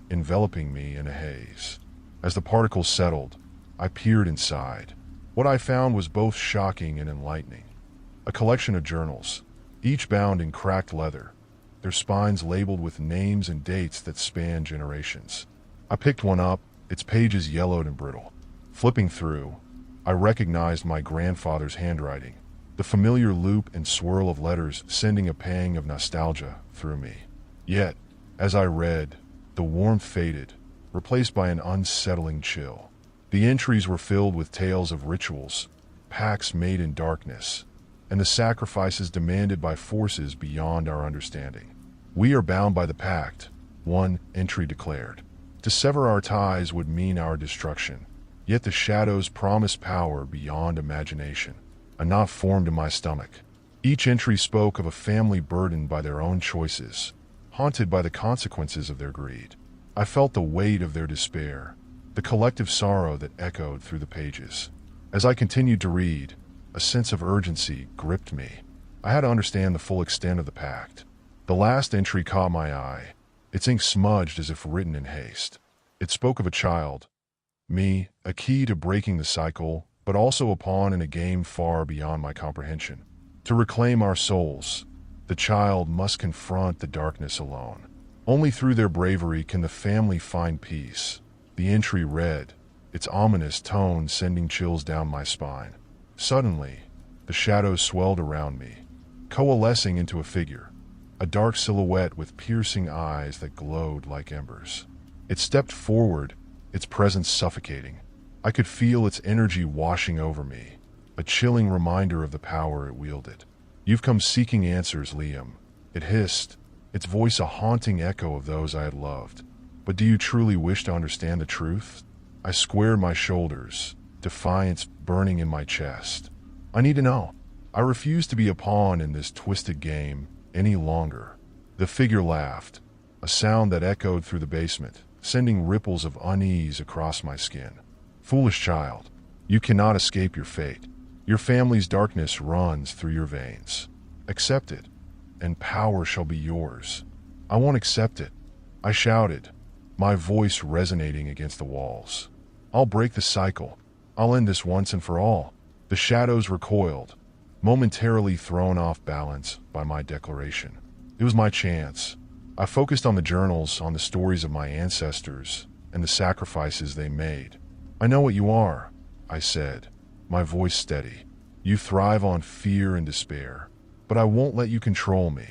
enveloping me in a haze. As the particles settled, I peered inside. What I found was both shocking and enlightening. A collection of journals, each bound in cracked leather, their spines labeled with names and dates that span generations. I picked one up, its pages yellowed and brittle. Flipping through, I recognized my grandfather's handwriting, the familiar loop and swirl of letters sending a pang of nostalgia through me. Yet, as I read, the warmth faded, replaced by an unsettling chill. The entries were filled with tales of rituals, pacts made in darkness, and the sacrifices demanded by forces beyond our understanding. "We are bound by the pact," one entry declared. "To sever our ties would mean our destruction, yet the shadows promise power beyond imagination." A knot formed in my stomach. Each entry spoke of a family burdened by their own choices, haunted by the consequences of their greed. I felt the weight of their despair, the collective sorrow that echoed through the pages. As I continued to read, a sense of urgency gripped me. I had to understand the full extent of the pact. The last entry caught my eye, its ink smudged as if written in haste. It spoke of a child, me, a key to breaking the cycle, but also a pawn in a game far beyond my comprehension. To reclaim our souls, the child must confront the darkness alone. Only through their bravery can the family find peace. The entry read, its ominous tone sending chills down my spine. Suddenly, the shadows swelled around me, coalescing into a figure, a dark silhouette with piercing eyes that glowed like embers. It stepped forward, its presence suffocating. I could feel its energy washing over me, a chilling reminder of the power it wielded. "You've come seeking answers, Liam," it hissed, its voice a haunting echo of those I had loved. "But do you truly wish to understand the truth?" I squared my shoulders, defiance burning in my chest. "I need to know. I refuse to be a pawn in this twisted game any longer." The figure laughed, a sound that echoed through the basement, sending ripples of unease across my skin. "Foolish child, you cannot escape your fate. Your family's darkness runs through your veins. Accept it, and power shall be yours." "I won't accept it," I shouted, my voice resonating against the walls. "I'll break the cycle. I'll end this once and for all." The shadows recoiled, momentarily thrown off balance by my declaration. It was my chance. I focused on the journals, on the stories of my ancestors, and the sacrifices they made. "I know what you are," I said, my voice steady. "You thrive on fear and despair, but I won't let you control me."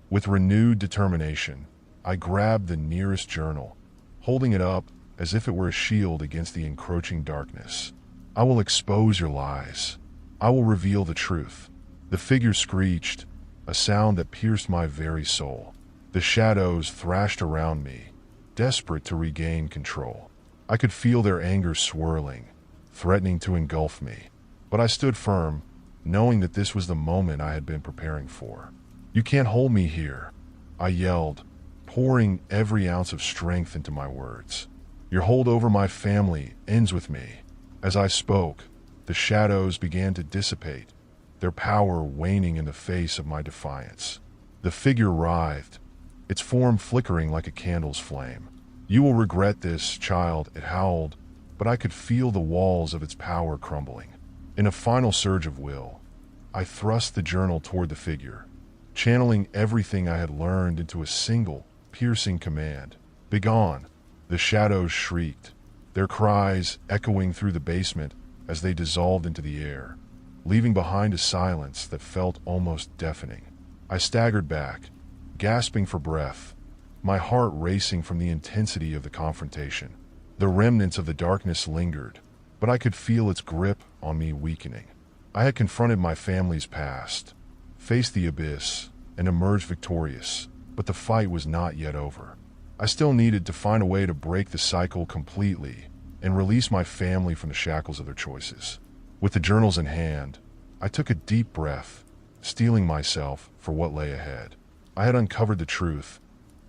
With renewed determination, I grabbed the nearest journal, holding it up as if it were a shield against the encroaching darkness. "I will expose your lies. I will reveal the truth." The figure screeched, a sound that pierced my very soul. The shadows thrashed around me, desperate to regain control. I could feel their anger swirling, threatening to engulf me. But I stood firm, knowing that this was the moment I had been preparing for. "You can't hold me here," I yelled, pouring every ounce of strength into my words. "Your hold over my family ends with me." As I spoke, the shadows began to dissipate, their power waning in the face of my defiance. The figure writhed, its form flickering like a candle's flame. "You will regret this, child," it howled, but I could feel the walls of its power crumbling. In a final surge of will, I thrust the journal toward the figure, channeling everything I had learned into a single, piercing command. "Begone!" The shadows shrieked, their cries echoing through the basement as they dissolved into the air, leaving behind a silence that felt almost deafening. I staggered back, gasping for breath, my heart racing from the intensity of the confrontation. The remnants of the darkness lingered, but I could feel its grip on me weakening. I had confronted my family's past, faced the abyss, and emerged victorious, but the fight was not yet over. I still needed to find a way to break the cycle completely and release my family from the shackles of their choices. With the journals in hand, I took a deep breath, steeling myself for what lay ahead. I had uncovered the truth,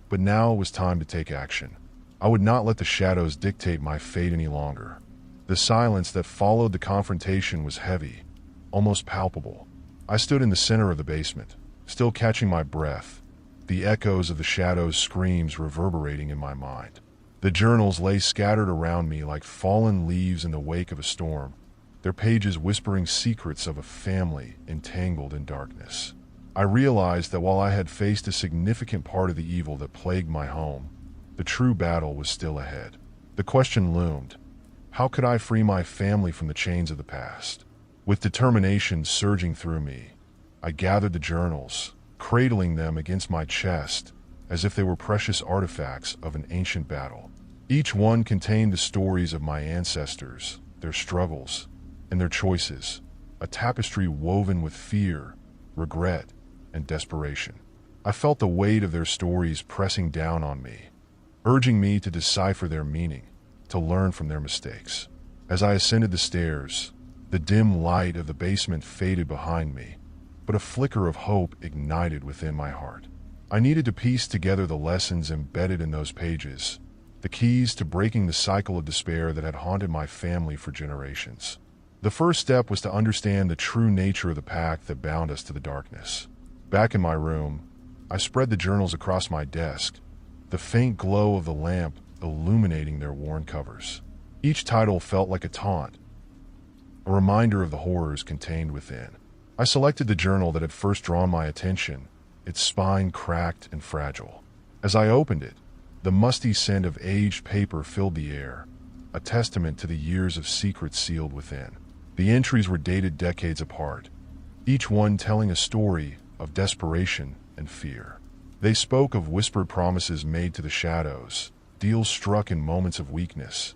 but now it was time to take action. I would not let the shadows dictate my fate any longer. The silence that followed the confrontation was heavy, almost palpable. I stood in the center of the basement, still catching my breath, the echoes of the shadows' screams reverberating in my mind. The journals lay scattered around me like fallen leaves in the wake of a storm, their pages whispering secrets of a family entangled in darkness. I realized that while I had faced a significant part of the evil that plagued my home, the true battle was still ahead. The question loomed: how could I free my family from the chains of the past? With determination surging through me, I gathered the journals, cradling them against my chest as if they were precious artifacts of an ancient battle. Each one contained the stories of my ancestors, their struggles, and their choices, a tapestry woven with fear, regret, and desperation. I felt the weight of their stories pressing down on me, urging me to decipher their meaning, to learn from their mistakes. As I ascended the stairs, the dim light of the basement faded behind me, but a flicker of hope ignited within my heart. I needed to piece together the lessons embedded in those pages, the keys to breaking the cycle of despair that had haunted my family for generations. The first step was to understand the true nature of the pact that bound us to the darkness. Back in my room, I spread the journals across my desk, the faint glow of the lamp illuminating their worn covers. Each title felt like a taunt, a reminder of the horrors contained within. I selected the journal that had first drawn my attention, its spine cracked and fragile. As I opened it, the musty scent of aged paper filled the air, a testament to the years of secrets sealed within. The entries were dated decades apart, each one telling a story of desperation and fear. They spoke of whispered promises made to the shadows, deals struck in moments of weakness,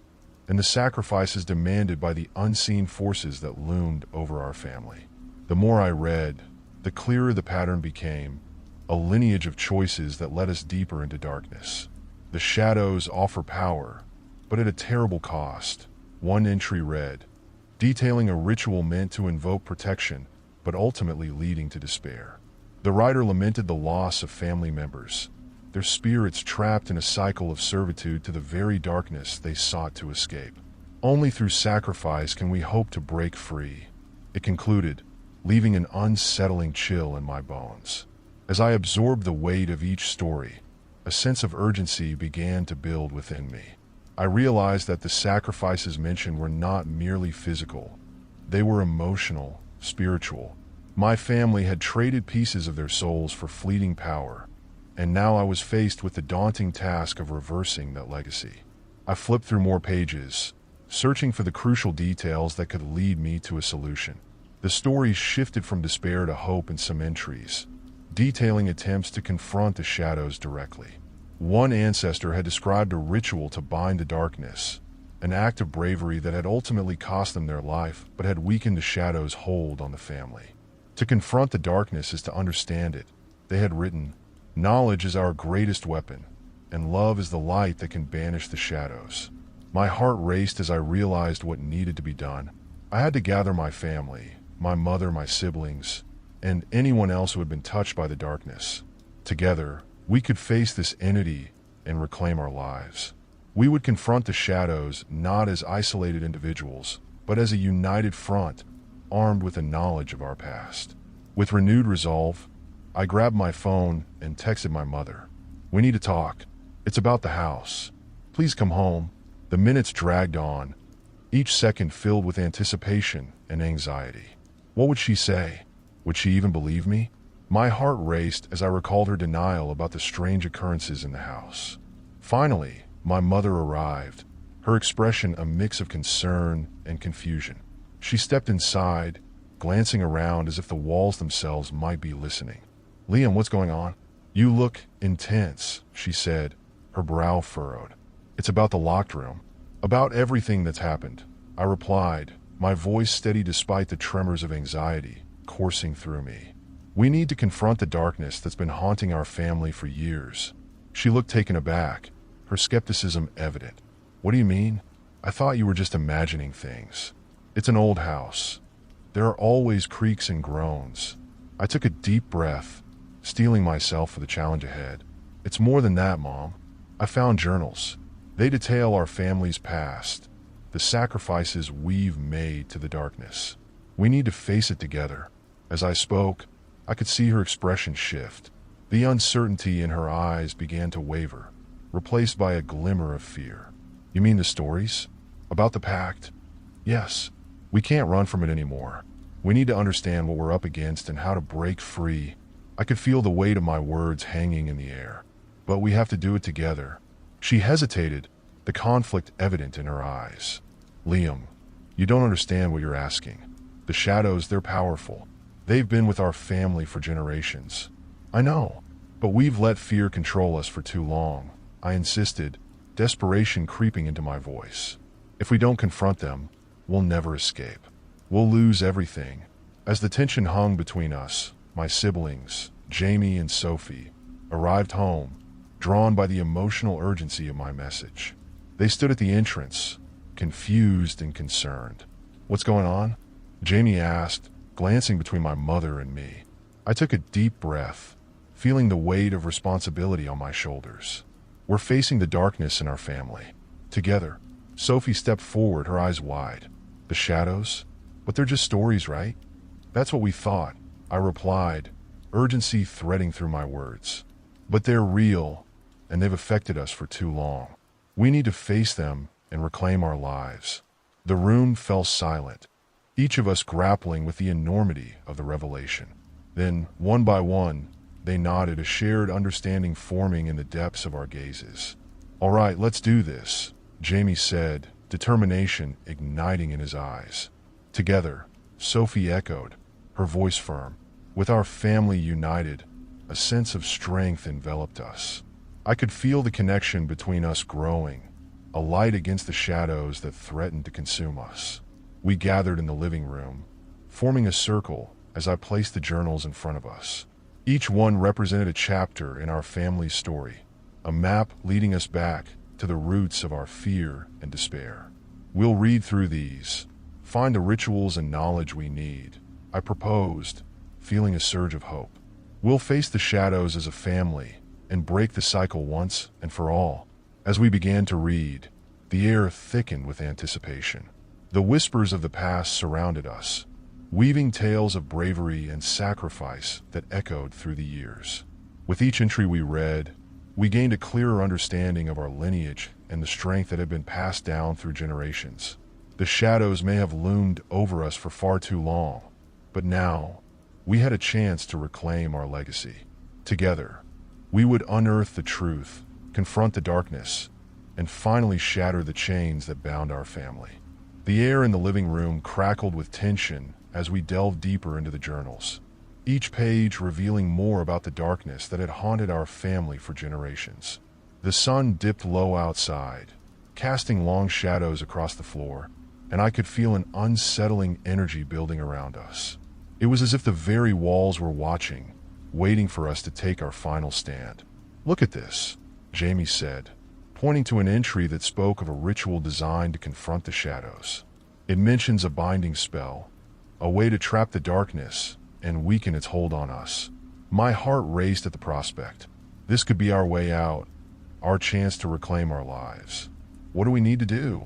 and the sacrifices demanded by the unseen forces that loomed over our family. The more I read, the clearer the pattern became, a lineage of choices that led us deeper into darkness. The shadows offer power, but at a terrible cost. One entry read, detailing a ritual meant to invoke protection, but ultimately leading to despair. The writer lamented the loss of family members, their spirits trapped in a cycle of servitude to the very darkness they sought to escape. Only through sacrifice can we hope to break free, it concluded, leaving an unsettling chill in my bones. As I absorbed the weight of each story, a sense of urgency began to build within me. I realized that the sacrifices mentioned were not merely physical. They were emotional, spiritual. My family had traded pieces of their souls for fleeting power, and now I was faced with the daunting task of reversing that legacy. I flipped through more pages, searching for the crucial details that could lead me to a solution. The stories shifted from despair to hope in some entries, detailing attempts to confront the shadows directly. One ancestor had described a ritual to bind the darkness, an act of bravery that had ultimately cost them their life but had weakened the shadows' hold on the family. To confront the darkness is to understand it, they had written. Knowledge is our greatest weapon, and love is the light that can banish the shadows. My heart raced as I realized what needed to be done. I had to gather my family, my mother, my siblings, and anyone else who had been touched by the darkness. Together, we could face this entity and reclaim our lives. We would confront the shadows not as isolated individuals, but as a united front, armed with a knowledge of our past. With renewed resolve, I grabbed my phone and texted my mother. We need to talk. It's about the house. Please come home. The minutes dragged on, each second filled with anticipation and anxiety. What would she say? Would she even believe me? My heart raced as I recalled her denial about the strange occurrences in the house. Finally, my mother arrived, her expression a mix of concern and confusion. She stepped inside, glancing around as if the walls themselves might be listening. Liam, what's going on? You look intense, she said, her brow furrowed. It's about the locked room. About everything that's happened, I replied, my voice steady despite the tremors of anxiety coursing through me. We need to confront the darkness that's been haunting our family for years. She looked taken aback, her skepticism evident. What do you mean? I thought you were just imagining things. It's an old house. There are always creaks and groans. I took a deep breath, steeling myself for the challenge ahead. It's more than that, Mom. I found journals. They detail our family's past, the sacrifices we've made to the darkness. We need to face it together. As I spoke, I could see her expression shift. The uncertainty in her eyes began to waver, replaced by a glimmer of fear. You mean the stories? About the pact? Yes. We can't run from it anymore. We need to understand what we're up against and how to break free. I could feel the weight of my words hanging in the air. But we have to do it together. She hesitated, the conflict evident in her eyes. Liam, you don't understand what you're asking. The shadows, they're powerful. They've been with our family for generations. I know, but we've let fear control us for too long. I insisted, desperation creeping into my voice. If we don't confront them, we'll never escape. We'll lose everything. As the tension hung between us, my siblings, Jamie and Sophie, arrived home, drawn by the emotional urgency of my message. They stood at the entrance, confused and concerned. What's going on? Jamie asked, glancing between my mother and me. I took a deep breath, feeling the weight of responsibility on my shoulders. We're facing the darkness in our family. Together, Sophie stepped forward, her eyes wide. The shadows? But they're just stories, right? That's what we thought, I replied, urgency threading through my words. But they're real, and they've affected us for too long. We need to face them and reclaim our lives. The room fell silent, each of us grappling with the enormity of the revelation. Then, one by one, they nodded, a shared understanding forming in the depths of our gazes. "All right, let's do this," Jamie said, determination igniting in his eyes. Together, Sophie echoed, her voice firm. With our family united, a sense of strength enveloped us. I could feel the connection between us growing, a light against the shadows that threatened to consume us. We gathered in the living room, forming a circle as I placed the journals in front of us. Each one represented a chapter in our family's story, a map leading us back to the roots of our fear and despair. We'll read through these, find the rituals and knowledge we need, I proposed, feeling a surge of hope. We'll face the shadows as a family and break the cycle once and for all. As we began to read, the air thickened with anticipation. The whispers of the past surrounded us, weaving tales of bravery and sacrifice that echoed through the years. With each entry we read, we gained a clearer understanding of our lineage and the strength that had been passed down through generations. The shadows may have loomed over us for far too long, but now we had a chance to reclaim our legacy. Together, we would unearth the truth, confront the darkness, and finally shatter the chains that bound our family. The air in the living room crackled with tension as we delved deeper into the journals, each page revealing more about the darkness that had haunted our family for generations. The sun dipped low outside, casting long shadows across the floor, and I could feel an unsettling energy building around us. It was as if the very walls were watching, waiting for us to take our final stand. "Look at this," Jamie said, pointing to an entry that spoke of a ritual designed to confront the shadows. "It mentions a binding spell, a way to trap the darkness and weaken its hold on us." My heart raced at the prospect. This could be our way out, our chance to reclaim our lives. "What do we need to do?"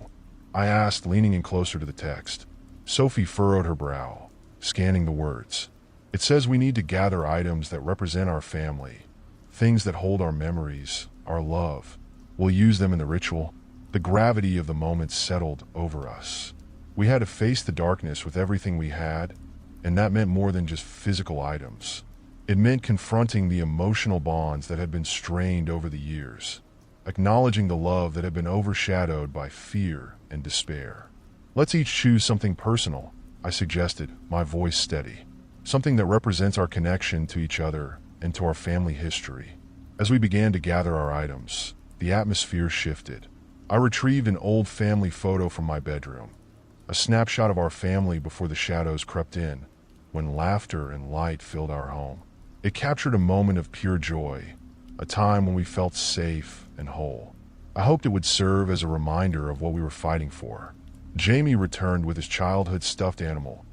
I asked, leaning in closer to the text. Sophie furrowed her brow, scanning the words. "It says we need to gather items that represent our family, things that hold our memories, our love. We'll use them in the ritual." The gravity of the moment settled over us. We had to face the darkness with everything we had, and that meant more than just physical items. It meant confronting the emotional bonds that had been strained over the years, acknowledging the love that had been overshadowed by fear and despair. "Let's each choose something personal," I suggested, my voice steady. "Something that represents our connection to each other and to our family history." As we began to gather our items, the atmosphere shifted. I retrieved an old family photo from my bedroom, a snapshot of our family before the shadows crept in, when laughter and light filled our home. It captured a moment of pure joy, a time when we felt safe and whole. I hoped it would serve as a reminder of what we were fighting for. Jamie returned with his childhood stuffed animal,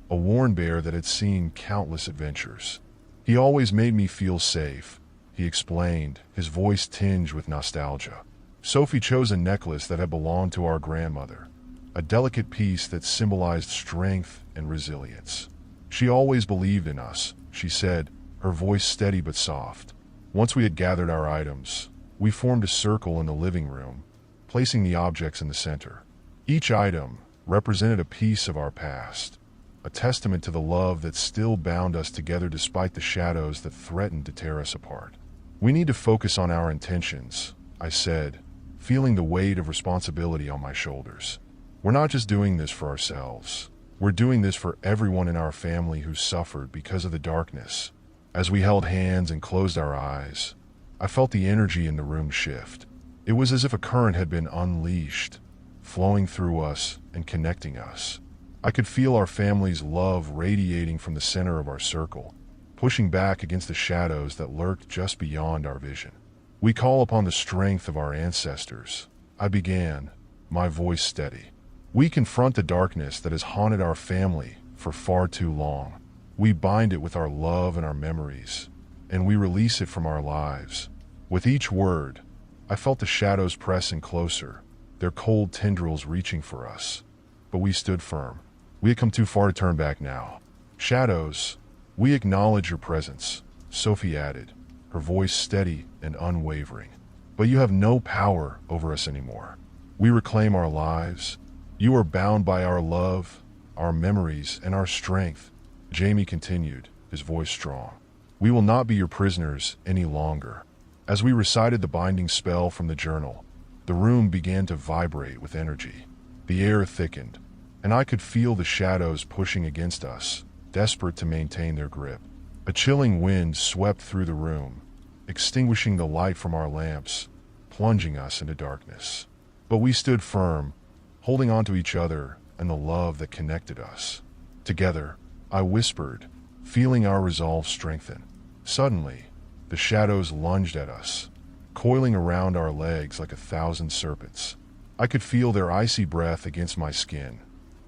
a worn bear that had seen countless adventures. "He always made me feel safe," he explained, his voice tinged with nostalgia. Sophie chose a necklace that had belonged to our grandmother, a delicate piece that symbolized strength and resilience. "She always believed in us," she said, her voice steady but soft. Once we had gathered our items, we formed a circle in the living room, placing the objects in the center. Each item represented a piece of our past, a testament to the love that still bound us together despite the shadows that threatened to tear us apart. "We need to focus on our intentions," I said, feeling the weight of responsibility on my shoulders. "We're not just doing this for ourselves. We're doing this for everyone in our family who suffered because of the darkness." As we held hands and closed our eyes, I felt the energy in the room shift. It was as if a current had been unleashed, flowing through us and connecting us. I could feel our family's love radiating from the center of our circle, pushing back against the shadows that lurked just beyond our vision. "We call upon the strength of our ancestors," I began, my voice steady. "We confront the darkness that has haunted our family for far too long. We bind it with our love and our memories, and we release it from our lives. With each word, I felt the shadows pressing closer, their cold tendrils reaching for us. But we stood firm. We had come too far to turn back now. Shadows, we acknowledge your presence, Sophie added, her voice steady and unwavering. But you have no power over us anymore. We reclaim our lives. You are bound by our love, our memories, and our strength. Jamie continued, his voice strong. We will not be your prisoners any longer. As we recited the binding spell from the journal, the room began to vibrate with energy. The air thickened, and I could feel the shadows pushing against us, desperate to maintain their grip. A chilling wind swept through the room, extinguishing the light from our lamps, plunging us into darkness. But we stood firm, holding on to each other and the love that connected us. Together, I whispered, feeling our resolve strengthen. Suddenly, the shadows lunged at us, coiling around our legs like 1,000 serpents. I could feel their icy breath against my skin,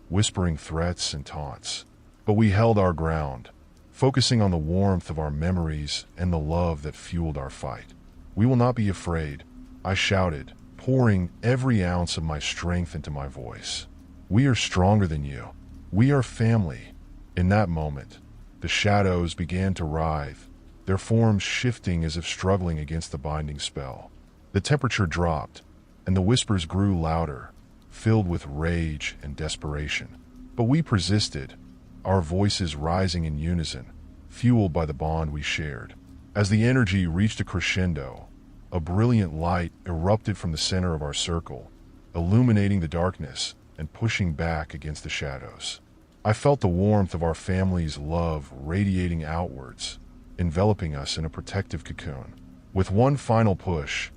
whispering threats and taunts. But we held our ground, focusing on the warmth of our memories and the love that fueled our fight. We will not be afraid, I shouted, pouring every ounce of my strength into my voice. We are stronger than you. We are family. In that moment, the shadows began to writhe, their forms shifting as if struggling against the binding spell. The temperature dropped, and the whispers grew louder, filled with rage and desperation. But we persisted, our voices rising in unison, fueled by the bond we shared. As the energy reached a crescendo, a brilliant light erupted from the center of our circle, illuminating the darkness and pushing back against the shadows. I felt the warmth of our family's love radiating outwards, enveloping us in a protective cocoon. With one final push,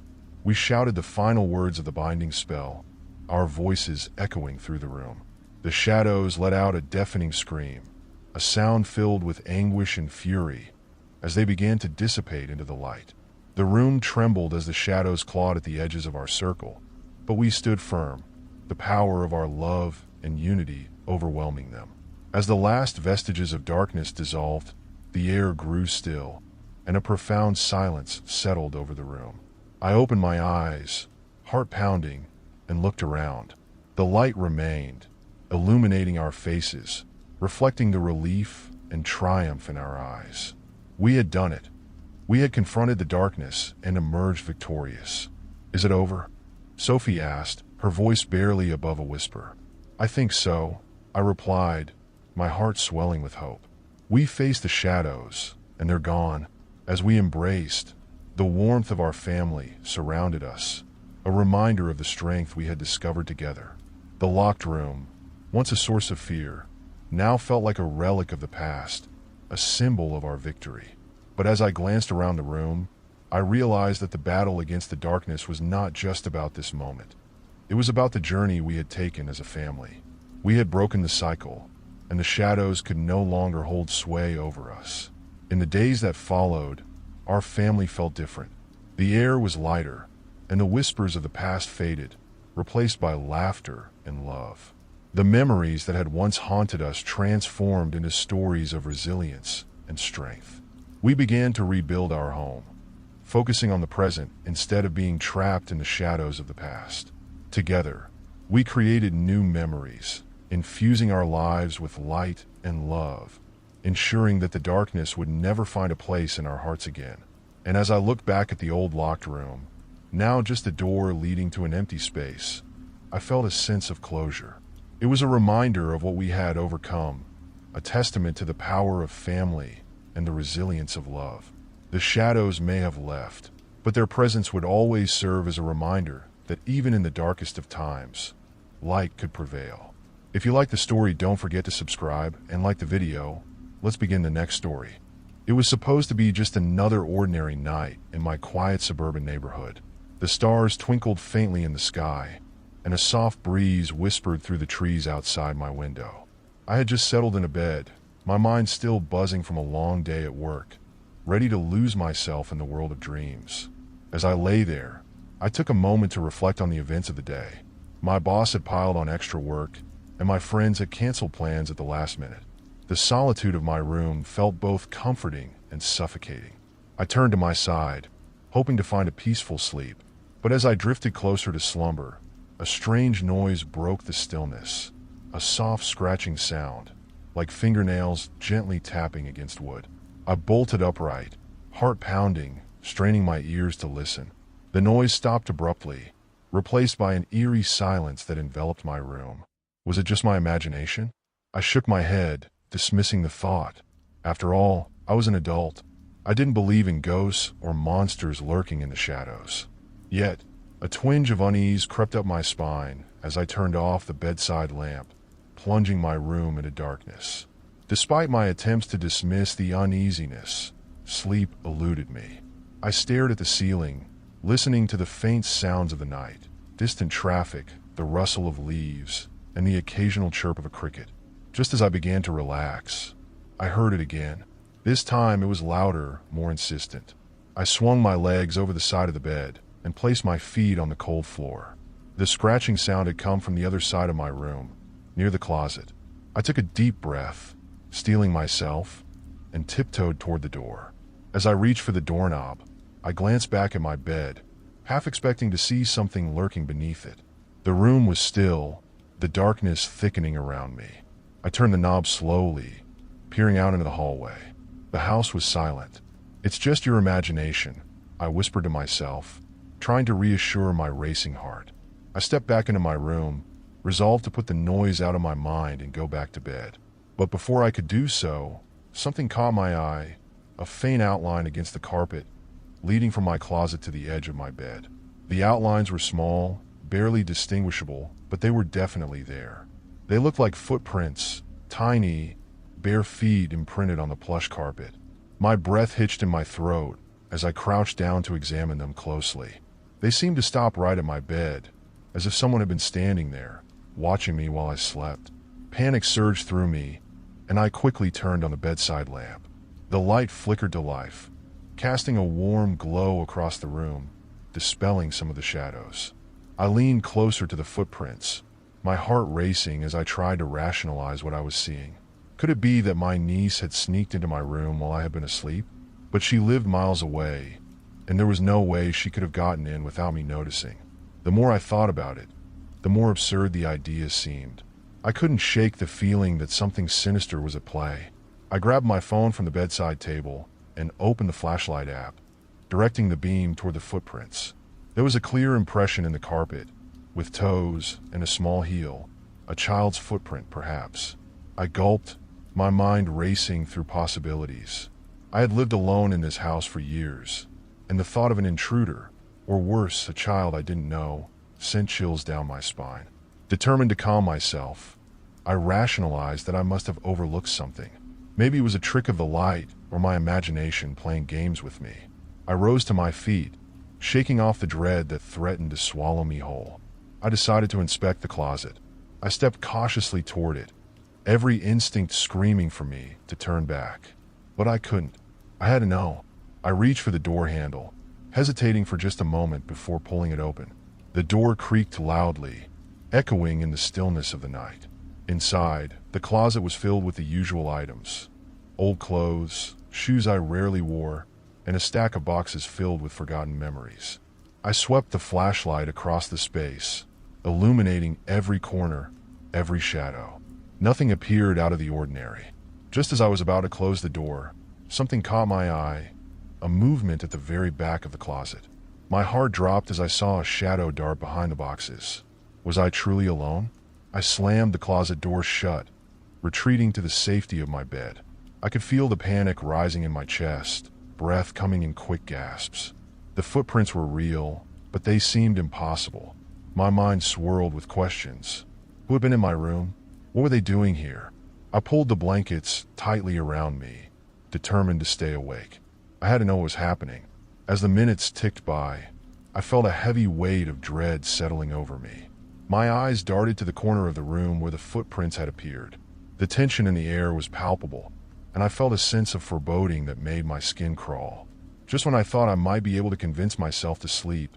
we shouted the final words of the binding spell, our voices echoing through the room. The shadows let out a deafening scream, a sound filled with anguish and fury, as they began to dissipate into the light. The room trembled as the shadows clawed at the edges of our circle, but we stood firm, the power of our love and unity overwhelming them. As the last vestiges of darkness dissolved, the air grew still, and a profound silence settled over the room. I opened my eyes, heart pounding, and looked around. The light remained, illuminating our faces, reflecting the relief and triumph in our eyes. We had done it. We had confronted the darkness and emerged victorious. Is it over? Sophie asked, her voice barely above a whisper. I think so, I replied, my heart swelling with hope. We faced the shadows, and they're gone. As we embraced, the warmth of our family surrounded us, a reminder of the strength we had discovered together. The locked room, once a source of fear, now felt like a relic of the past, a symbol of our victory. But as I glanced around the room, I realized that the battle against the darkness was not just about this moment. It was about the journey we had taken as a family. We had broken the cycle, and the shadows could no longer hold sway over us. In the days that followed, our family felt different. The air was lighter, and the whispers of the past faded, replaced by laughter and love. The memories that had once haunted us transformed into stories of resilience and strength. We began to rebuild our home, focusing on the present instead of being trapped in the shadows of the past. Together, we created new memories, infusing our lives with light and love, ensuring that the darkness would never find a place in our hearts again. And as I looked back at the old locked room, now just a door leading to an empty space, I felt a sense of closure. It was a reminder of what we had overcome, a testament to the power of family and the resilience of love. The shadows may have left, but their presence would always serve as a reminder that even in the darkest of times, light could prevail. If you like the story, don't forget to subscribe and like the video. Let's begin the next story. It was supposed to be just another ordinary night in my quiet suburban neighborhood. The stars twinkled faintly in the sky, and a soft breeze whispered through the trees outside my window. I had just settled in a bed, my mind still buzzing from a long day at work, ready to lose myself in the world of dreams. As I lay there, I took a moment to reflect on the events of the day. My boss had piled on extra work, and my friends had canceled plans at the last minute. The solitude of my room felt both comforting and suffocating. I turned to my side, hoping to find a peaceful sleep, but as I drifted closer to slumber, a strange noise broke the stillness, a soft scratching sound, like fingernails gently tapping against wood. I bolted upright, heart pounding, straining my ears to listen. The noise stopped abruptly, replaced by an eerie silence that enveloped my room. Was it just my imagination? I shook my head, dismissing the thought. After all, I was an adult. I didn't believe in ghosts or monsters lurking in the shadows. Yet, a twinge of unease crept up my spine as I turned off the bedside lamp, plunging my room into darkness. Despite my attempts to dismiss the uneasiness, sleep eluded me. I stared at the ceiling, listening to the faint sounds of the night, distant traffic, the rustle of leaves, and the occasional chirp of a cricket. Just as I began to relax, I heard it again. This time it was louder, more insistent. I swung my legs over the side of the bed and placed my feet on the cold floor. The scratching sound had come from the other side of my room, near the closet. I took a deep breath, steeling myself, and tiptoed toward the door. As I reached for the doorknob, I glanced back at my bed, half expecting to see something lurking beneath it. The room was still, the darkness thickening around me. I turned the knob slowly, peering out into the hallway. The house was silent. "It's just your imagination," I whispered to myself, trying to reassure my racing heart. I stepped back into my room, resolved to put the noise out of my mind and go back to bed. But before I could do so, something caught my eye, a faint outline against the carpet, leading from my closet to the edge of my bed. The outlines were small, barely distinguishable, but they were definitely there. They looked like footprints, tiny, bare feet imprinted on the plush carpet. My breath hitched in my throat as I crouched down to examine them closely. They seemed to stop right at my bed, as if someone had been standing there, watching me while I slept. Panic surged through me, and I quickly turned on the bedside lamp. The light flickered to life, casting a warm glow across the room, dispelling some of the shadows. I leaned closer to the footprints, my heart racing as I tried to rationalize what I was seeing. Could it be that my niece had sneaked into my room while I had been asleep? But she lived miles away, and there was no way she could have gotten in without me noticing. The more I thought about it, the more absurd the idea seemed. I couldn't shake the feeling that something sinister was at play. I grabbed my phone from the bedside table and opened the flashlight app, directing the beam toward the footprints. There was a clear impression in the carpet, with toes and a small heel, a child's footprint perhaps. I gulped, my mind racing through possibilities. I had lived alone in this house for years, and the thought of an intruder, or worse, a child I didn't know, sent chills down my spine. Determined to calm myself, I rationalized that I must have overlooked something. Maybe it was a trick of the light or my imagination playing games with me. I rose to my feet, shaking off the dread that threatened to swallow me whole. I decided to inspect the closet. I stepped cautiously toward it, every instinct screaming for me to turn back. But I couldn't. I had to know. I reached for the door handle, hesitating for just a moment before pulling it open. The door creaked loudly, echoing in the stillness of the night. Inside, the closet was filled with the usual items: old clothes, shoes I rarely wore, and a stack of boxes filled with forgotten memories. I swept the flashlight across the space, illuminating every corner, every shadow. Nothing appeared out of the ordinary. Just as I was about to close the door, something caught my eye, a movement at the very back of the closet. My heart dropped as I saw a shadow dart behind the boxes. Was I truly alone? I slammed the closet door shut, retreating to the safety of my bed. I could feel the panic rising in my chest, breath coming in quick gasps. The footprints were real, but they seemed impossible. My mind swirled with questions. Who had been in my room? What were they doing here? I pulled the blankets tightly around me, determined to stay awake. I had to know what was happening. As the minutes ticked by, I felt a heavy weight of dread settling over me. My eyes darted to the corner of the room where the footprints had appeared. The tension in the air was palpable, and I felt a sense of foreboding that made my skin crawl. Just when I thought I might be able to convince myself to sleep,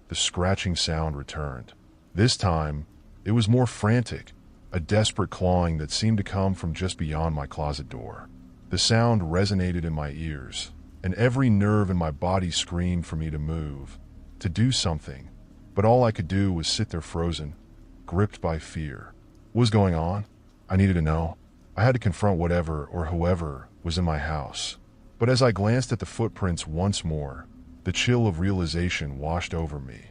the scratching sound returned. This time, it was more frantic, a desperate clawing that seemed to come from just beyond my closet door. The sound resonated in my ears, and every nerve in my body screamed for me to move, to do something, but all I could do was sit there frozen, gripped by fear. What was going on? I needed to know. I had to confront whatever or whoever was in my house. But as I glanced at the footprints once more, the chill of realization washed over me.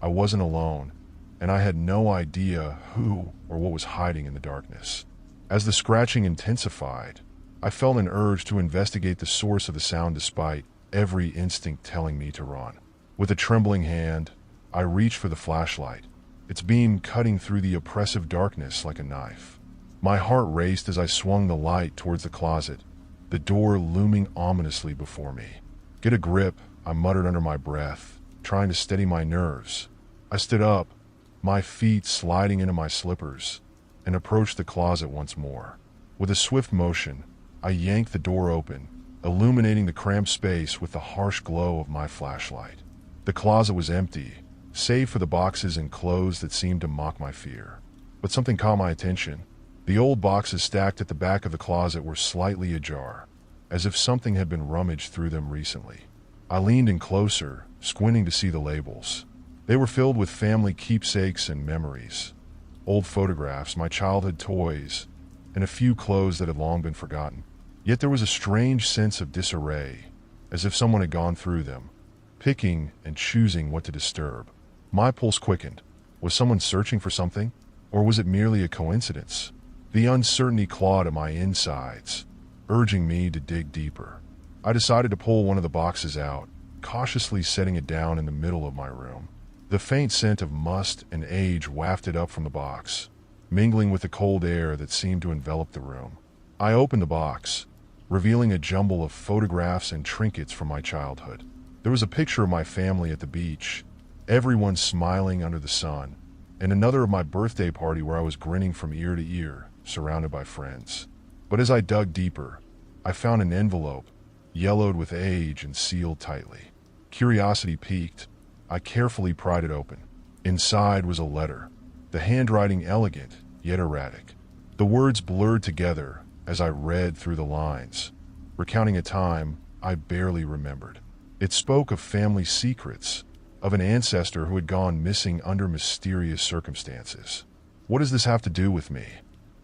I wasn't alone, and I had no idea who or what was hiding in the darkness. As the scratching intensified, I felt an urge to investigate the source of the sound despite every instinct telling me to run. With a trembling hand, I reached for the flashlight, its beam cutting through the oppressive darkness like a knife. My heart raced as I swung the light towards the closet, the door looming ominously before me. "Get a grip," I muttered under my breath, trying to steady my nerves. I stood up, my feet sliding into my slippers, and approached the closet once more. With a swift motion, I yanked the door open, illuminating the cramped space with the harsh glow of my flashlight. The closet was empty, save for the boxes and clothes that seemed to mock my fear. But something caught my attention. The old boxes stacked at the back of the closet were slightly ajar, as if something had been rummaged through them recently. I leaned in closer, squinting to see the labels. They were filled with family keepsakes and memories. Old photographs, my childhood toys, and a few clothes that had long been forgotten. Yet there was a strange sense of disarray, as if someone had gone through them, picking and choosing what to disturb. My pulse quickened. Was someone searching for something? Or was it merely a coincidence? The uncertainty clawed at my insides, urging me to dig deeper. I decided to pull one of the boxes out, cautiously setting it down in the middle of my room. The faint scent of must and age wafted up from the box, mingling with the cold air that seemed to envelop the room. I opened the box, revealing a jumble of photographs and trinkets from my childhood. There was a picture of my family at the beach, everyone smiling under the sun, and another of my birthday party where I was grinning from ear to ear, surrounded by friends. But as I dug deeper, I found an envelope, yellowed with age and sealed tightly. Curiosity piqued. I carefully pried it open. Inside was a letter, the handwriting elegant yet erratic. The words blurred together as I read through the lines, recounting a time I barely remembered. It spoke of family secrets, of an ancestor who had gone missing under mysterious circumstances. "What does this have to do with me?"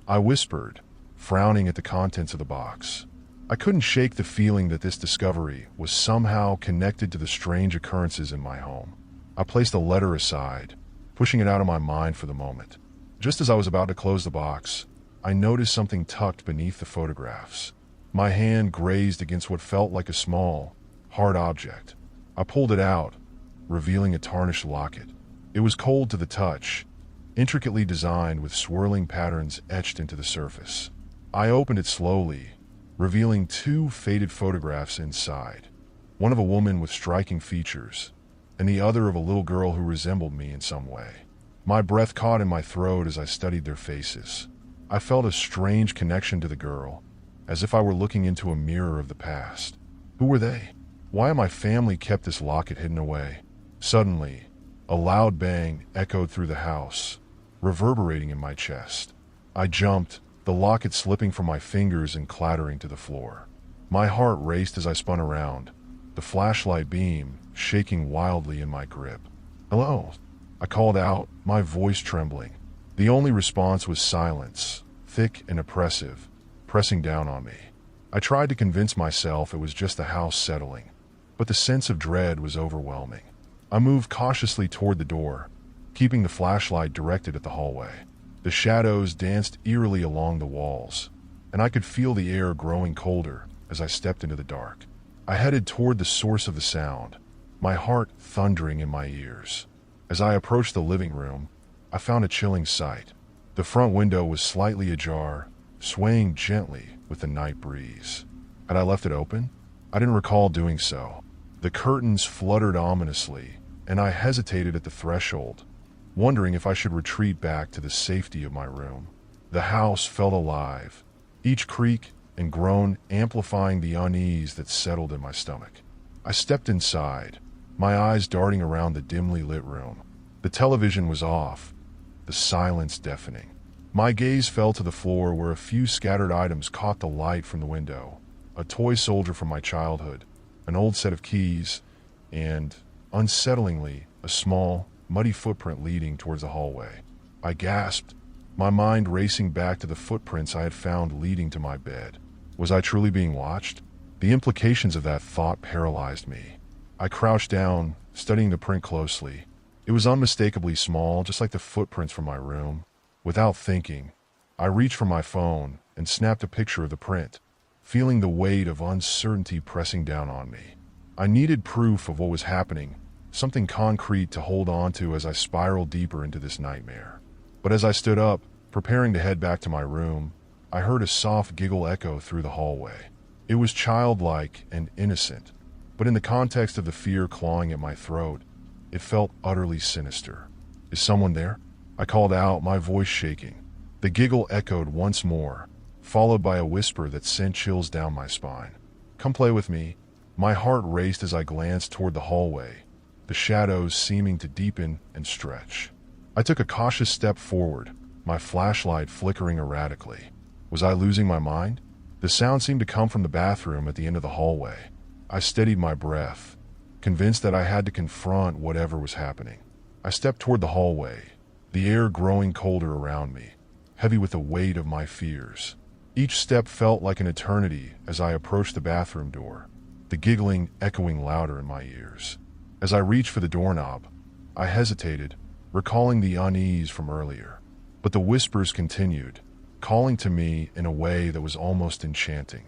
I whispered, frowning at the contents of the box. I couldn't shake the feeling that this discovery was somehow connected to the strange occurrences in my home. I placed the letter aside, pushing it out of my mind for the moment. Just as I was about to close the box, I noticed something tucked beneath the photographs. My hand grazed against what felt like a small, hard object. I pulled it out, revealing a tarnished locket. It was cold to the touch, intricately designed with swirling patterns etched into the surface. I opened it slowly, revealing two faded photographs inside, one of a woman with striking features, and the other of a little girl who resembled me in some way. My breath caught in my throat as I studied their faces. I felt a strange connection to the girl, as if I were looking into a mirror of the past. Who were they? Why had my family kept this locket hidden away? Suddenly, a loud bang echoed through the house, reverberating in my chest. I jumped, the locket slipping from my fingers and clattering to the floor. My heart raced as I spun around, the flashlight beam shaking wildly in my grip. "Hello," I called out, my voice trembling. The only response was silence, thick and oppressive, pressing down on me. I tried to convince myself it was just the house settling, but the sense of dread was overwhelming. I moved cautiously toward the door, keeping the flashlight directed at the hallway. The shadows danced eerily along the walls, and I could feel the air growing colder as I stepped into the dark. I headed toward the source of the sound, my heart thundering in my ears. As I approached the living room, I found a chilling sight. The front window was slightly ajar, swaying gently with the night breeze. Had I left it open? I didn't recall doing so. The curtains fluttered ominously, and I hesitated at the threshold, wondering if I should retreat back to the safety of my room. The house felt alive, each creak and groan amplifying the unease that settled in my stomach. I stepped inside, my eyes darting around the dimly lit room. The television was off, the silence deafening. My gaze fell to the floor where a few scattered items caught the light from the window. A toy soldier from my childhood, an old set of keys, and, unsettlingly, a small, muddy footprint leading towards the hallway. I gasped, my mind racing back to the footprints I had found leading to my bed. Was I truly being watched? The implications of that thought paralyzed me. I crouched down, studying the print closely. It was unmistakably small, just like the footprints from my room. Without thinking, I reached for my phone and snapped a picture of the print, feeling the weight of uncertainty pressing down on me. I needed proof of what was happening, something concrete to hold on to as I spiraled deeper into this nightmare. But as I stood up, preparing to head back to my room, I heard a soft giggle echo through the hallway. It was childlike and innocent, but in the context of the fear clawing at my throat, it felt utterly sinister. "Is someone there?" I called out, my voice shaking. The giggle echoed once more, followed by a whisper that sent chills down my spine. "Come play with me." My heart raced as I glanced toward the hallway, the shadows seeming to deepen and stretch. I took a cautious step forward, my flashlight flickering erratically. Was I losing my mind? The sound seemed to come from the bathroom at the end of the hallway. I steadied my breath, convinced that I had to confront whatever was happening. I stepped toward the hallway, the air growing colder around me, heavy with the weight of my fears. Each step felt like an eternity as I approached the bathroom door, the giggling echoing louder in my ears. As I reached for the doorknob, I hesitated, recalling the unease from earlier. But the whispers continued, calling to me in a way that was almost enchanting.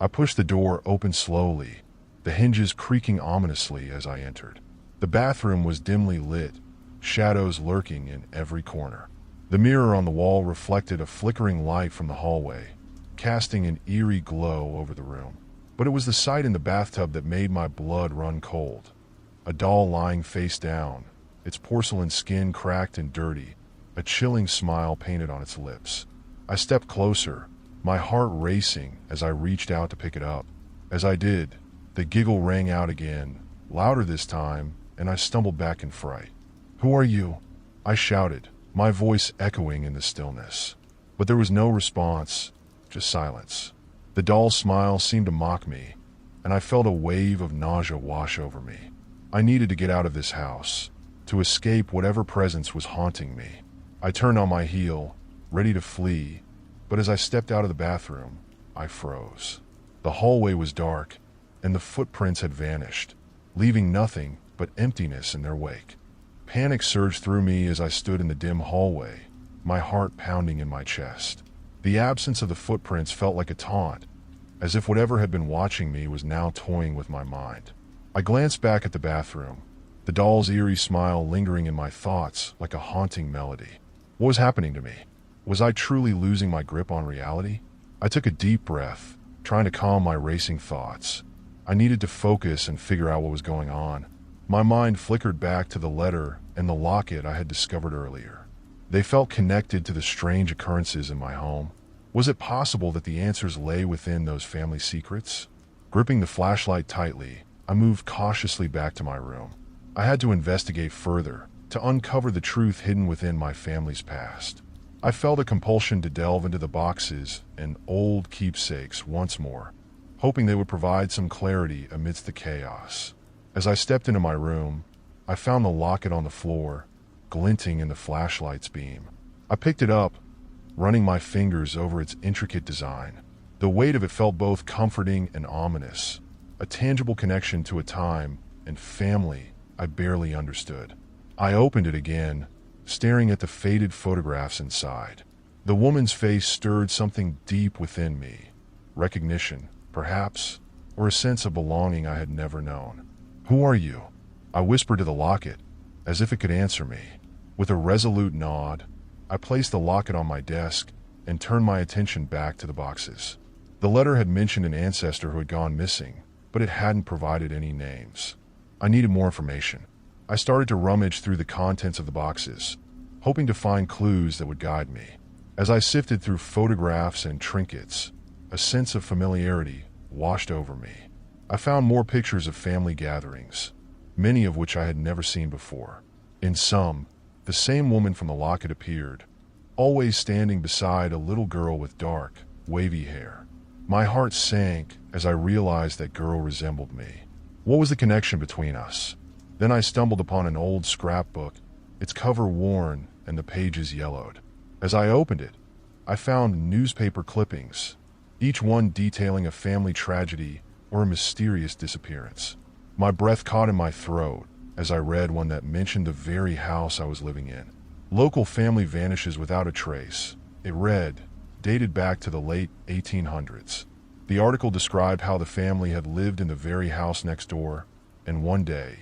I pushed the door open slowly, the hinges creaking ominously as I entered. The bathroom was dimly lit, shadows lurking in every corner. The mirror on the wall reflected a flickering light from the hallway, casting an eerie glow over the room. But it was the sight in the bathtub that made my blood run cold. A doll lying face down, its porcelain skin cracked and dirty, a chilling smile painted on its lips. I stepped closer, my heart racing as I reached out to pick it up. As I did, the giggle rang out again, louder this time, and I stumbled back in fright. "Who are you?" I shouted, my voice echoing in the stillness. But there was no response, just silence. The doll's smile seemed to mock me, and I felt a wave of nausea wash over me. I needed to get out of this house, to escape whatever presence was haunting me. I turned on my heel, ready to flee, but as I stepped out of the bathroom, I froze. The hallway was dark, and the footprints had vanished, leaving nothing but emptiness in their wake. Panic surged through me as I stood in the dim hallway, my heart pounding in my chest. The absence of the footprints felt like a taunt, as if whatever had been watching me was now toying with my mind. I glanced back at the bathroom, the doll's eerie smile lingering in my thoughts like a haunting melody. What was happening to me? Was I truly losing my grip on reality? I took a deep breath, trying to calm my racing thoughts. I needed to focus and figure out what was going on. My mind flickered back to the letter and the locket I had discovered earlier. They felt connected to the strange occurrences in my home. Was it possible that the answers lay within those family secrets? Gripping the flashlight tightly, I moved cautiously back to my room. I had to investigate further, to uncover the truth hidden within my family's past. I felt a compulsion to delve into the boxes and old keepsakes once more, hoping they would provide some clarity amidst the chaos. As I stepped into my room, I found the locket on the floor, glinting in the flashlight's beam. I picked it up, running my fingers over its intricate design. The weight of it felt both comforting and ominous, a tangible connection to a time and family I barely understood. I opened it again, staring at the faded photographs inside. The woman's face stirred something deep within me. Recognition, perhaps, or a sense of belonging I had never known. "Who are you?" I whispered to the locket, as if it could answer me. With a resolute nod, I placed the locket on my desk and turned my attention back to the boxes. The letter had mentioned an ancestor who had gone missing, but it hadn't provided any names. I needed more information. I started to rummage through the contents of the boxes, hoping to find clues that would guide me. As I sifted through photographs and trinkets, a sense of familiarity washed over me. I found more pictures of family gatherings, many of which I had never seen before. In some, the same woman from the locket appeared, always standing beside a little girl with dark, wavy hair. My heart sank as I realized that girl resembled me. What was the connection between us? Then I stumbled upon an old scrapbook, its cover worn and the pages yellowed. As I opened it, I found newspaper clippings, each one detailing a family tragedy or a mysterious disappearance. My breath caught in my throat as I read one that mentioned the very house I was living in. Local family vanishes without a trace. It read, dated back to the late 1800s. The article described how the family had lived in the very house next door, and one day,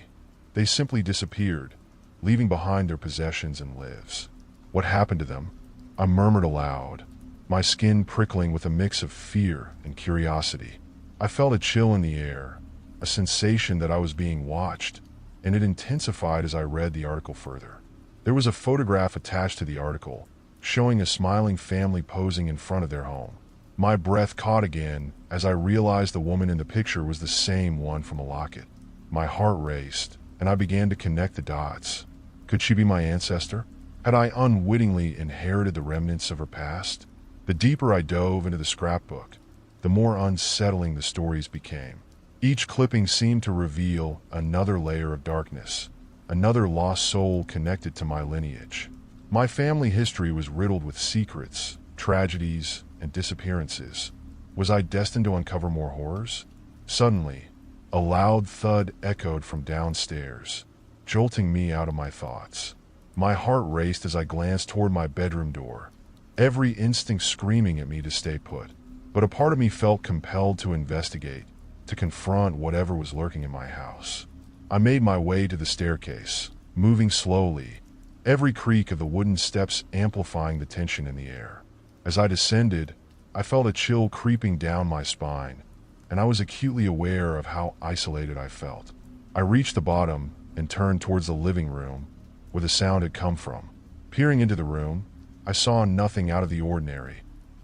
they simply disappeared, leaving behind their possessions and lives. What happened to them? I murmured aloud, my skin prickling with a mix of fear and curiosity. I felt a chill in the air, a sensation that I was being watched, and it intensified as I read the article further. There was a photograph attached to the article, showing a smiling family posing in front of their home. My breath caught again as I realized the woman in the picture was the same one from a locket. My heart raced, and I began to connect the dots. Could she be my ancestor? Had I unwittingly inherited the remnants of her past? The deeper I dove into the scrapbook, the more unsettling the stories became. Each clipping seemed to reveal another layer of darkness, another lost soul connected to my lineage. My family history was riddled with secrets, tragedies, and disappearances. Was I destined to uncover more horrors? Suddenly, a loud thud echoed from downstairs, jolting me out of my thoughts. My heart raced as I glanced toward my bedroom door, every instinct screaming at me to stay put. But a part of me felt compelled to investigate, to confront whatever was lurking in my house. I made my way to the staircase, moving slowly, every creak of the wooden steps amplifying the tension in the air. As I descended, I felt a chill creeping down my spine, and I was acutely aware of how isolated I felt. I reached the bottom and turned towards the living room, where the sound had come from. Peering into the room, I saw nothing out of the ordinary,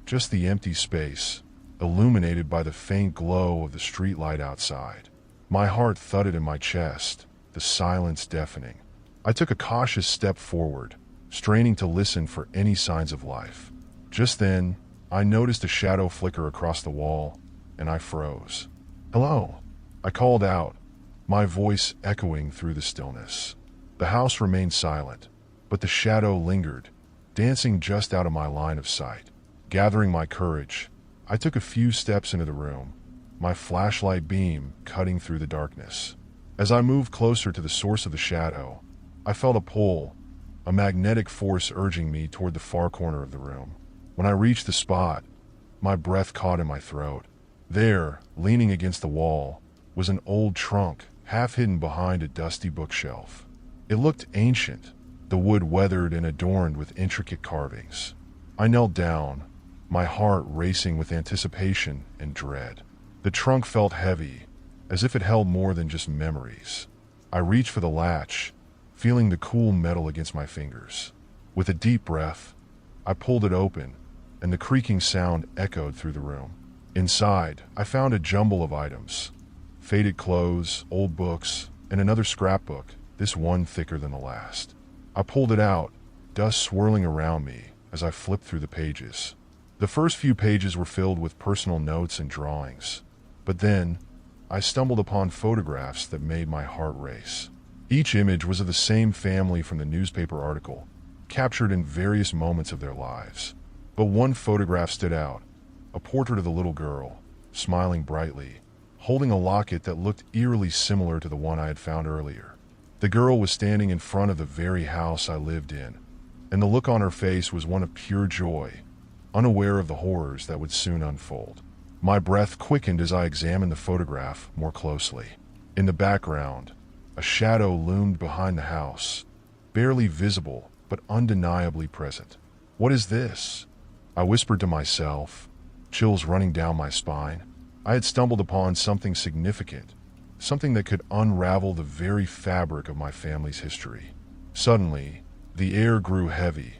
just the empty space, illuminated by the faint glow of the streetlight outside. My heart thudded in my chest, the silence deafening. I took a cautious step forward, straining to listen for any signs of life. Just then, I noticed a shadow flicker across the wall, and I froze. "Hello," I called out, my voice echoing through the stillness. The house remained silent, but the shadow lingered, dancing just out of my line of sight. Gathering my courage, I took a few steps into the room, my flashlight beam cutting through the darkness. As I moved closer to the source of the shadow, I felt a pull, a magnetic force urging me toward the far corner of the room. When I reached the spot, my breath caught in my throat. There, leaning against the wall, was an old trunk, half hidden behind a dusty bookshelf. It looked ancient, the wood weathered and adorned with intricate carvings. I knelt down, my heart racing with anticipation and dread. The trunk felt heavy, as if it held more than just memories. I reached for the latch, feeling the cool metal against my fingers. With a deep breath, I pulled it open, and the creaking sound echoed through the room. Inside, I found a jumble of items: faded clothes, old books, and another scrapbook, this one thicker than the last. I pulled it out, dust swirling around me as I flipped through the pages. The first few pages were filled with personal notes and drawings, but then I stumbled upon photographs that made my heart race. Each image was of the same family from the newspaper article, captured in various moments of their lives. But one photograph stood out, a portrait of the little girl, smiling brightly, holding a locket that looked eerily similar to the one I had found earlier. The girl was standing in front of the very house I lived in, and the look on her face was one of pure joy, unaware of the horrors that would soon unfold. My breath quickened as I examined the photograph more closely. In the background, a shadow loomed behind the house, barely visible but undeniably present. "What is this?" I whispered to myself, chills running down my spine. I had stumbled upon something significant, something that could unravel the very fabric of my family's history. Suddenly, the air grew heavy,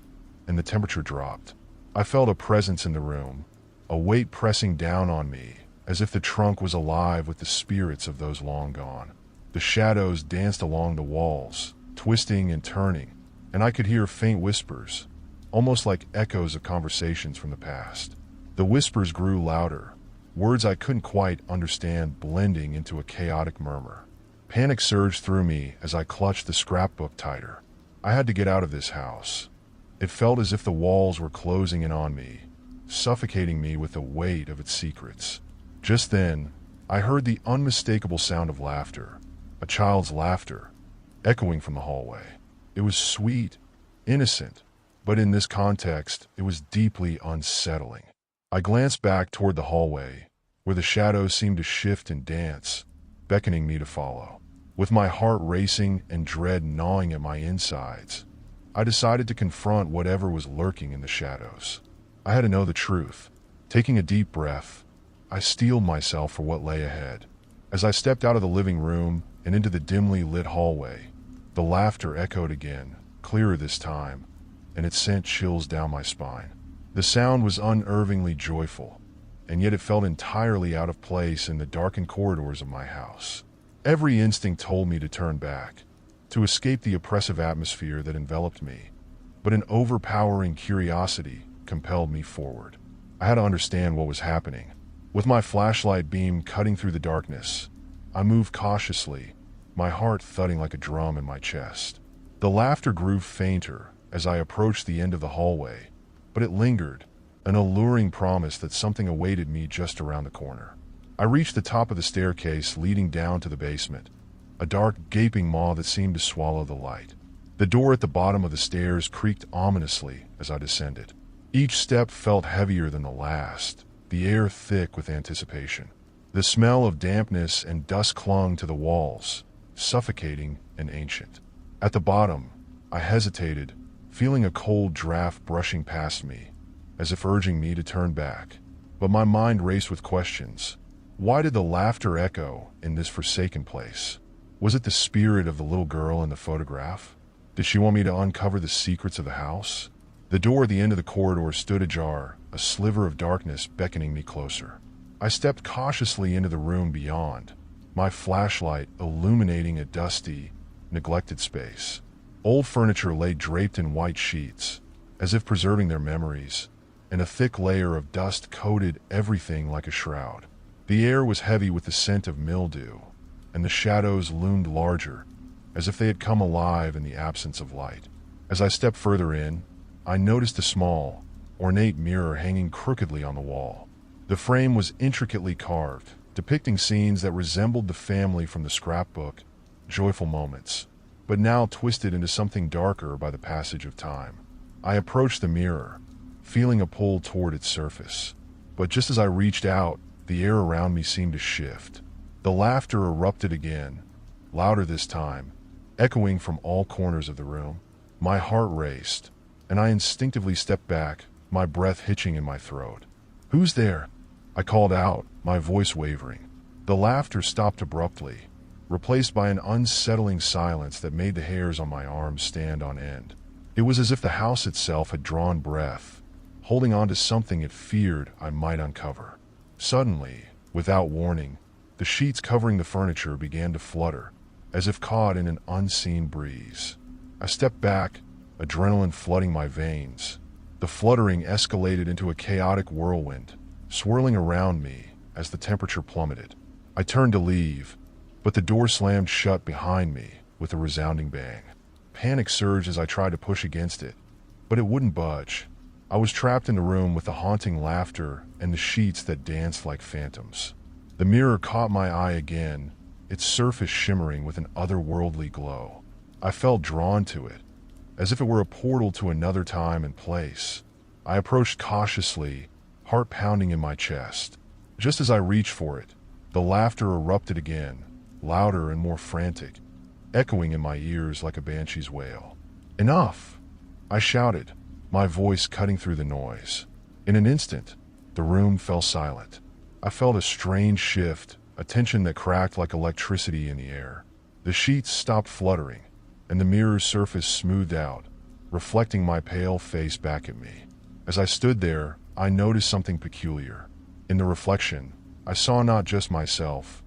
and the temperature dropped. I felt a presence in the room, a weight pressing down on me, as if the trunk was alive with the spirits of those long gone. The shadows danced along the walls, twisting and turning, and I could hear faint whispers, almost like echoes of conversations from the past. The whispers grew louder, words I couldn't quite understand blending into a chaotic murmur. Panic surged through me as I clutched the scrapbook tighter. I had to get out of this house. It felt as if the walls were closing in on me, suffocating me with the weight of its secrets. Just then, I heard the unmistakable sound of laughter, a child's laughter, echoing from the hallway. It was sweet, innocent, but in this context, it was deeply unsettling. I glanced back toward the hallway, where the shadows seemed to shift and dance, beckoning me to follow. With my heart racing and dread gnawing at my insides, I decided to confront whatever was lurking in the shadows. I had to know the truth. Taking a deep breath, I steeled myself for what lay ahead. As I stepped out of the living room and into the dimly lit hallway, the laughter echoed again, clearer this time, and it sent chills down my spine. The sound was unnervingly joyful, and yet it felt entirely out of place in the darkened corridors of my house. Every instinct told me to turn back, to escape the oppressive atmosphere that enveloped me, but an overpowering curiosity compelled me forward. I had to understand what was happening. With my flashlight beam cutting through the darkness, I moved cautiously, my heart thudding like a drum in my chest. The laughter grew fainter as I approached the end of the hallway, but it lingered, an alluring promise that something awaited me just around the corner. I reached the top of the staircase leading down to the basement, a dark, gaping maw that seemed to swallow the light. The door at the bottom of the stairs creaked ominously as I descended. Each step felt heavier than the last, the air thick with anticipation. The smell of dampness and dust clung to the walls, suffocating and ancient. At the bottom, I hesitated, feeling a cold draft brushing past me, as if urging me to turn back. But my mind raced with questions. Why did the laughter echo in this forsaken place? Was it the spirit of the little girl in the photograph? Did she want me to uncover the secrets of the house? The door at the end of the corridor stood ajar, a sliver of darkness beckoning me closer. I stepped cautiously into the room beyond, my flashlight illuminating a dusty, neglected space. Old furniture lay draped in white sheets, as if preserving their memories, and a thick layer of dust coated everything like a shroud. The air was heavy with the scent of mildew, and the shadows loomed larger, as if they had come alive in the absence of light. As I stepped further in, I noticed a small, ornate mirror hanging crookedly on the wall. The frame was intricately carved, depicting scenes that resembled the family from the scrapbook, Joyful Moments, but now twisted into something darker by the passage of time. I approached the mirror, feeling a pull toward its surface. But just as I reached out, the air around me seemed to shift. The laughter erupted again, louder this time, echoing from all corners of the room. My heart raced, and I instinctively stepped back, my breath hitching in my throat. "Who's there?" I called out, my voice wavering. The laughter stopped abruptly, replaced by an unsettling silence that made the hairs on my arms stand on end. It was as if the house itself had drawn breath, holding on to something it feared I might uncover. Suddenly, without warning, the sheets covering the furniture began to flutter, as if caught in an unseen breeze. I stepped back, adrenaline flooding my veins. The fluttering escalated into a chaotic whirlwind, swirling around me as the temperature plummeted. I turned to leave, but the door slammed shut behind me with a resounding bang. Panic surged as I tried to push against it, but it wouldn't budge. I was trapped in the room with the haunting laughter and the sheets that danced like phantoms. The mirror caught my eye again, its surface shimmering with an otherworldly glow. I felt drawn to it, as if it were a portal to another time and place. I approached cautiously, heart pounding in my chest. Just as I reached for it, the laughter erupted again, louder and more frantic, echoing in my ears like a banshee's wail. "Enough!" I shouted, my voice cutting through the noise. In an instant, the room fell silent. I felt a strange shift, a tension that cracked like electricity in the air. The sheets stopped fluttering, and the mirror's surface smoothed out, reflecting my pale face back at me. As I stood there, I noticed something peculiar. In the reflection, I saw not just myself,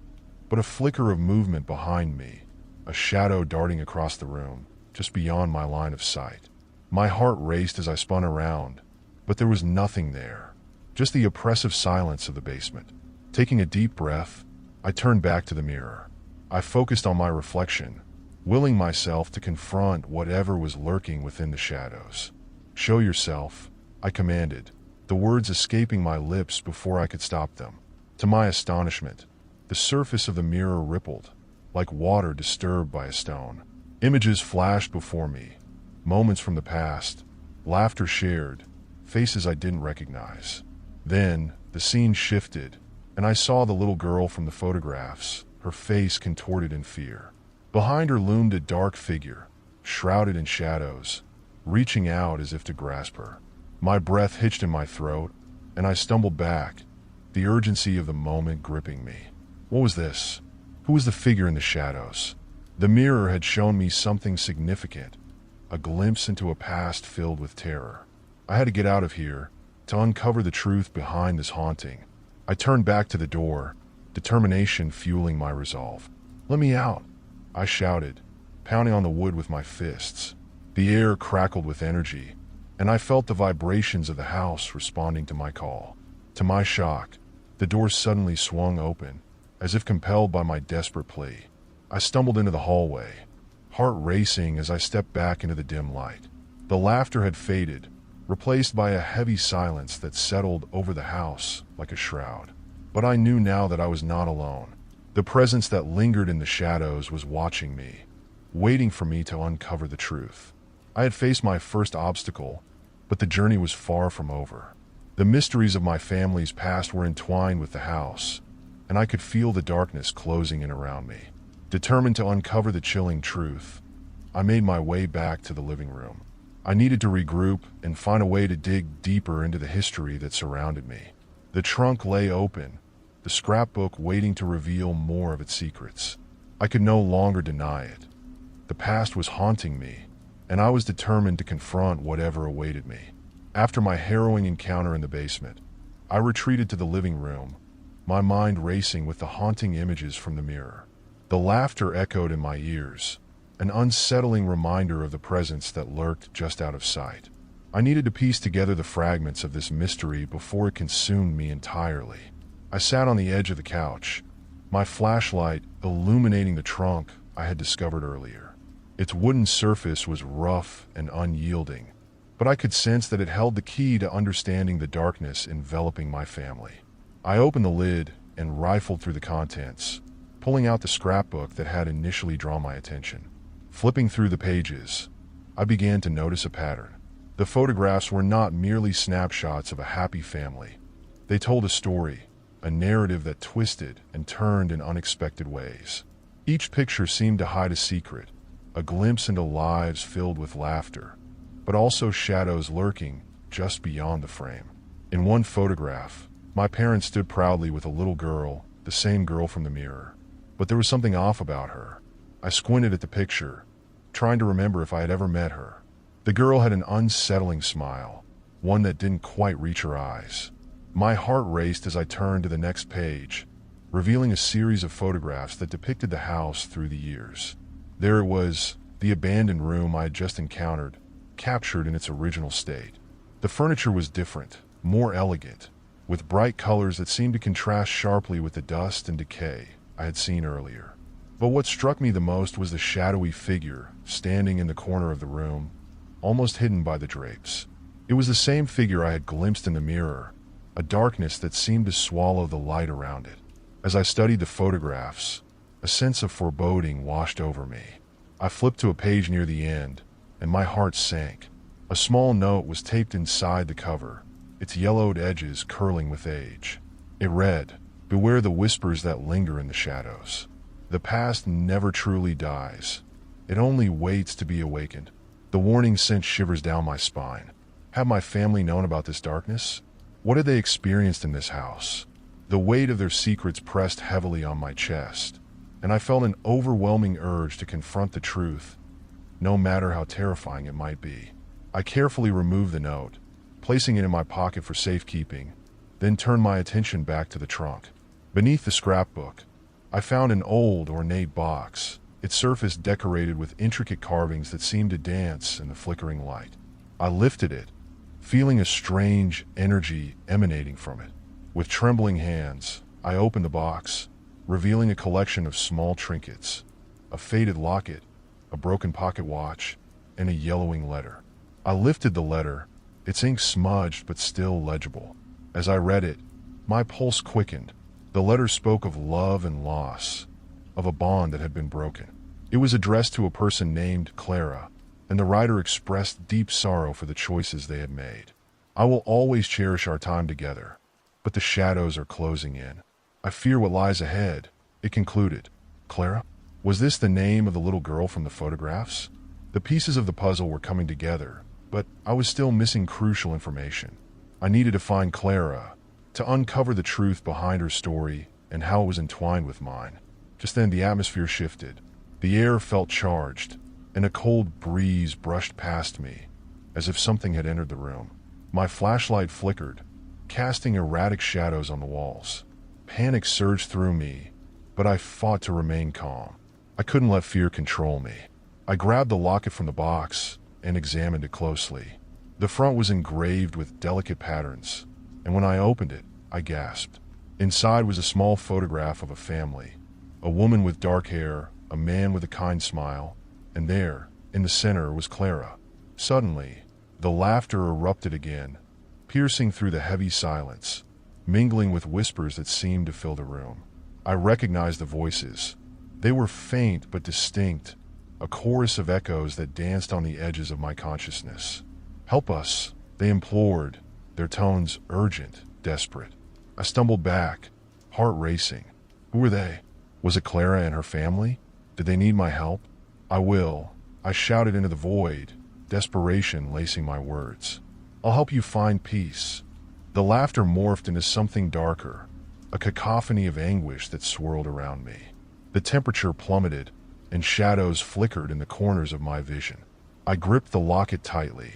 but a flicker of movement behind me, a shadow darting across the room, just beyond my line of sight. My heart raced as I spun around, but there was nothing there, just the oppressive silence of the basement. Taking a deep breath, I turned back to the mirror. I focused on my reflection, willing myself to confront whatever was lurking within the shadows. "Show yourself," I commanded, the words escaping my lips before I could stop them. To my astonishment, the surface of the mirror rippled, like water disturbed by a stone. Images flashed before me, moments from the past, laughter shared, faces I didn't recognize. Then, the scene shifted, and I saw the little girl from the photographs, her face contorted in fear. Behind her loomed a dark figure, shrouded in shadows, reaching out as if to grasp her. My breath hitched in my throat, and I stumbled back, the urgency of the moment gripping me. What was this? Who was the figure in the shadows? The mirror had shown me something significant, a glimpse into a past filled with terror. I had to get out of here, to uncover the truth behind this haunting. I turned back to the door, determination fueling my resolve. "Let me out," I shouted, pounding on the wood with my fists. The air crackled with energy, and I felt the vibrations of the house responding to my call. To my shock, the door suddenly swung open, as if compelled by my desperate plea. I stumbled into the hallway, heart racing as I stepped back into the dim light. The laughter had faded, replaced by a heavy silence that settled over the house like a shroud. But I knew now that I was not alone. The presence that lingered in the shadows was watching me, waiting for me to uncover the truth. I had faced my first obstacle, but the journey was far from over. The mysteries of my family's past were entwined with the house, and I could feel the darkness closing in around me. Determined to uncover the chilling truth, I made my way back to the living room. I needed to regroup and find a way to dig deeper into the history that surrounded me. The trunk lay open, the scrapbook waiting to reveal more of its secrets. I could no longer deny it. The past was haunting me, and I was determined to confront whatever awaited me. After my harrowing encounter in the basement, I retreated to the living room, my mind racing with the haunting images from the mirror. The laughter echoed in my ears, an unsettling reminder of the presence that lurked just out of sight. I needed to piece together the fragments of this mystery before it consumed me entirely. I sat on the edge of the couch, my flashlight illuminating the trunk I had discovered earlier. Its wooden surface was rough and unyielding, but I could sense that it held the key to understanding the darkness enveloping my family. I opened the lid and rifled through the contents, pulling out the scrapbook that had initially drawn my attention. Flipping through the pages, I began to notice a pattern. The photographs were not merely snapshots of a happy family. They told a story, a narrative that twisted and turned in unexpected ways. Each picture seemed to hide a secret, a glimpse into lives filled with laughter, but also shadows lurking just beyond the frame. In one photograph, my parents stood proudly with a little girl, the same girl from the mirror. But there was something off about her. I squinted at the picture, trying to remember if I had ever met her. The girl had an unsettling smile, one that didn't quite reach her eyes. My heart raced as I turned to the next page, revealing a series of photographs that depicted the house through the years. There it was, the abandoned room I had just encountered, captured in its original state. The furniture was different, more elegant, with bright colors that seemed to contrast sharply with the dust and decay I had seen earlier. But what struck me the most was the shadowy figure standing in the corner of the room, almost hidden by the drapes. It was the same figure I had glimpsed in the mirror, a darkness that seemed to swallow the light around it. As I studied the photographs, a sense of foreboding washed over me. I flipped to a page near the end, and my heart sank. A small note was taped inside the cover, its yellowed edges curling with age. It read, "Beware the whispers that linger in the shadows. The past never truly dies. It only waits to be awakened." The warning sent shivers down my spine. Had my family known about this darkness? What had they experienced in this house? The weight of their secrets pressed heavily on my chest, and I felt an overwhelming urge to confront the truth, no matter how terrifying it might be. I carefully removed the note, placing it in my pocket for safekeeping, then turned my attention back to the trunk. Beneath the scrapbook, I found an old, ornate box, its surface decorated with intricate carvings that seemed to dance in the flickering light. I lifted it, feeling a strange energy emanating from it. With trembling hands, I opened the box, revealing a collection of small trinkets, a faded locket, a broken pocket watch, and a yellowing letter. I lifted the letter, its ink smudged but still legible. As I read it, my pulse quickened. The letter spoke of love and loss, of a bond that had been broken. It was addressed to a person named Clara, and the writer expressed deep sorrow for the choices they had made. I will always cherish our time together, but the shadows are closing in. I fear what lies ahead, it concluded. Clara? Was this the name of the little girl from the photographs? The pieces of the puzzle were coming together, but I was still missing crucial information. I needed to find Clara, to uncover the truth behind her story and how it was entwined with mine. Just then the atmosphere shifted. The air felt charged, and a cold breeze brushed past me, as if something had entered the room. My flashlight flickered, casting erratic shadows on the walls. Panic surged through me, but I fought to remain calm. I couldn't let fear control me. I grabbed the locket from the box and examined it closely. The front was engraved with delicate patterns, and when I opened it, I gasped. Inside was a small photograph of a family, a woman with dark hair, a man with a kind smile, and there, in the center, was Clara. Suddenly, the laughter erupted again, piercing through the heavy silence, mingling with whispers that seemed to fill the room. I recognized the voices. They were faint but distinct, a chorus of echoes that danced on the edges of my consciousness. "Help us," they implored, their tones urgent, desperate. I stumbled back, heart racing. Who were they? Was it Clara and her family? Did they need my help? "I will," I shouted into the void, desperation lacing my words. "I'll help you find peace." The laughter morphed into something darker, a cacophony of anguish that swirled around me. The temperature plummeted, and shadows flickered in the corners of my vision. I gripped the locket tightly,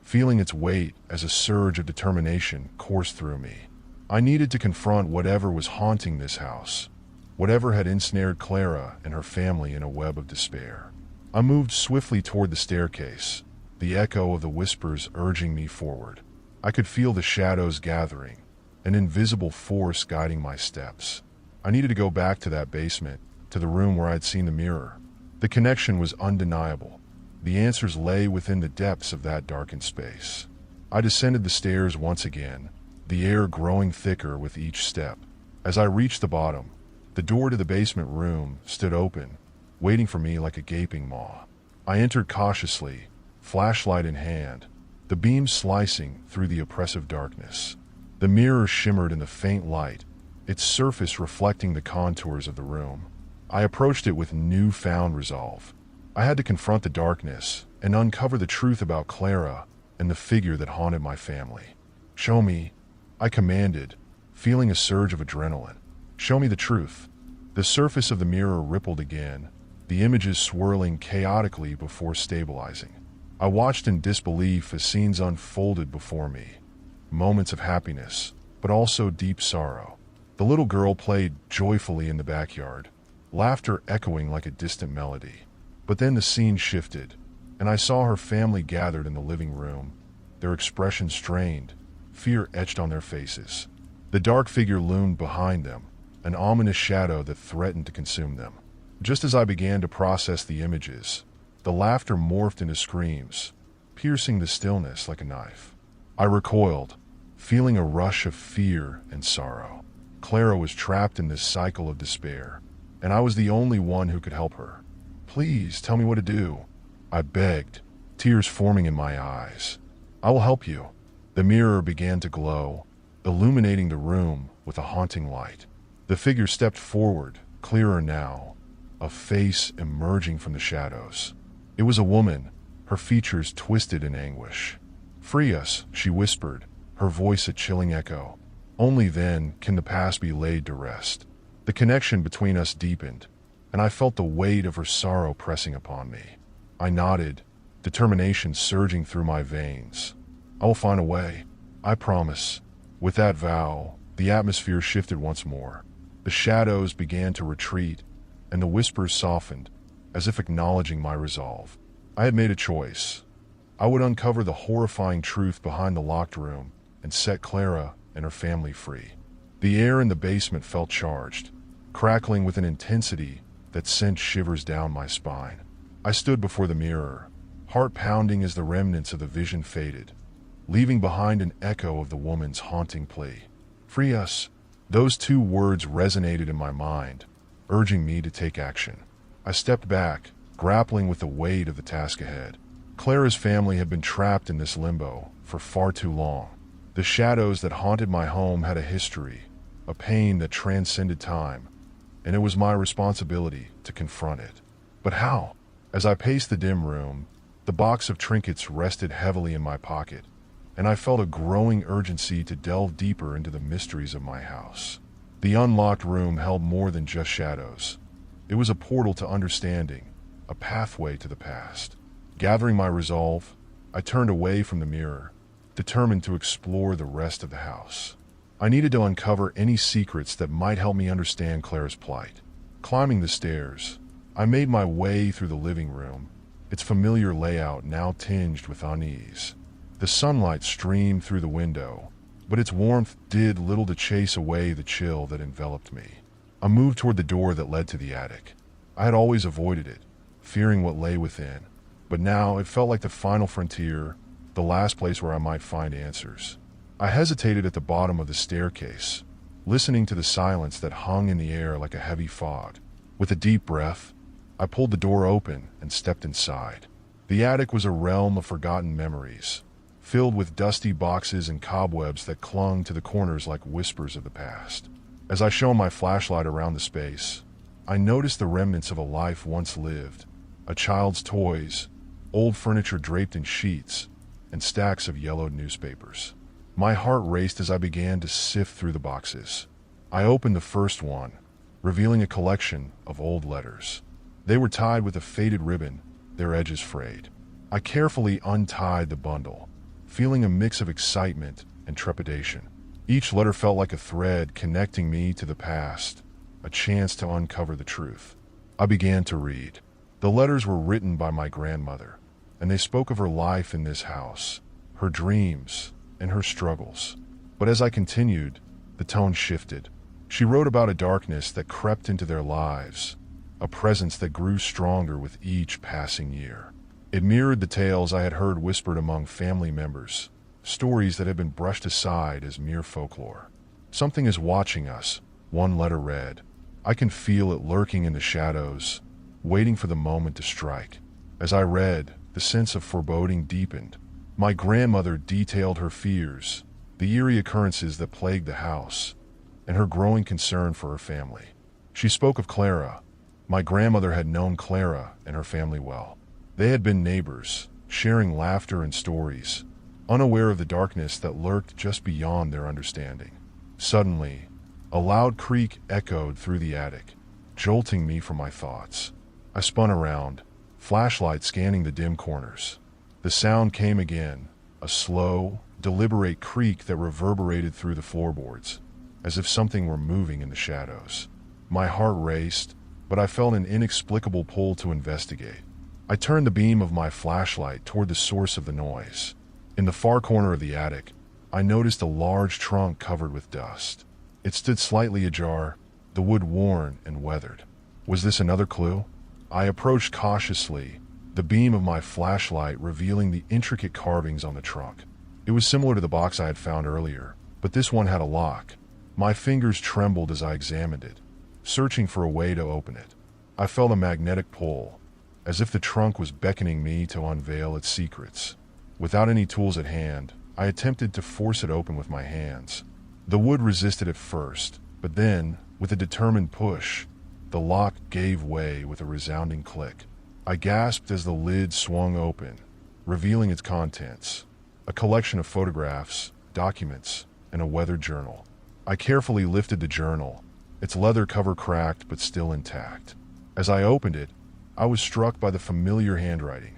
feeling its weight as a surge of determination coursed through me. I needed to confront whatever was haunting this house, whatever had ensnared Clara and her family in a web of despair. I moved swiftly toward the staircase, the echo of the whispers urging me forward. I could feel the shadows gathering, an invisible force guiding my steps. I needed to go back to that basement, to the room where I'd seen the mirror. The connection was undeniable. The answers lay within the depths of that darkened space. I descended the stairs once again, the air growing thicker with each step. As I reached the bottom, the door to the basement room stood open, waiting for me like a gaping maw. I entered cautiously, flashlight in hand, the beam slicing through the oppressive darkness. The mirror shimmered in the faint light, its surface reflecting the contours of the room. I approached it with newfound resolve. I had to confront the darkness and uncover the truth about Clara and the figure that haunted my family. "Show me," I commanded, feeling a surge of adrenaline. "Show me the truth." The surface of the mirror rippled again, the images swirling chaotically before stabilizing. I watched in disbelief as scenes unfolded before me. Moments of happiness, but also deep sorrow. The little girl played joyfully in the backyard, laughter echoing like a distant melody. But then the scene shifted, and I saw her family gathered in the living room, their expressions strained, fear etched on their faces. The dark figure loomed behind them, an ominous shadow that threatened to consume them. Just as I began to process the images, the laughter morphed into screams, piercing the stillness like a knife. I recoiled, feeling a rush of fear and sorrow. Clara was trapped in this cycle of despair, and I was the only one who could help her. "Please tell me what to do," I begged, tears forming in my eyes. "I will help you." The mirror began to glow, illuminating the room with a haunting light. The figure stepped forward, clearer now, a face emerging from the shadows. It was a woman, her features twisted in anguish. "Free us," she whispered, her voice a chilling echo. "Only then can the past be laid to rest." The connection between us deepened, and I felt the weight of her sorrow pressing upon me. I nodded, determination surging through my veins. "I will find a way, I promise." With that vow, the atmosphere shifted once more. The shadows began to retreat, and the whispers softened, as if acknowledging my resolve. I had made a choice. I would uncover the horrifying truth behind the locked room and set Clara and her family free. The air in the basement felt charged, crackling with an intensity that sent shivers down my spine. I stood before the mirror, heart pounding as the remnants of the vision faded, leaving behind an echo of the woman's haunting plea. "Free us." Those two words resonated in my mind, urging me to take action. I stepped back, grappling with the weight of the task ahead. Clara's family had been trapped in this limbo for far too long. The shadows that haunted my home had a history, a pain that transcended time, and it was my responsibility to confront it. But how? As I paced the dim room, the box of trinkets rested heavily in my pocket, and I felt a growing urgency to delve deeper into the mysteries of my house. The unlocked room held more than just shadows. It was a portal to understanding, a pathway to the past. Gathering my resolve, I turned away from the mirror, determined to explore the rest of the house. I needed to uncover any secrets that might help me understand Clara's plight. Climbing the stairs, I made my way through the living room, its familiar layout now tinged with unease. The sunlight streamed through the window, but its warmth did little to chase away the chill that enveloped me. I moved toward the door that led to the attic. I had always avoided it, fearing what lay within, but now it felt like the final frontier, the last place where I might find answers. I hesitated at the bottom of the staircase, listening to the silence that hung in the air like a heavy fog. With a deep breath, I pulled the door open and stepped inside. The attic was a realm of forgotten memories, filled with dusty boxes and cobwebs that clung to the corners like whispers of the past. As I shone my flashlight around the space, I noticed the remnants of a life once lived, a child's toys, old furniture draped in sheets, and stacks of yellowed newspapers. My heart raced as I began to sift through the boxes. I opened the first one, revealing a collection of old letters. They were tied with a faded ribbon, their edges frayed. I carefully untied the bundle, feeling a mix of excitement and trepidation. Each letter felt like a thread connecting me to the past, a chance to uncover the truth. I began to read. The letters were written by my grandmother, and they spoke of her life in this house, her dreams, and her struggles. But as I continued, the tone shifted. She wrote about a darkness that crept into their lives, a presence that grew stronger with each passing year. It mirrored the tales I had heard whispered among family members, stories that had been brushed aside as mere folklore. "Something is watching us," one letter read. "I can feel it lurking in the shadows, waiting for the moment to strike." As I read, the sense of foreboding deepened. My grandmother detailed her fears, the eerie occurrences that plagued the house, and her growing concern for her family. She spoke of Clara. My grandmother had known Clara and her family well. They had been neighbors, sharing laughter and stories, unaware of the darkness that lurked just beyond their understanding. Suddenly, a loud creak echoed through the attic, jolting me from my thoughts. I spun around, flashlight scanning the dim corners. The sound came again, a slow, deliberate creak that reverberated through the floorboards, as if something were moving in the shadows. My heart raced, but I felt an inexplicable pull to investigate. I turned the beam of my flashlight toward the source of the noise. In the far corner of the attic, I noticed a large trunk covered with dust. It stood slightly ajar, the wood worn and weathered. Was this another clue? I approached cautiously, the beam of my flashlight revealing the intricate carvings on the trunk. It was similar to the box I had found earlier, but this one had a lock. My fingers trembled as I examined it, searching for a way to open it. I felt a magnetic pull, as if the trunk was beckoning me to unveil its secrets. Without any tools at hand, I attempted to force it open with my hands. The wood resisted at first, but then, with a determined push, the lock gave way with a resounding click. I gasped as the lid swung open, revealing its contents, a collection of photographs, documents, and a weathered journal. I carefully lifted the journal, its leather cover cracked but still intact. As I opened it, I was struck by the familiar handwriting.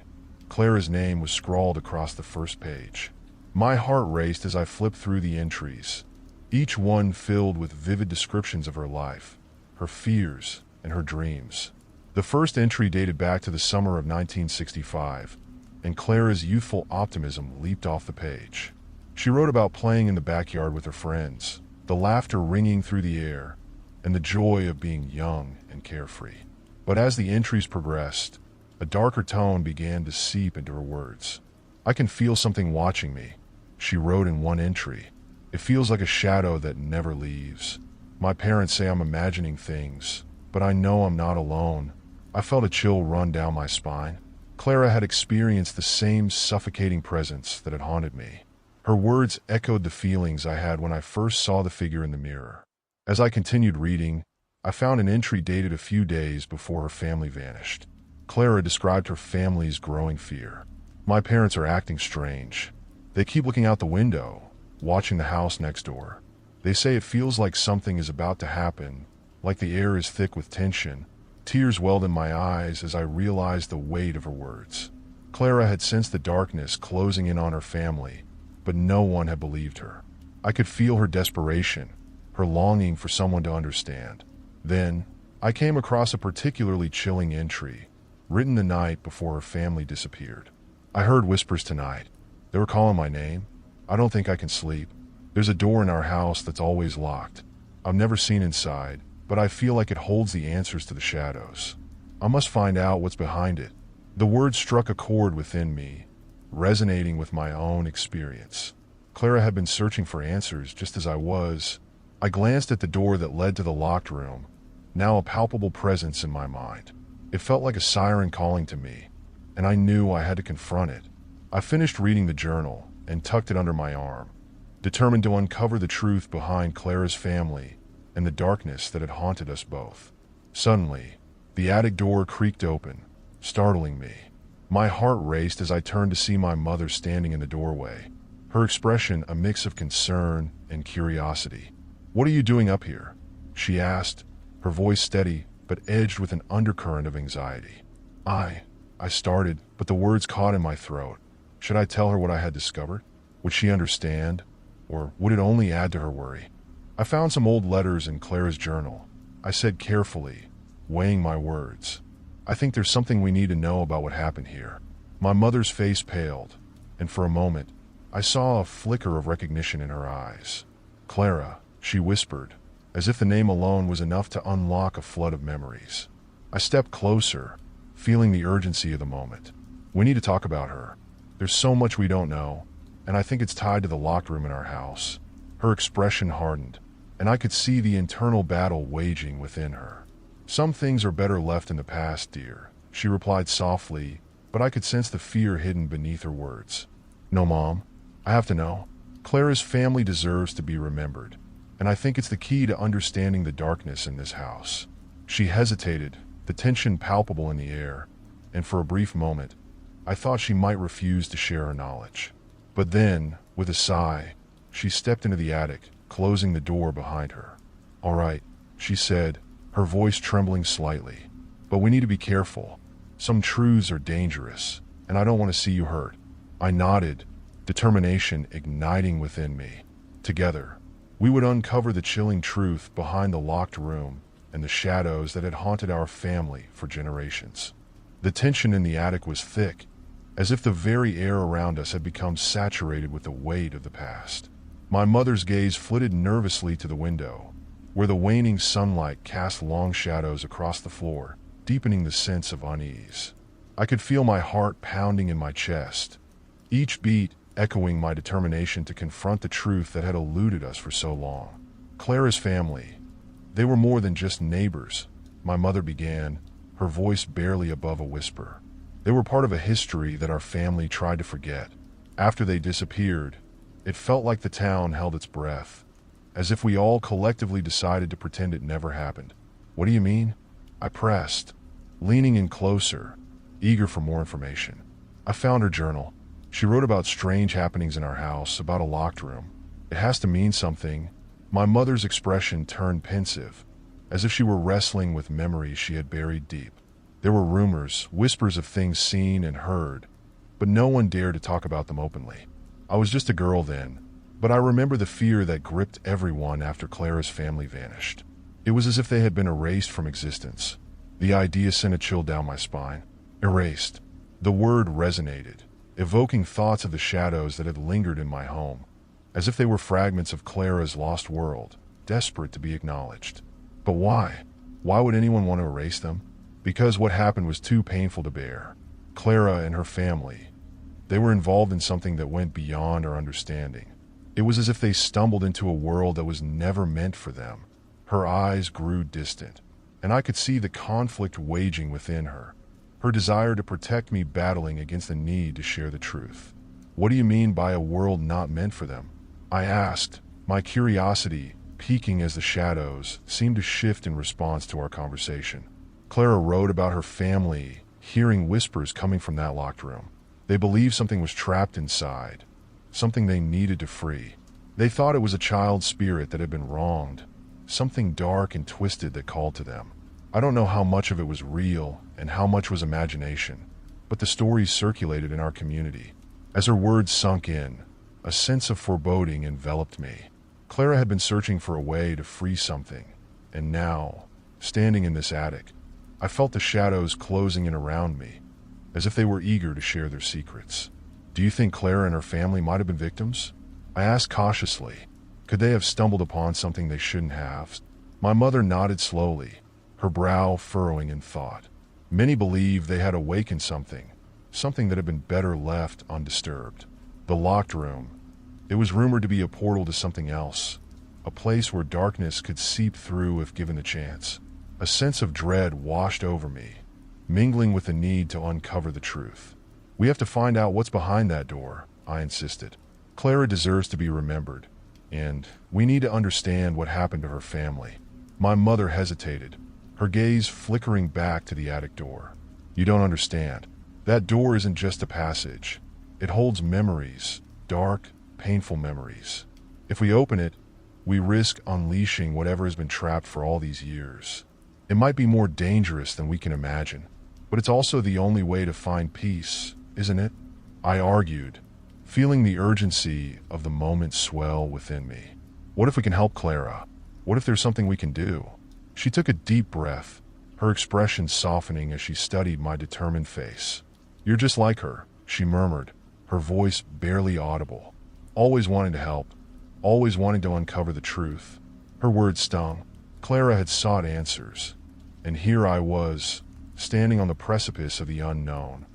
Clara's name was scrawled across the first page. My heart raced as I flipped through the entries, each one filled with vivid descriptions of her life, her fears, and her dreams. The first entry dated back to the summer of 1965, and Clara's youthful optimism leaped off the page. She wrote about playing in the backyard with her friends, the laughter ringing through the air, and the joy of being young and carefree. But as the entries progressed, a darker tone began to seep into her words. "I can feel something watching me," she wrote in one entry. "It feels like a shadow that never leaves. My parents say I'm imagining things, but I know I'm not alone." I felt a chill run down my spine. Clara had experienced the same suffocating presence that had haunted me. Her words echoed the feelings I had when I first saw the figure in the mirror. As I continued reading, I found an entry dated a few days before her family vanished. Clara described her family's growing fear. "My parents are acting strange. They keep looking out the window, watching the house next door. They say it feels like something is about to happen, like the air is thick with tension." Tears welled in my eyes as I realized the weight of her words. Clara had sensed the darkness closing in on her family, but no one had believed her. I could feel her desperation, her longing for someone to understand. Then, I came across a particularly chilling entry, written the night before her family disappeared. "I heard whispers tonight. They were calling my name. I don't think I can sleep. There's a door in our house that's always locked. I've never seen inside, but I feel like it holds the answers to the shadows. I must find out what's behind it." The words struck a chord within me, resonating with my own experience. Clara had been searching for answers just as I was. I glanced at the door that led to the locked room, now a palpable presence in my mind. It felt like a siren calling to me, and I knew I had to confront it. I finished reading the journal and tucked it under my arm, determined to uncover the truth behind Clara's family and the darkness that had haunted us both. Suddenly, the attic door creaked open, startling me. My heart raced as I turned to see my mother standing in the doorway, her expression a mix of concern and curiosity. "What are you doing up here?" she asked, her voice steady but edged with an undercurrent of anxiety. I started, but the words caught in my throat. Should I tell her what I had discovered? Would she understand, or would it only add to her worry? I found some old letters in Clara's journal. I said carefully, weighing my words. "I think there's something we need to know about what happened here." My mother's face paled, and for a moment, I saw a flicker of recognition in her eyes. "Clara," she whispered, as if the name alone was enough to unlock a flood of memories. I stepped closer, feeling the urgency of the moment. "We need to talk about her. There's so much we don't know, and I think it's tied to the locked room in our house." Her expression hardened, and I could see the internal battle waging within her. "Some things are better left in the past, dear," she replied softly, but I could sense the fear hidden beneath her words. "No, Mom, I have to know. Clara's family deserves to be remembered, and I think it's the key to understanding the darkness in this house." She hesitated, the tension palpable in the air, and for a brief moment, I thought she might refuse to share her knowledge. But then, with a sigh, she stepped into the attic, closing the door behind her. "All right," she said, her voice trembling slightly, "but we need to be careful. Some truths are dangerous, and I don't want to see you hurt." I nodded, determination igniting within me. Together, we would uncover the chilling truth behind the locked room and the shadows that had haunted our family for generations. The tension in the attic was thick, as if the very air around us had become saturated with the weight of the past. My mother's gaze flitted nervously to the window, where the waning sunlight cast long shadows across the floor, deepening the sense of unease. I could feel my heart pounding in my chest, each beat echoing my determination to confront the truth that had eluded us for so long. Clara's family, they were more than just neighbors, my mother began, her voice barely above a whisper. They were part of a history that our family tried to forget. After they disappeared, it felt like the town held its breath, as if we all collectively decided to pretend it never happened. "What do you mean?" I pressed, leaning in closer, eager for more information. I found her journal. She wrote about strange happenings in our house, about a locked room. "It has to mean something." My mother's expression turned pensive, as if she were wrestling with memories she had buried deep. There were rumors, whispers of things seen and heard, but no one dared to talk about them openly. I was just a girl then, but I remember the fear that gripped everyone after Clara's family vanished. It was as if they had been erased from existence. The idea sent a chill down my spine. Erased. The word resonated, evoking thoughts of the shadows that had lingered in my home, as if they were fragments of Clara's lost world, desperate to be acknowledged. But why? Why would anyone want to erase them? Because what happened was too painful to bear. Clara and her family, they were involved in something that went beyond our understanding. It was as if they stumbled into a world that was never meant for them. Her eyes grew distant, and I could see the conflict waging within her, her desire to protect me battling against the need to share the truth. "What do you mean by a world not meant for them?" I asked, my curiosity peaking as the shadows seemed to shift in response to our conversation. Clara wrote about her family hearing whispers coming from that locked room. They believed something was trapped inside, something they needed to free. They thought it was a child's spirit that had been wronged, something dark and twisted that called to them. I don't know how much of it was real and how much was imagination, but the stories circulated in our community. As her words sunk in, a sense of foreboding enveloped me. Clara had been searching for a way to free something, and now, standing in this attic, I felt the shadows closing in around me, as if they were eager to share their secrets. "Do you think Clara and her family might have been victims?" I asked cautiously. Could they have stumbled upon something they shouldn't have? My mother nodded slowly, her brow furrowing in thought. Many believe they had awakened something that had been better left undisturbed. The locked room. It was rumored to be a portal to something else, a place where darkness could seep through if given the chance. A sense of dread washed over me, mingling with the need to uncover the truth. "We have to find out what's behind that door," I insisted. "Clara deserves to be remembered, and we need to understand what happened to her family." My mother hesitated, her gaze flickering back to the attic door. "You don't understand. That door isn't just a passage. It holds memories, dark, painful memories. If we open it, we risk unleashing whatever has been trapped for all these years. It might be more dangerous than we can imagine, but it's also the only way to find peace, isn't it?" I argued, feeling the urgency of the moment swell within me. "What if we can help Clara? What if there's something we can do?" She took a deep breath, her expression softening as she studied my determined face. "You're just like her," she murmured, her voice barely audible. "Always wanting to help, always wanting to uncover the truth." Her words stung. Clara had sought answers, and here I was, standing on the precipice of the unknown,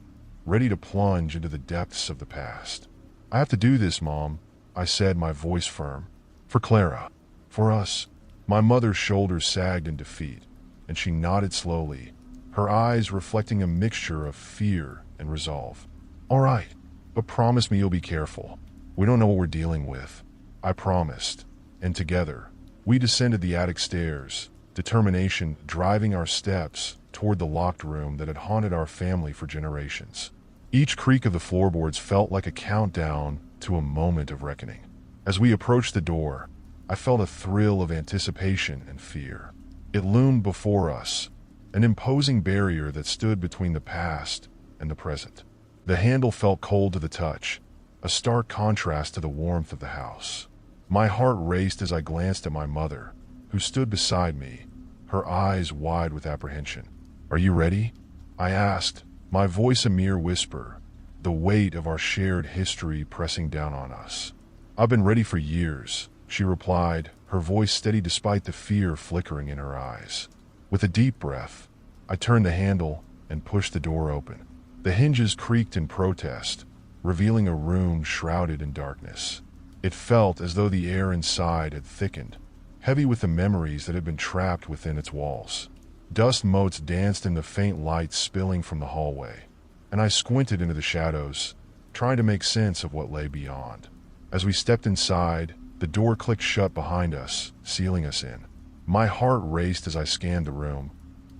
ready to plunge into the depths of the past. "I have to do this, Mom," I said, my voice firm. "For Clara. For us." My mother's shoulders sagged in defeat, and she nodded slowly, her eyes reflecting a mixture of fear and resolve. "All right, but promise me you'll be careful. We don't know what we're dealing with." I promised, and together, we descended the attic stairs, determination driving our steps toward the locked room that had haunted our family for generations. Each creak of the floorboards felt like a countdown to a moment of reckoning. As we approached the door, I felt a thrill of anticipation and fear. It loomed before us, an imposing barrier that stood between the past and the present. The handle felt cold to the touch, a stark contrast to the warmth of the house. My heart raced as I glanced at my mother, who stood beside me, her eyes wide with apprehension. "Are you ready?" I asked, my voice a mere whisper, the weight of our shared history pressing down on us. "I've been ready for years," she replied, her voice steady despite the fear flickering in her eyes. With a deep breath, I turned the handle and pushed the door open. The hinges creaked in protest, revealing a room shrouded in darkness. It felt as though the air inside had thickened, heavy with the memories that had been trapped within its walls. Dust motes danced in the faint light spilling from the hallway, and I squinted into the shadows, trying to make sense of what lay beyond. As we stepped inside, the door clicked shut behind us, sealing us in. My heart raced as I scanned the room,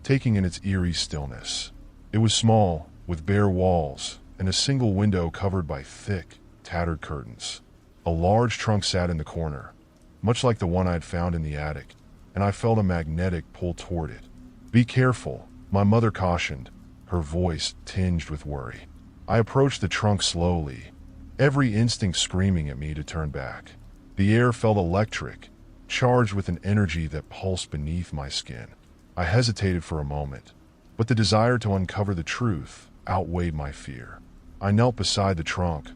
taking in its eerie stillness. It was small, with bare walls, and a single window covered by thick, tattered curtains. A large trunk sat in the corner, much like the one I had found in the attic, and I felt a magnetic pull toward it. "Be careful," my mother cautioned, her voice tinged with worry. I approached the trunk slowly, every instinct screaming at me to turn back. The air felt electric, charged with an energy that pulsed beneath my skin. I hesitated for a moment, but the desire to uncover the truth outweighed my fear. I knelt beside the trunk,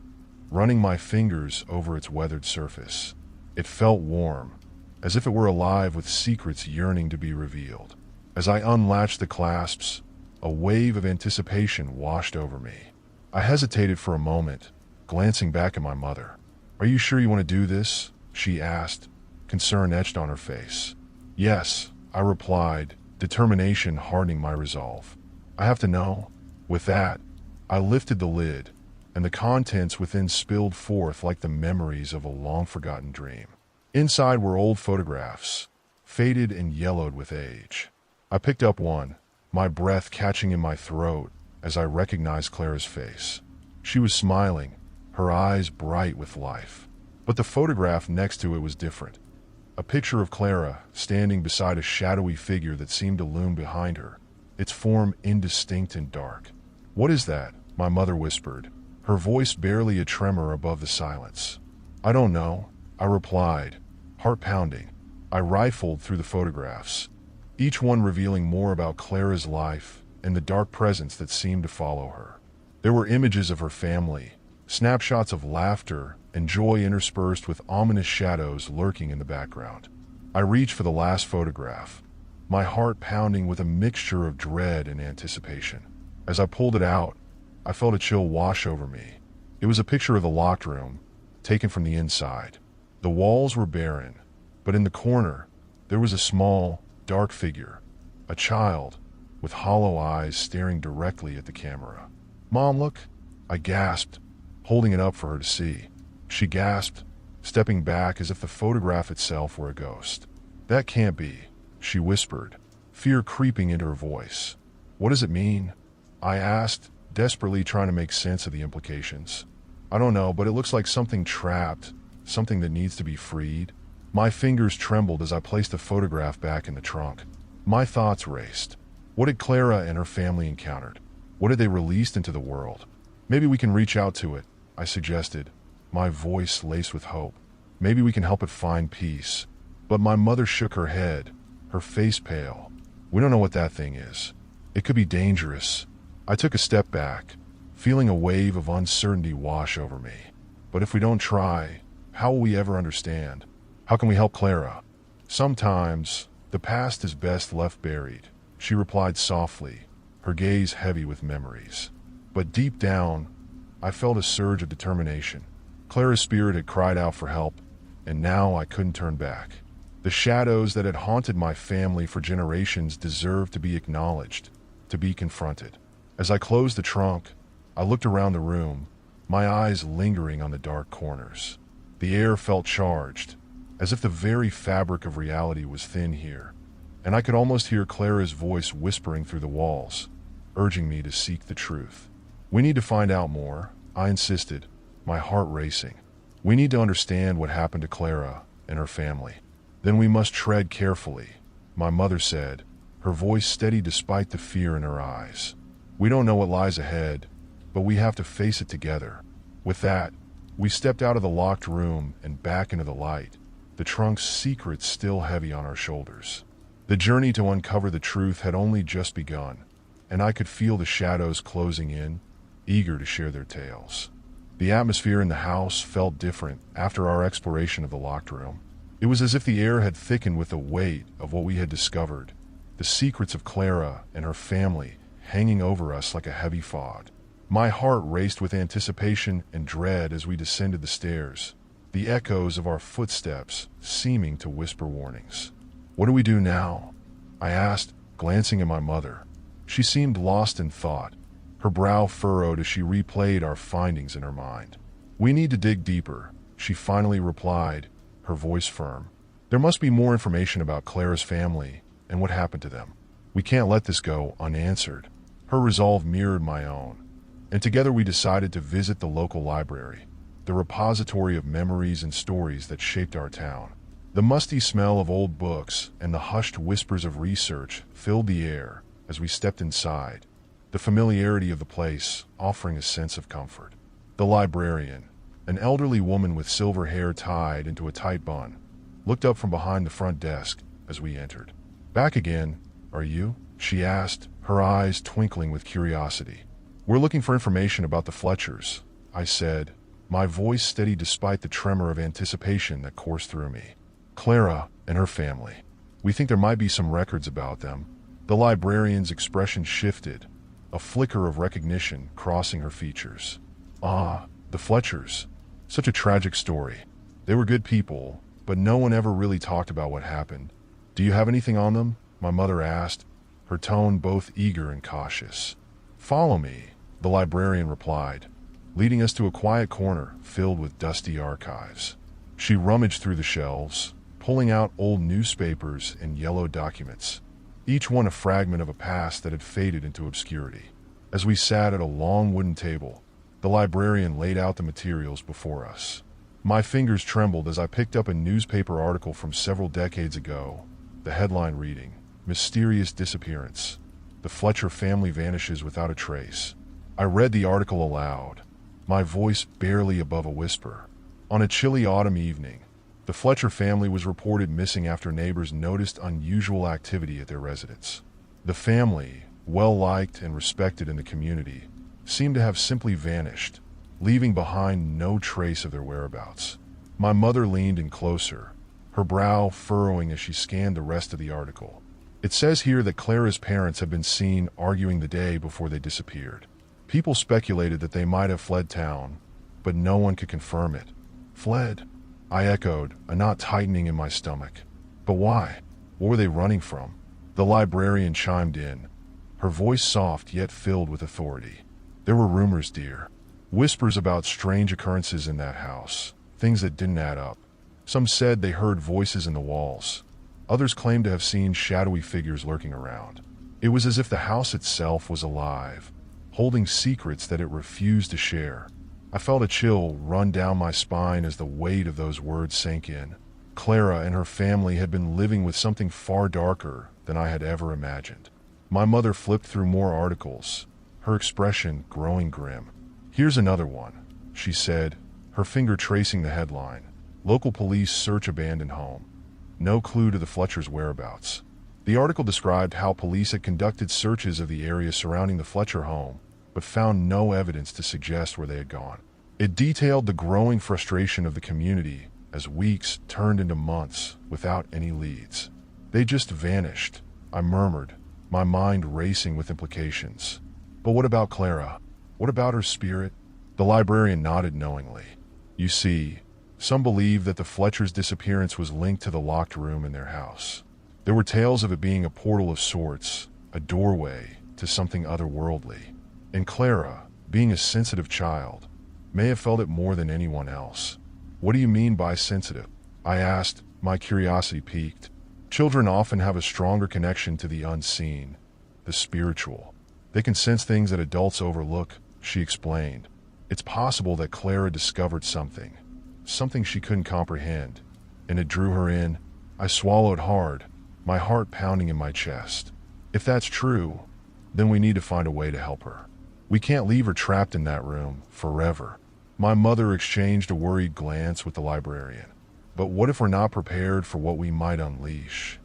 running my fingers over its weathered surface. It felt warm, as if it were alive with secrets yearning to be revealed. As I unlatched the clasps, a wave of anticipation washed over me. I hesitated for a moment, glancing back at my mother. "Are you sure you want to do this?" she asked, concern etched on her face. "Yes," I replied, determination hardening my resolve. "I have to know." With that, I lifted the lid, and the contents within spilled forth like the memories of a long-forgotten dream. Inside were old photographs, faded and yellowed with age. I picked up one, my breath catching in my throat as I recognized Clara's face. She was smiling, her eyes bright with life. But the photograph next to it was different. A picture of Clara standing beside a shadowy figure that seemed to loom behind her, its form indistinct and dark. "What is that?" my mother whispered, her voice barely a tremor above the silence. "I don't know," I replied, heart pounding. I rifled through the photographs, each one revealing more about Clara's life and the dark presence that seemed to follow her. There were images of her family, snapshots of laughter and joy interspersed with ominous shadows lurking in the background. I reached for the last photograph, my heart pounding with a mixture of dread and anticipation. As I pulled it out, I felt a chill wash over me. It was a picture of the locked room, taken from the inside. The walls were barren, but in the corner, there was a small, dark figure, a child, with hollow eyes staring directly at the camera. "Mom, look," I gasped, holding it up for her to see. She gasped, stepping back as if the photograph itself were a ghost. "That can't be," she whispered, fear creeping into her voice. "What does it mean?" I asked, desperately trying to make sense of the implications. "I don't know, but it looks like something trapped, something that needs to be freed." My fingers trembled as I placed the photograph back in the trunk. My thoughts raced. What had Clara and her family encountered? What had they released into the world? "Maybe we can reach out to it," I suggested, my voice laced with hope. "Maybe we can help it find peace." But my mother shook her head, her face pale. "We don't know what that thing is. It could be dangerous." I took a step back, feeling a wave of uncertainty wash over me. "But if we don't try, how will we ever understand? How can we help Clara?" "Sometimes, the past is best left buried," she replied softly, her gaze heavy with memories. But deep down, I felt a surge of determination. Clara's spirit had cried out for help, and now I couldn't turn back. The shadows that had haunted my family for generations deserved to be acknowledged, to be confronted. As I closed the trunk, I looked around the room, my eyes lingering on the dark corners. The air felt charged, as if the very fabric of reality was thin here, and I could almost hear Clara's voice whispering through the walls, urging me to seek the truth. "We need to find out more," I insisted, my heart racing. "We need to understand what happened to Clara and her family." "Then we must tread carefully," my mother said, her voice steady despite the fear in her eyes. "We don't know what lies ahead, but we have to face it together." With that, we stepped out of the locked room and back into the light, the trunk's secrets still heavy on our shoulders. The journey to uncover the truth had only just begun, and I could feel the shadows closing in, eager to share their tales. The atmosphere in the house felt different after our exploration of the locked room. It was as if the air had thickened with the weight of what we had discovered, the secrets of Clara and her family hanging over us like a heavy fog. My heart raced with anticipation and dread as we descended the stairs, the echoes of our footsteps seeming to whisper warnings. "What do we do now?" I asked, glancing at my mother. She seemed lost in thought, her brow furrowed as she replayed our findings in her mind. "We need to dig deeper," she finally replied, her voice firm. "There must be more information about Clara's family and what happened to them. We can't let this go unanswered." Her resolve mirrored my own, and together we decided to visit the local library, the repository of memories and stories that shaped our town. The musty smell of old books and the hushed whispers of research filled the air as we stepped inside, the familiarity of the place offering a sense of comfort. The librarian, an elderly woman with silver hair tied into a tight bun, looked up from behind the front desk as we entered. "Back again, are you?" she asked, her eyes twinkling with curiosity. We're looking for information about the Fletchers, I said, my voice steady despite the tremor of anticipation that coursed through me. Clara and her family. We think there might be some records about them. The librarian's expression shifted, a flicker of recognition crossing her features. Ah, the Fletchers. Such a tragic story. They were good people, but no one ever really talked about what happened. Do you have anything on them? My mother asked, her tone both eager and cautious. Follow me, the librarian replied, leading us to a quiet corner filled with dusty archives. She rummaged through the shelves, pulling out old newspapers and yellow documents, each one a fragment of a past that had faded into obscurity. As we sat at a long wooden table, the librarian laid out the materials before us. My fingers trembled as I picked up a newspaper article from several decades ago, the headline reading, "Mysterious Disappearance. The Fletcher family vanishes without a trace." I read the article aloud, my voice barely above a whisper. On a chilly autumn evening, the Fletcher family was reported missing after neighbors noticed unusual activity at their residence. The family, well-liked and respected in the community, seemed to have simply vanished, leaving behind no trace of their whereabouts. My mother leaned in closer, her brow furrowing as she scanned the rest of the article. It says here that Clara's parents have been seen arguing the day before they disappeared. People speculated that they might have fled town, but no one could confirm it. Fled? I echoed, a knot tightening in my stomach. But why? What were they running from? The librarian chimed in, her voice soft yet filled with authority. There were rumors, dear. Whispers about strange occurrences in that house, things that didn't add up. Some said they heard voices in the walls. Others claimed to have seen shadowy figures lurking around. It was as if the house itself was alive, holding secrets that it refused to share. I felt a chill run down my spine as the weight of those words sank in. Clara and her family had been living with something far darker than I had ever imagined. My mother flipped through more articles, her expression growing grim. Here's another one, she said, her finger tracing the headline. Local police search abandoned home. No clue to the Fletchers' whereabouts. The article described how police had conducted searches of the area surrounding the Fletcher home, but found no evidence to suggest where they had gone. It detailed the growing frustration of the community as weeks turned into months without any leads. They just vanished, I murmured, my mind racing with implications. But what about Clara? What about her spirit? The librarian nodded knowingly. You see, some believe that the Fletchers' disappearance was linked to the locked room in their house. There were tales of it being a portal of sorts, a doorway to something otherworldly. And Clara, being a sensitive child, may have felt it more than anyone else. What do you mean by sensitive? I asked, my curiosity piqued. Children often have a stronger connection to the unseen, the spiritual. They can sense things that adults overlook, she explained. It's possible that Clara discovered something she couldn't comprehend, and it drew her in. I swallowed hard, my heart pounding in my chest. If that's true, then we need to find a way to help her. We can't leave her trapped in that room forever. My mother exchanged a worried glance with the librarian. But what if we're not prepared for what we might unleash?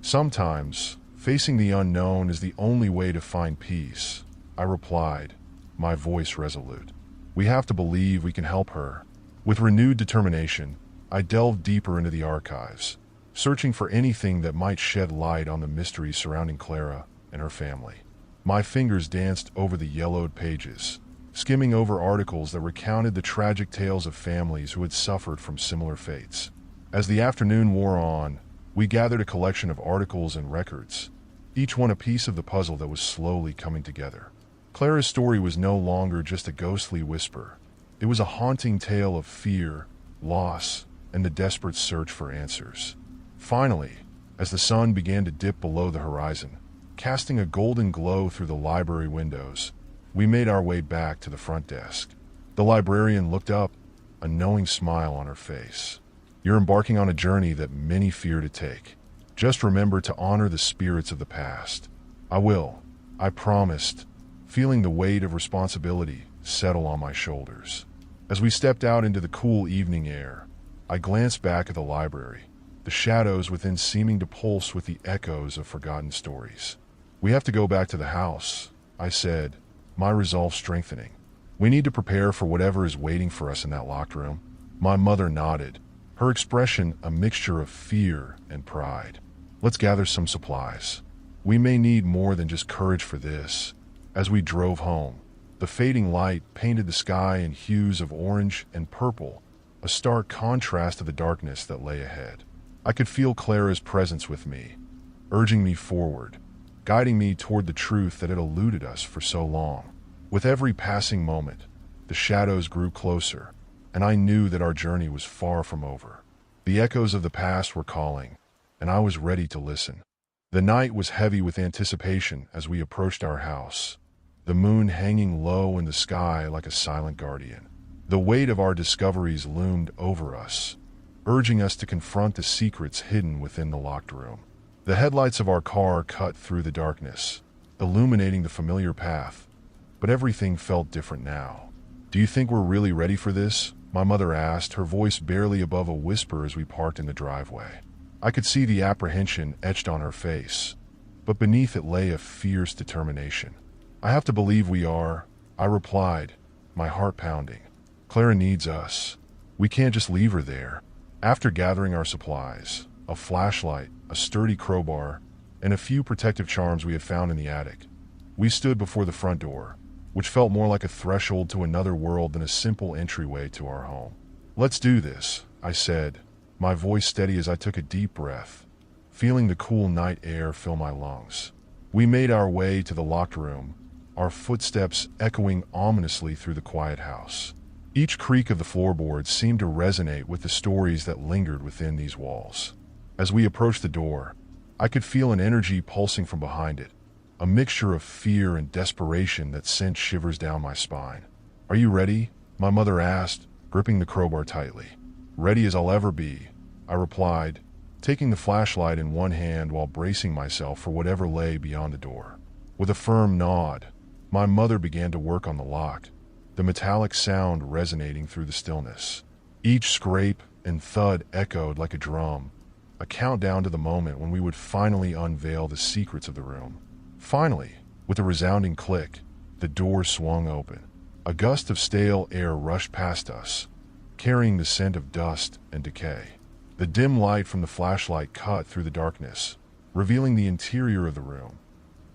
Sometimes, facing the unknown is the only way to find peace, I replied, my voice resolute. We have to believe we can help her. With renewed determination, I delved deeper into the archives, searching for anything that might shed light on the mysteries surrounding Clara and her family. My fingers danced over the yellowed pages, skimming over articles that recounted the tragic tales of families who had suffered from similar fates. As the afternoon wore on, we gathered a collection of articles and records, each one a piece of the puzzle that was slowly coming together. Clara's story was no longer just a ghostly whisper. It was a haunting tale of fear, loss, and the desperate search for answers. Finally, as the sun began to dip below the horizon, casting a golden glow through the library windows, we made our way back to the front desk. The librarian looked up, a knowing smile on her face. You're embarking on a journey that many fear to take. Just remember to honor the spirits of the past. I will, I promised, feeling the weight of responsibility settle on my shoulders. As we stepped out into the cool evening air, I glanced back at the library, the shadows within seeming to pulse with the echoes of forgotten stories. We have to go back to the house, I said, my resolve strengthening. We need to prepare for whatever is waiting for us in that locked room. My mother nodded, her expression a mixture of fear and pride. Let's gather some supplies. We may need more than just courage for this. As we drove home, the fading light painted the sky in hues of orange and purple, a stark contrast to the darkness that lay ahead. I could feel Clara's presence with me, urging me forward, guiding me toward the truth that had eluded us for so long. With every passing moment, the shadows grew closer, and I knew that our journey was far from over. The echoes of the past were calling, and I was ready to listen. The night was heavy with anticipation as we approached our house, the moon hanging low in the sky like a silent guardian. The weight of our discoveries loomed over us, urging us to confront the secrets hidden within the locked room. The headlights of our car cut through the darkness, illuminating the familiar path, but everything felt different now. "Do you think we're really ready for this?" my mother asked, her voice barely above a whisper as we parked in the driveway. I could see the apprehension etched on her face, but beneath it lay a fierce determination. "I have to believe we are," I replied, my heart pounding. "Clara needs us. We can't just leave her there." After gathering our supplies, a flashlight, a sturdy crowbar, and a few protective charms we had found in the attic, we stood before the front door, which felt more like a threshold to another world than a simple entryway to our home. "Let's do this," I said, my voice steady as I took a deep breath, feeling the cool night air fill my lungs. We made our way to the locked room, our footsteps echoing ominously through the quiet house. Each creak of the floorboards seemed to resonate with the stories that lingered within these walls. As we approached the door, I could feel an energy pulsing from behind it, a mixture of fear and desperation that sent shivers down my spine. "Are you ready?" my mother asked, gripping the crowbar tightly. "Ready as I'll ever be," I replied, taking the flashlight in one hand while bracing myself for whatever lay beyond the door. With a firm nod, my mother began to work on the lock, the metallic sound resonating through the stillness. Each scrape and thud echoed like a drum, a countdown to the moment when we would finally unveil the secrets of the room. Finally, with a resounding click, the door swung open. A gust of stale air rushed past us, carrying the scent of dust and decay. The dim light from the flashlight cut through the darkness, revealing the interior of the room,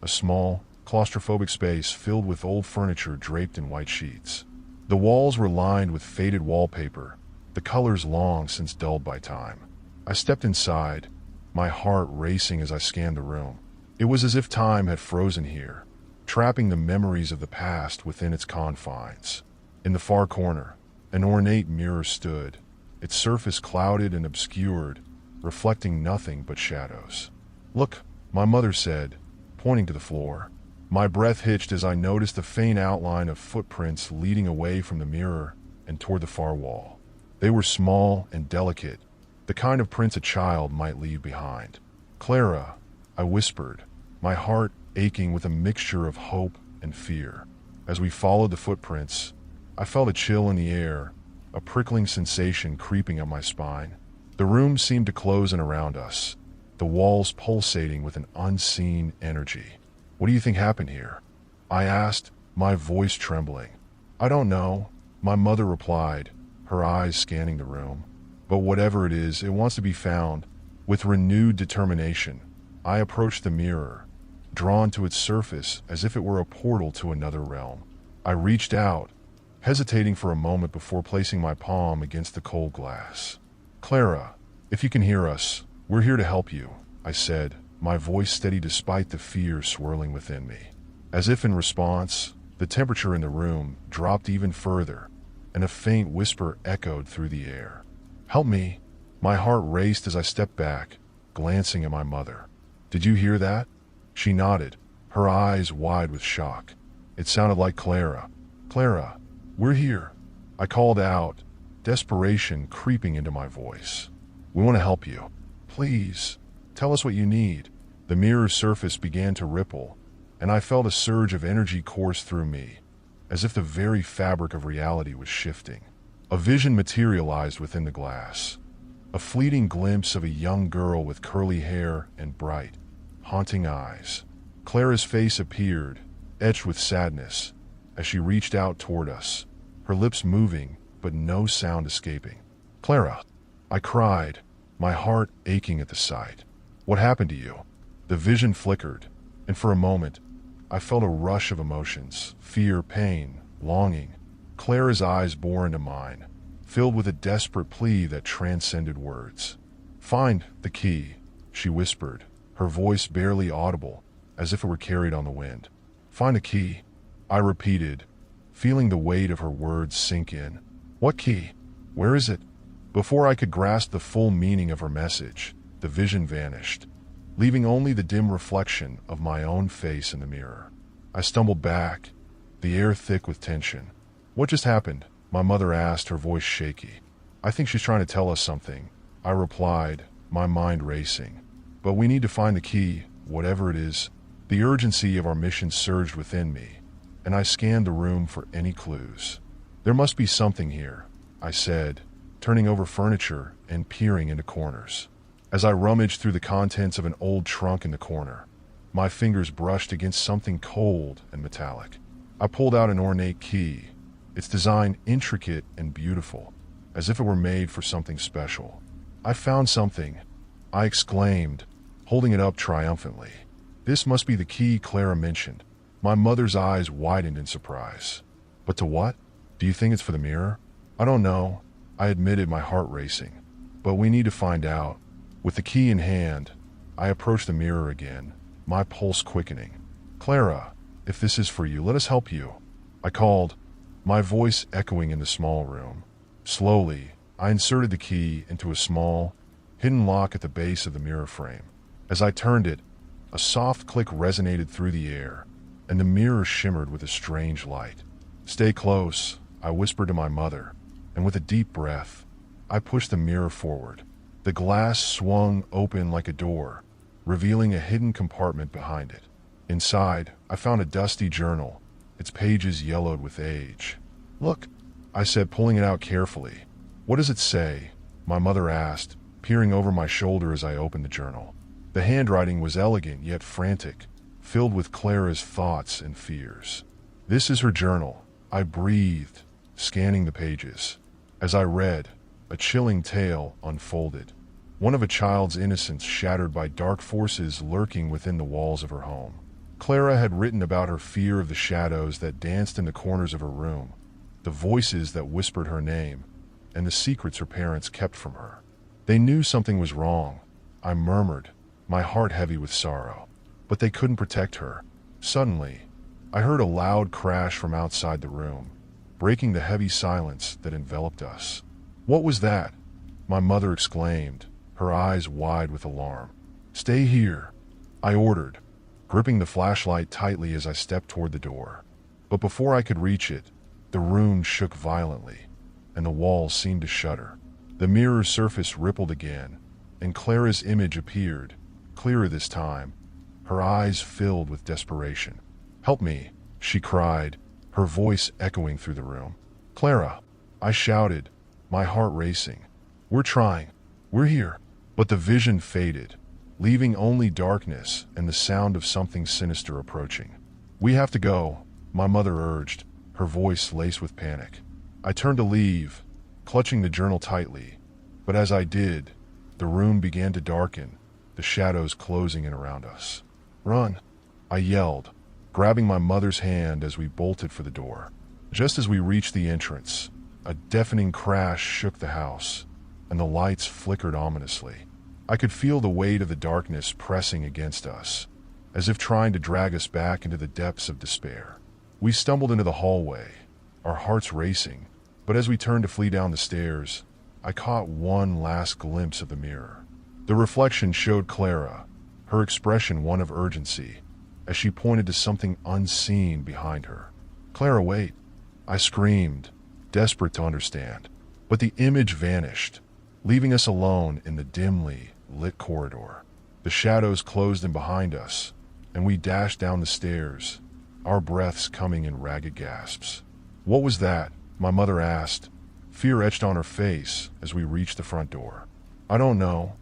a small, claustrophobic space filled with old furniture draped in white sheets. The walls were lined with faded wallpaper, the colors long since dulled by time. I stepped inside, my heart racing as I scanned the room. It was as if time had frozen here, trapping the memories of the past within its confines. In the far corner, an ornate mirror stood, its surface clouded and obscured, reflecting nothing but shadows. "Look," my mother said, pointing to the floor. My breath hitched as I noticed the faint outline of footprints leading away from the mirror and toward the far wall. They were small and delicate, the kind of prints a child might leave behind. "Clara," I whispered, my heart aching with a mixture of hope and fear. As we followed the footprints, I felt a chill in the air, a prickling sensation creeping up my spine. The room seemed to close in around us, the walls pulsating with an unseen energy. "What do you think happened here?" I asked, my voice trembling. "I don't know," my mother replied, her eyes scanning the room. "But whatever it is, it wants to be found." With renewed determination, I approached the mirror, drawn to its surface as if it were a portal to another realm. I reached out, hesitating for a moment before placing my palm against the cold glass. "Clara, if you can hear us, we're here to help you," I said, my voice steady despite the fear swirling within me. As if in response, the temperature in the room dropped even further, and a faint whisper echoed through the air. "Help me." My heart raced as I stepped back, glancing at my mother. "Did you hear that?" She nodded, her eyes wide with shock. It sounded like Clara. "Clara, we're here," I called out, desperation creeping into my voice. "We want to help you. Please, tell us what you need." The mirror's surface began to ripple, and I felt a surge of energy course through me, as if the very fabric of reality was shifting. A vision materialized within the glass, a fleeting glimpse of a young girl with curly hair and bright, haunting eyes. Clara's face appeared, etched with sadness, as she reached out toward us, her lips moving but no sound escaping. "Clara," I cried, my heart aching at the sight. "What happened to you?" The vision flickered, and for a moment, I felt a rush of emotions: fear, pain, longing. Clara's eyes bore into mine, filled with a desperate plea that transcended words. "Find the key," she whispered, her voice barely audible, as if it were carried on the wind. "Find a key," I repeated, feeling the weight of her words sink in. "What key? Where is it?" Before I could grasp the full meaning of her message, the vision vanished, leaving only the dim reflection of my own face in the mirror. I stumbled back, the air thick with tension. "What just happened?" my mother asked, her voice shaky. "I think she's trying to tell us something," I replied, my mind racing. "But we need to find the key, whatever it is." The urgency of our mission surged within me, and I scanned the room for any clues. "There must be something here," I said, turning over furniture and peering into corners. As I rummaged through the contents of an old trunk in the corner, my fingers brushed against something cold and metallic. I pulled out an ornate key, its design intricate and beautiful, as if it were made for something special. "I found something," I exclaimed, holding it up triumphantly. "This must be the key Clara mentioned." My mother's eyes widened in surprise. "But to what? Do you think it's for the mirror?" "I don't know," I admitted, my heart racing. "But we need to find out." With the key in hand, I approached the mirror again, my pulse quickening. "Clara, if this is for you, let us help you," I called, my voice echoing in the small room. Slowly, I inserted the key into a small, hidden lock at the base of the mirror frame. As I turned it, a soft click resonated through the air, and the mirror shimmered with a strange light. "Stay close," I whispered to my mother, and with a deep breath, I pushed the mirror forward. The glass swung open like a door, revealing a hidden compartment behind it. Inside, I found a dusty journal, its pages yellowed with age. "Look," I said, pulling it out carefully. "What does it say?" my mother asked, peering over my shoulder as I opened the journal. The handwriting was elegant yet frantic, filled with Clara's thoughts and fears. "This is her journal," I breathed, scanning the pages. As I read, a chilling tale unfolded, one of a child's innocence shattered by dark forces lurking within the walls of her home. Clara had written about her fear of the shadows that danced in the corners of her room, the voices that whispered her name, and the secrets her parents kept from her. "They knew something was wrong," I murmured, my heart heavy with sorrow. "But they couldn't protect her." Suddenly, I heard a loud crash from outside the room, breaking the heavy silence that enveloped us. "What was that?" my mother exclaimed, her eyes wide with alarm. "Stay here," I ordered, gripping the flashlight tightly as I stepped toward the door. But before I could reach it, the room shook violently, and the walls seemed to shudder. The mirror's surface rippled again, and Clara's image appeared, clearer this time, her eyes filled with desperation. "Help me," she cried, her voice echoing through the room. "Clara," I shouted, my heart racing. "We're trying. We're here." But the vision faded, leaving only darkness and the sound of something sinister approaching. "We have to go," my mother urged, her voice laced with panic. I turned to leave, clutching the journal tightly, but as I did, the room began to darken, the shadows closing in around us. "Run," I yelled, grabbing my mother's hand as we bolted for the door. Just as we reached the entrance, a deafening crash shook the house, and the lights flickered ominously. I could feel the weight of the darkness pressing against us, as if trying to drag us back into the depths of despair. We stumbled into the hallway, our hearts racing, but as we turned to flee down the stairs, I caught one last glimpse of the mirror. The reflection showed Clara, her expression one of urgency, as she pointed to something unseen behind her. "Clara, wait," I screamed, desperate to understand. But the image vanished, leaving us alone in the dimly lit corridor. The shadows closed in behind us, and we dashed down the stairs, our breaths coming in ragged gasps. "What was that?" my mother asked, fear etched on her face as we reached the front door. "I don't know,"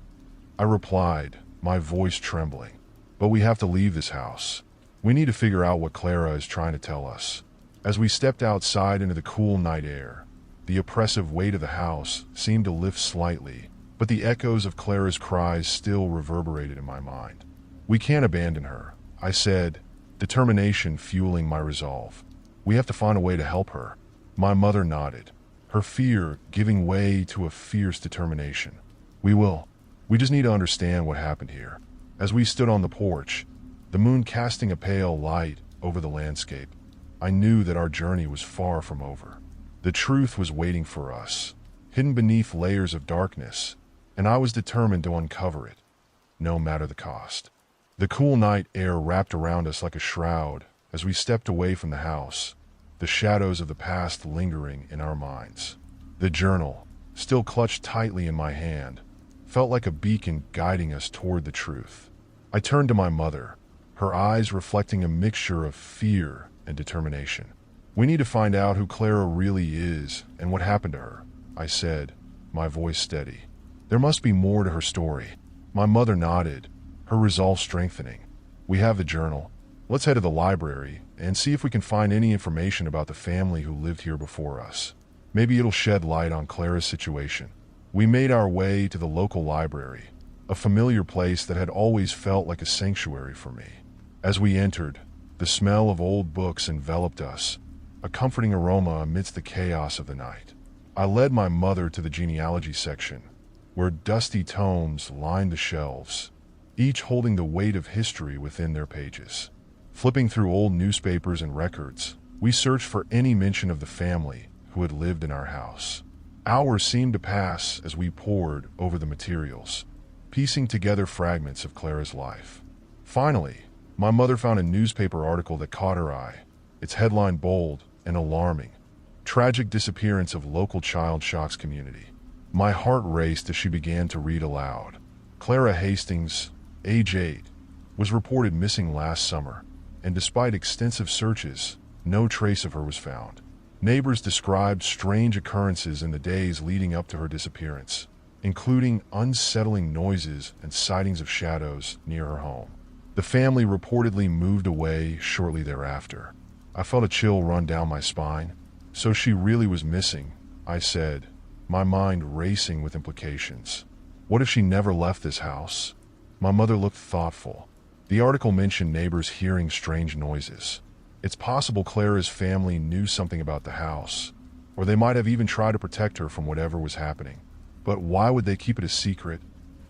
I replied, my voice trembling. "But we have to leave this house. We need to figure out what Clara is trying to tell us." As we stepped outside into the cool night air, the oppressive weight of the house seemed to lift slightly, but the echoes of Clara's cries still reverberated in my mind. "We can't abandon her," I said, determination fueling my resolve. "We have to find a way to help her." My mother nodded, her fear giving way to a fierce determination. "We will. We just need to understand what happened here." As we stood on the porch, the moon casting a pale light over the landscape, I knew that our journey was far from over. The truth was waiting for us, hidden beneath layers of darkness, and I was determined to uncover it, no matter the cost. The cool night air wrapped around us like a shroud as we stepped away from the house, the shadows of the past lingering in our minds. The journal, still clutched tightly in my hand, felt like a beacon guiding us toward the truth. I turned to my mother, her eyes reflecting a mixture of fear and determination. "We need to find out who Clara really is and what happened to her," I said, my voice steady. "There must be more to her story." My mother nodded, her resolve strengthening. "We have the journal. Let's head to the library and see if we can find any information about the family who lived here before us. Maybe it'll shed light on Clara's situation." We made our way to the local library, a familiar place that had always felt like a sanctuary for me. As we entered, the smell of old books enveloped us, a comforting aroma amidst the chaos of the night. I led my mother to the genealogy section, where dusty tomes lined the shelves, each holding the weight of history within their pages. Flipping through old newspapers and records, we searched for any mention of the family who had lived in our house. Hours seemed to pass as we pored over the materials, piecing together fragments of Clara's life. Finally, my mother found a newspaper article that caught her eye, its headline bold and alarming: "Tragic disappearance of local child shocks community." My heart raced as she began to read aloud. Clara Hastings, age 8, was reported missing last summer, and despite extensive searches, no trace of her was found. Neighbors described strange occurrences in the days leading up to her disappearance, including unsettling noises and sightings of shadows near her home. The family reportedly moved away shortly thereafter. I felt a chill run down my spine. "So she really was missing," I said, my mind racing with implications. "What if she never left this house?" My mother looked thoughtful. The article mentioned neighbors hearing strange noises. It's possible Clara's family knew something about the house, or they might have even tried to protect her from whatever was happening. But why would they keep it a secret?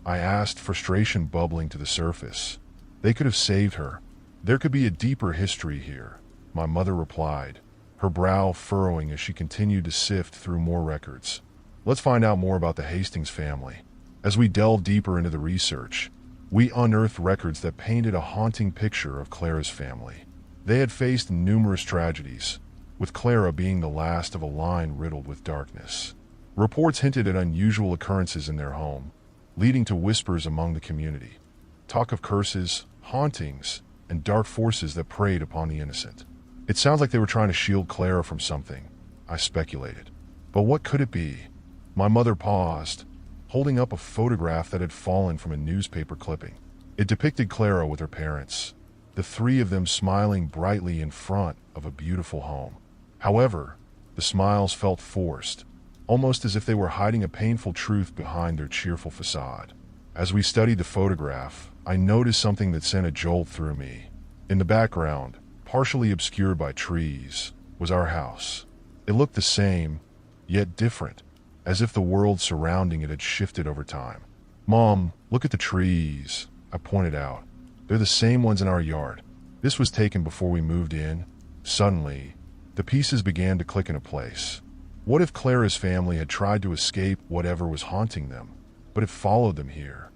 I asked, frustration bubbling to the surface. They could have saved her. There could be a deeper history here, my mother replied, her brow furrowing as she continued to sift through more records. "Let's find out more about the Hastings family." As we delved deeper into the research, we unearthed records that painted a haunting picture of Clara's family. They had faced numerous tragedies, with Clara being the last of a line riddled with darkness. Reports hinted at unusual occurrences in their home, leading to whispers among the community. Talk of curses, hauntings, and dark forces that preyed upon the innocent. "It sounds like they were trying to shield Clara from something," I speculated. "But what could it be?" My mother paused, holding up a photograph that had fallen from a newspaper clipping. It depicted Clara with her parents, the three of them smiling brightly in front of a beautiful home. However, the smiles felt forced, almost as if they were hiding a painful truth behind their cheerful facade. As we studied the photograph, I noticed something that sent a jolt through me. In the background, partially obscured by trees, was our house. It looked the same, yet different, as if the world surrounding it had shifted over time. "Mom, look at the trees," I pointed out. "They're the same ones in our yard. This was taken before we moved in." Suddenly, the pieces began to click into place. What if Clara's family had tried to escape whatever was haunting them, but it followed them here?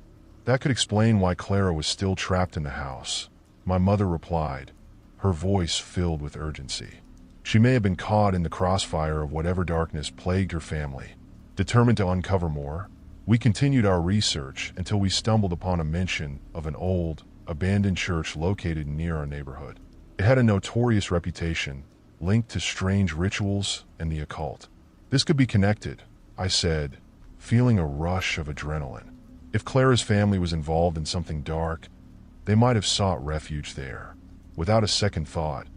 That could explain why Clara was still trapped in the house, my mother replied, her voice filled with urgency. She may have been caught in the crossfire of whatever darkness plagued her family. Determined to uncover more, we continued our research until we stumbled upon a mention of an old, abandoned church located near our neighborhood. It had a notorious reputation, linked to strange rituals and the occult. "This could be connected," I said, feeling a rush of adrenaline. If Clara's family was involved in something dark, they might have sought refuge there. Without a second thought,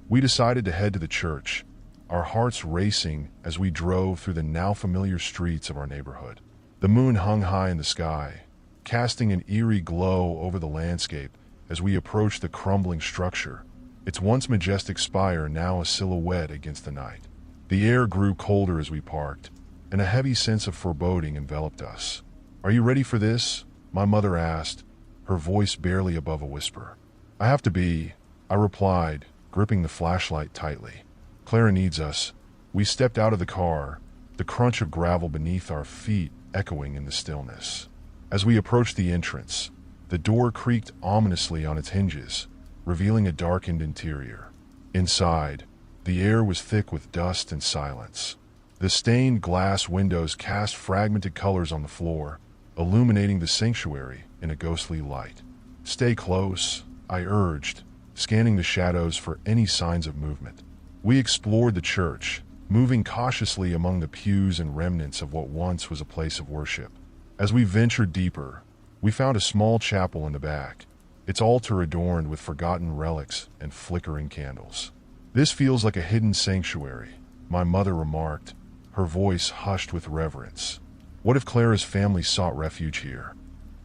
We decided to head to the church, our hearts racing as we drove through the now familiar streets of our neighborhood. The moon hung high in the sky, casting an eerie glow over the landscape as we approached the crumbling structure, its once majestic spire now a silhouette against the night. The air grew colder as we parked, and a heavy sense of foreboding enveloped us. "Are you ready for this?" my mother asked, her voice barely above a whisper. "I have to be," I replied, gripping the flashlight tightly. "Clara needs us." We stepped out of the car, the crunch of gravel beneath our feet echoing in the stillness. As we approached the entrance, the door creaked ominously on its hinges, revealing a darkened interior. Inside, the air was thick with dust and silence. The stained glass windows cast fragmented colors on the floor, illuminating the sanctuary in a ghostly light. "Stay close," I urged, scanning the shadows for any signs of movement. We explored the church, moving cautiously among the pews and remnants of what once was a place of worship. As we ventured deeper, we found a small chapel in the back, its altar adorned with forgotten relics and flickering candles. "This feels like a hidden sanctuary," my mother remarked, her voice hushed with reverence. "What if Clara's family sought refuge here,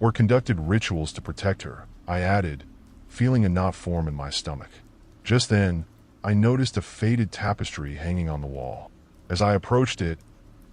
or conducted rituals to protect her?" I added, feeling a knot form in my stomach. Just then, I noticed a faded tapestry hanging on the wall. As I approached it,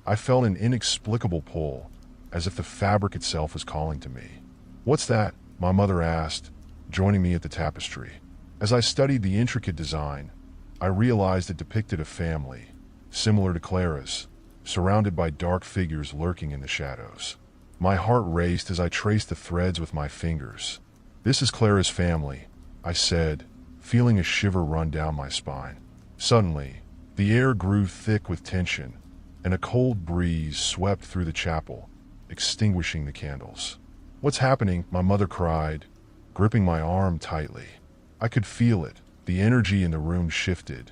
I felt an inexplicable pull, as if the fabric itself was calling to me. "What's that?" my mother asked, joining me at the tapestry. As I studied the intricate design, I realized it depicted a family, similar to Clara's, surrounded by dark figures lurking in the shadows. My heart raced as I traced the threads with my fingers. "This is Clara's family," I said, feeling a shiver run down my spine. Suddenly, the air grew thick with tension, and a cold breeze swept through the chapel, extinguishing the candles. "What's happening?" my mother cried, gripping my arm tightly. I could feel it. The energy in the room shifted,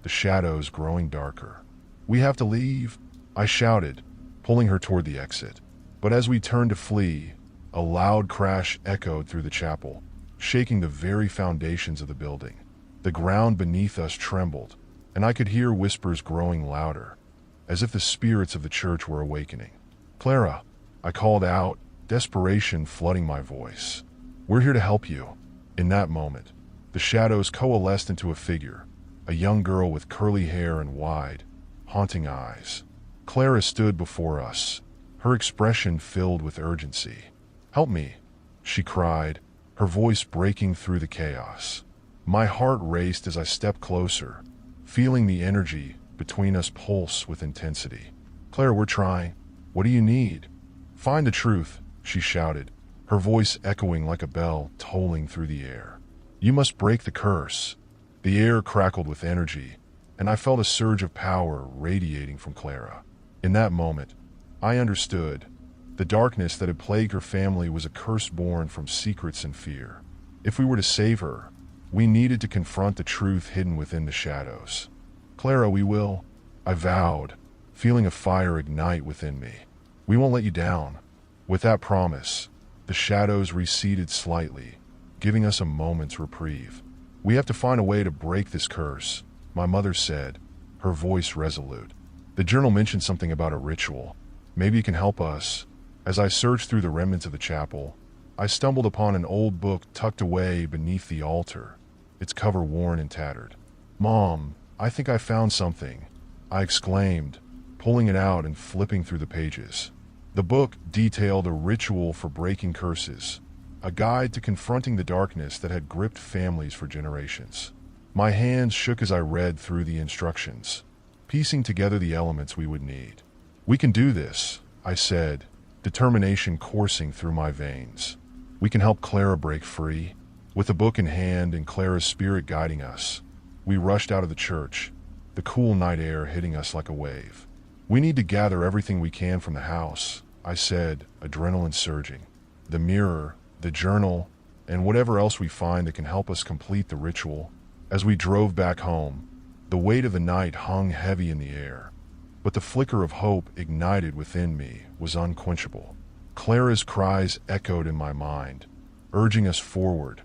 the shadows growing darker. "We have to leave," I shouted, pulling her toward the exit. But as we turned to flee, a loud crash echoed through the chapel, shaking the very foundations of the building. The ground beneath us trembled, and I could hear whispers growing louder, as if the spirits of the church were awakening. "Clara," I called out, desperation flooding my voice. "We're here to help you." In that moment, the shadows coalesced into a figure, a young girl with curly hair and wide, haunting eyes. Clara stood before us, her expression filled with urgency. "Help me," she cried, her voice breaking through the chaos. My heart raced as I stepped closer, feeling the energy between us pulse with intensity. "Clara, we're trying. What do you need?" "Find the truth," she shouted, her voice echoing like a bell tolling through the air. "You must break the curse." The air crackled with energy, and I felt a surge of power radiating from Clara. In that moment, I understood. The darkness that had plagued her family was a curse born from secrets and fear. If we were to save her, we needed to confront the truth hidden within the shadows. "Clara, we will," I vowed, feeling a fire ignite within me. "We won't let you down." With that promise, the shadows receded slightly, giving us a moment's reprieve. "We have to find a way to break this curse," my mother said, her voice resolute. "The journal mentioned something about a ritual. Maybe it can help us." As I searched through the remnants of the chapel, I stumbled upon an old book tucked away beneath the altar, its cover worn and tattered. "Mom, I think I found something," I exclaimed, pulling it out and flipping through the pages. The book detailed a ritual for breaking curses, a guide to confronting the darkness that had gripped families for generations. My hands shook as I read through the instructions, piecing together the elements we would need. "We can do this," I said, determination coursing through my veins. "We can help Clara break free." With the book in hand and Clara's spirit guiding us, we rushed out of the church, the cool night air hitting us like a wave. "We need to gather everything we can from the house," I said, adrenaline surging. "The mirror, the journal, and whatever else we find that can help us complete the ritual." As we drove back home, the weight of the night hung heavy in the air, but the flicker of hope ignited within me was unquenchable. Clara's cries echoed in my mind, urging us forward,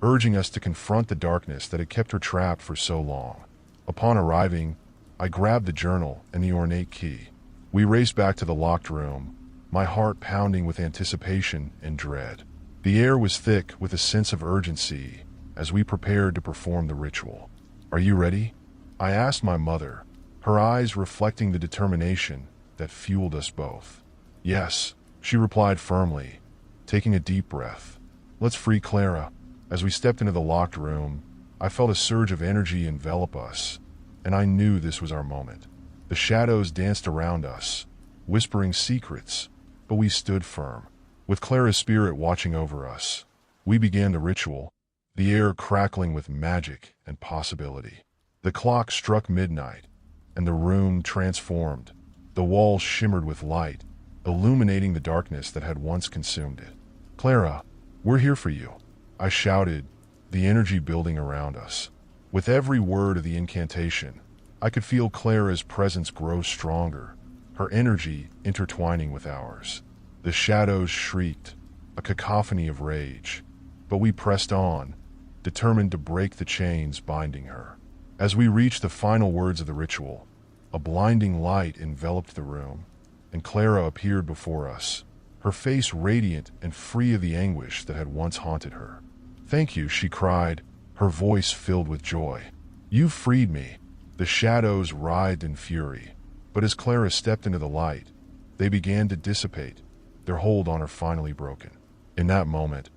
urging us to confront the darkness that had kept her trapped for so long. Upon arriving, I grabbed the journal and the ornate key. We raced back to the locked room, my heart pounding with anticipation and dread. The air was thick with a sense of urgency as we prepared to perform the ritual. "Are you ready?" I asked my mother, her eyes reflecting the determination that fueled us both. "Yes," she replied firmly, taking a deep breath. "Let's free Clara." As we stepped into the locked room, I felt a surge of energy envelop us, and I knew this was our moment. The shadows danced around us, whispering secrets, but we stood firm. With Clara's spirit watching over us, we began the ritual, the air crackling with magic and possibility. The clock struck midnight, and the room transformed. The walls shimmered with light, illuminating the darkness that had once consumed it. "Clara, we're here for you," I shouted, the energy building around us. With every word of the incantation, I could feel Clara's presence grow stronger, her energy intertwining with ours. The shadows shrieked, a cacophony of rage, but we pressed on, determined to break the chains binding her. As we reached the final words of the ritual, a blinding light enveloped the room, and Clara appeared before us, her face radiant and free of the anguish that had once haunted her. "Thank you," she cried, her voice filled with joy. "You've freed me." The shadows writhed in fury, but as Clara stepped into the light, they began to dissipate, their hold on her finally broken. In that moment,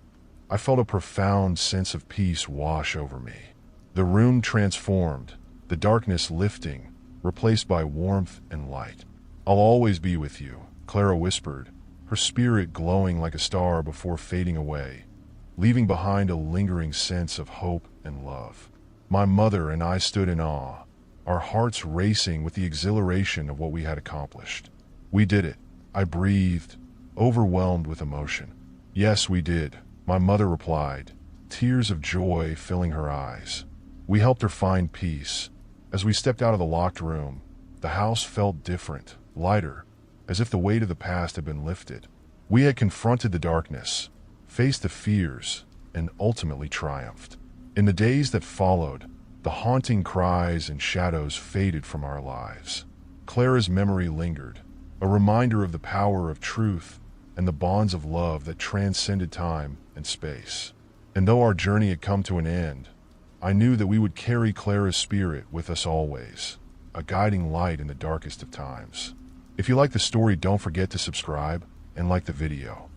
I felt a profound sense of peace wash over me. The room transformed, the darkness lifting, replaced by warmth and light. "I'll always be with you," Clara whispered, her spirit glowing like a star before fading away, leaving behind a lingering sense of hope and love. My mother and I stood in awe, our hearts racing with the exhilaration of what we had accomplished. "We did it," I breathed, overwhelmed with emotion. "Yes, we did," my mother replied, tears of joy filling her eyes. We helped her find peace. As we stepped out of the locked room, the house felt different, lighter, as if the weight of the past had been lifted. We had confronted the darkness, faced the fears, and ultimately triumphed. In the days that followed, the haunting cries and shadows faded from our lives. Clara's memory lingered, a reminder of the power of truth and the bonds of love that transcended time and space. And though our journey had come to an end, I knew that we would carry Clara's spirit with us always, a guiding light in the darkest of times. If you like the story, don't forget to subscribe and like the video.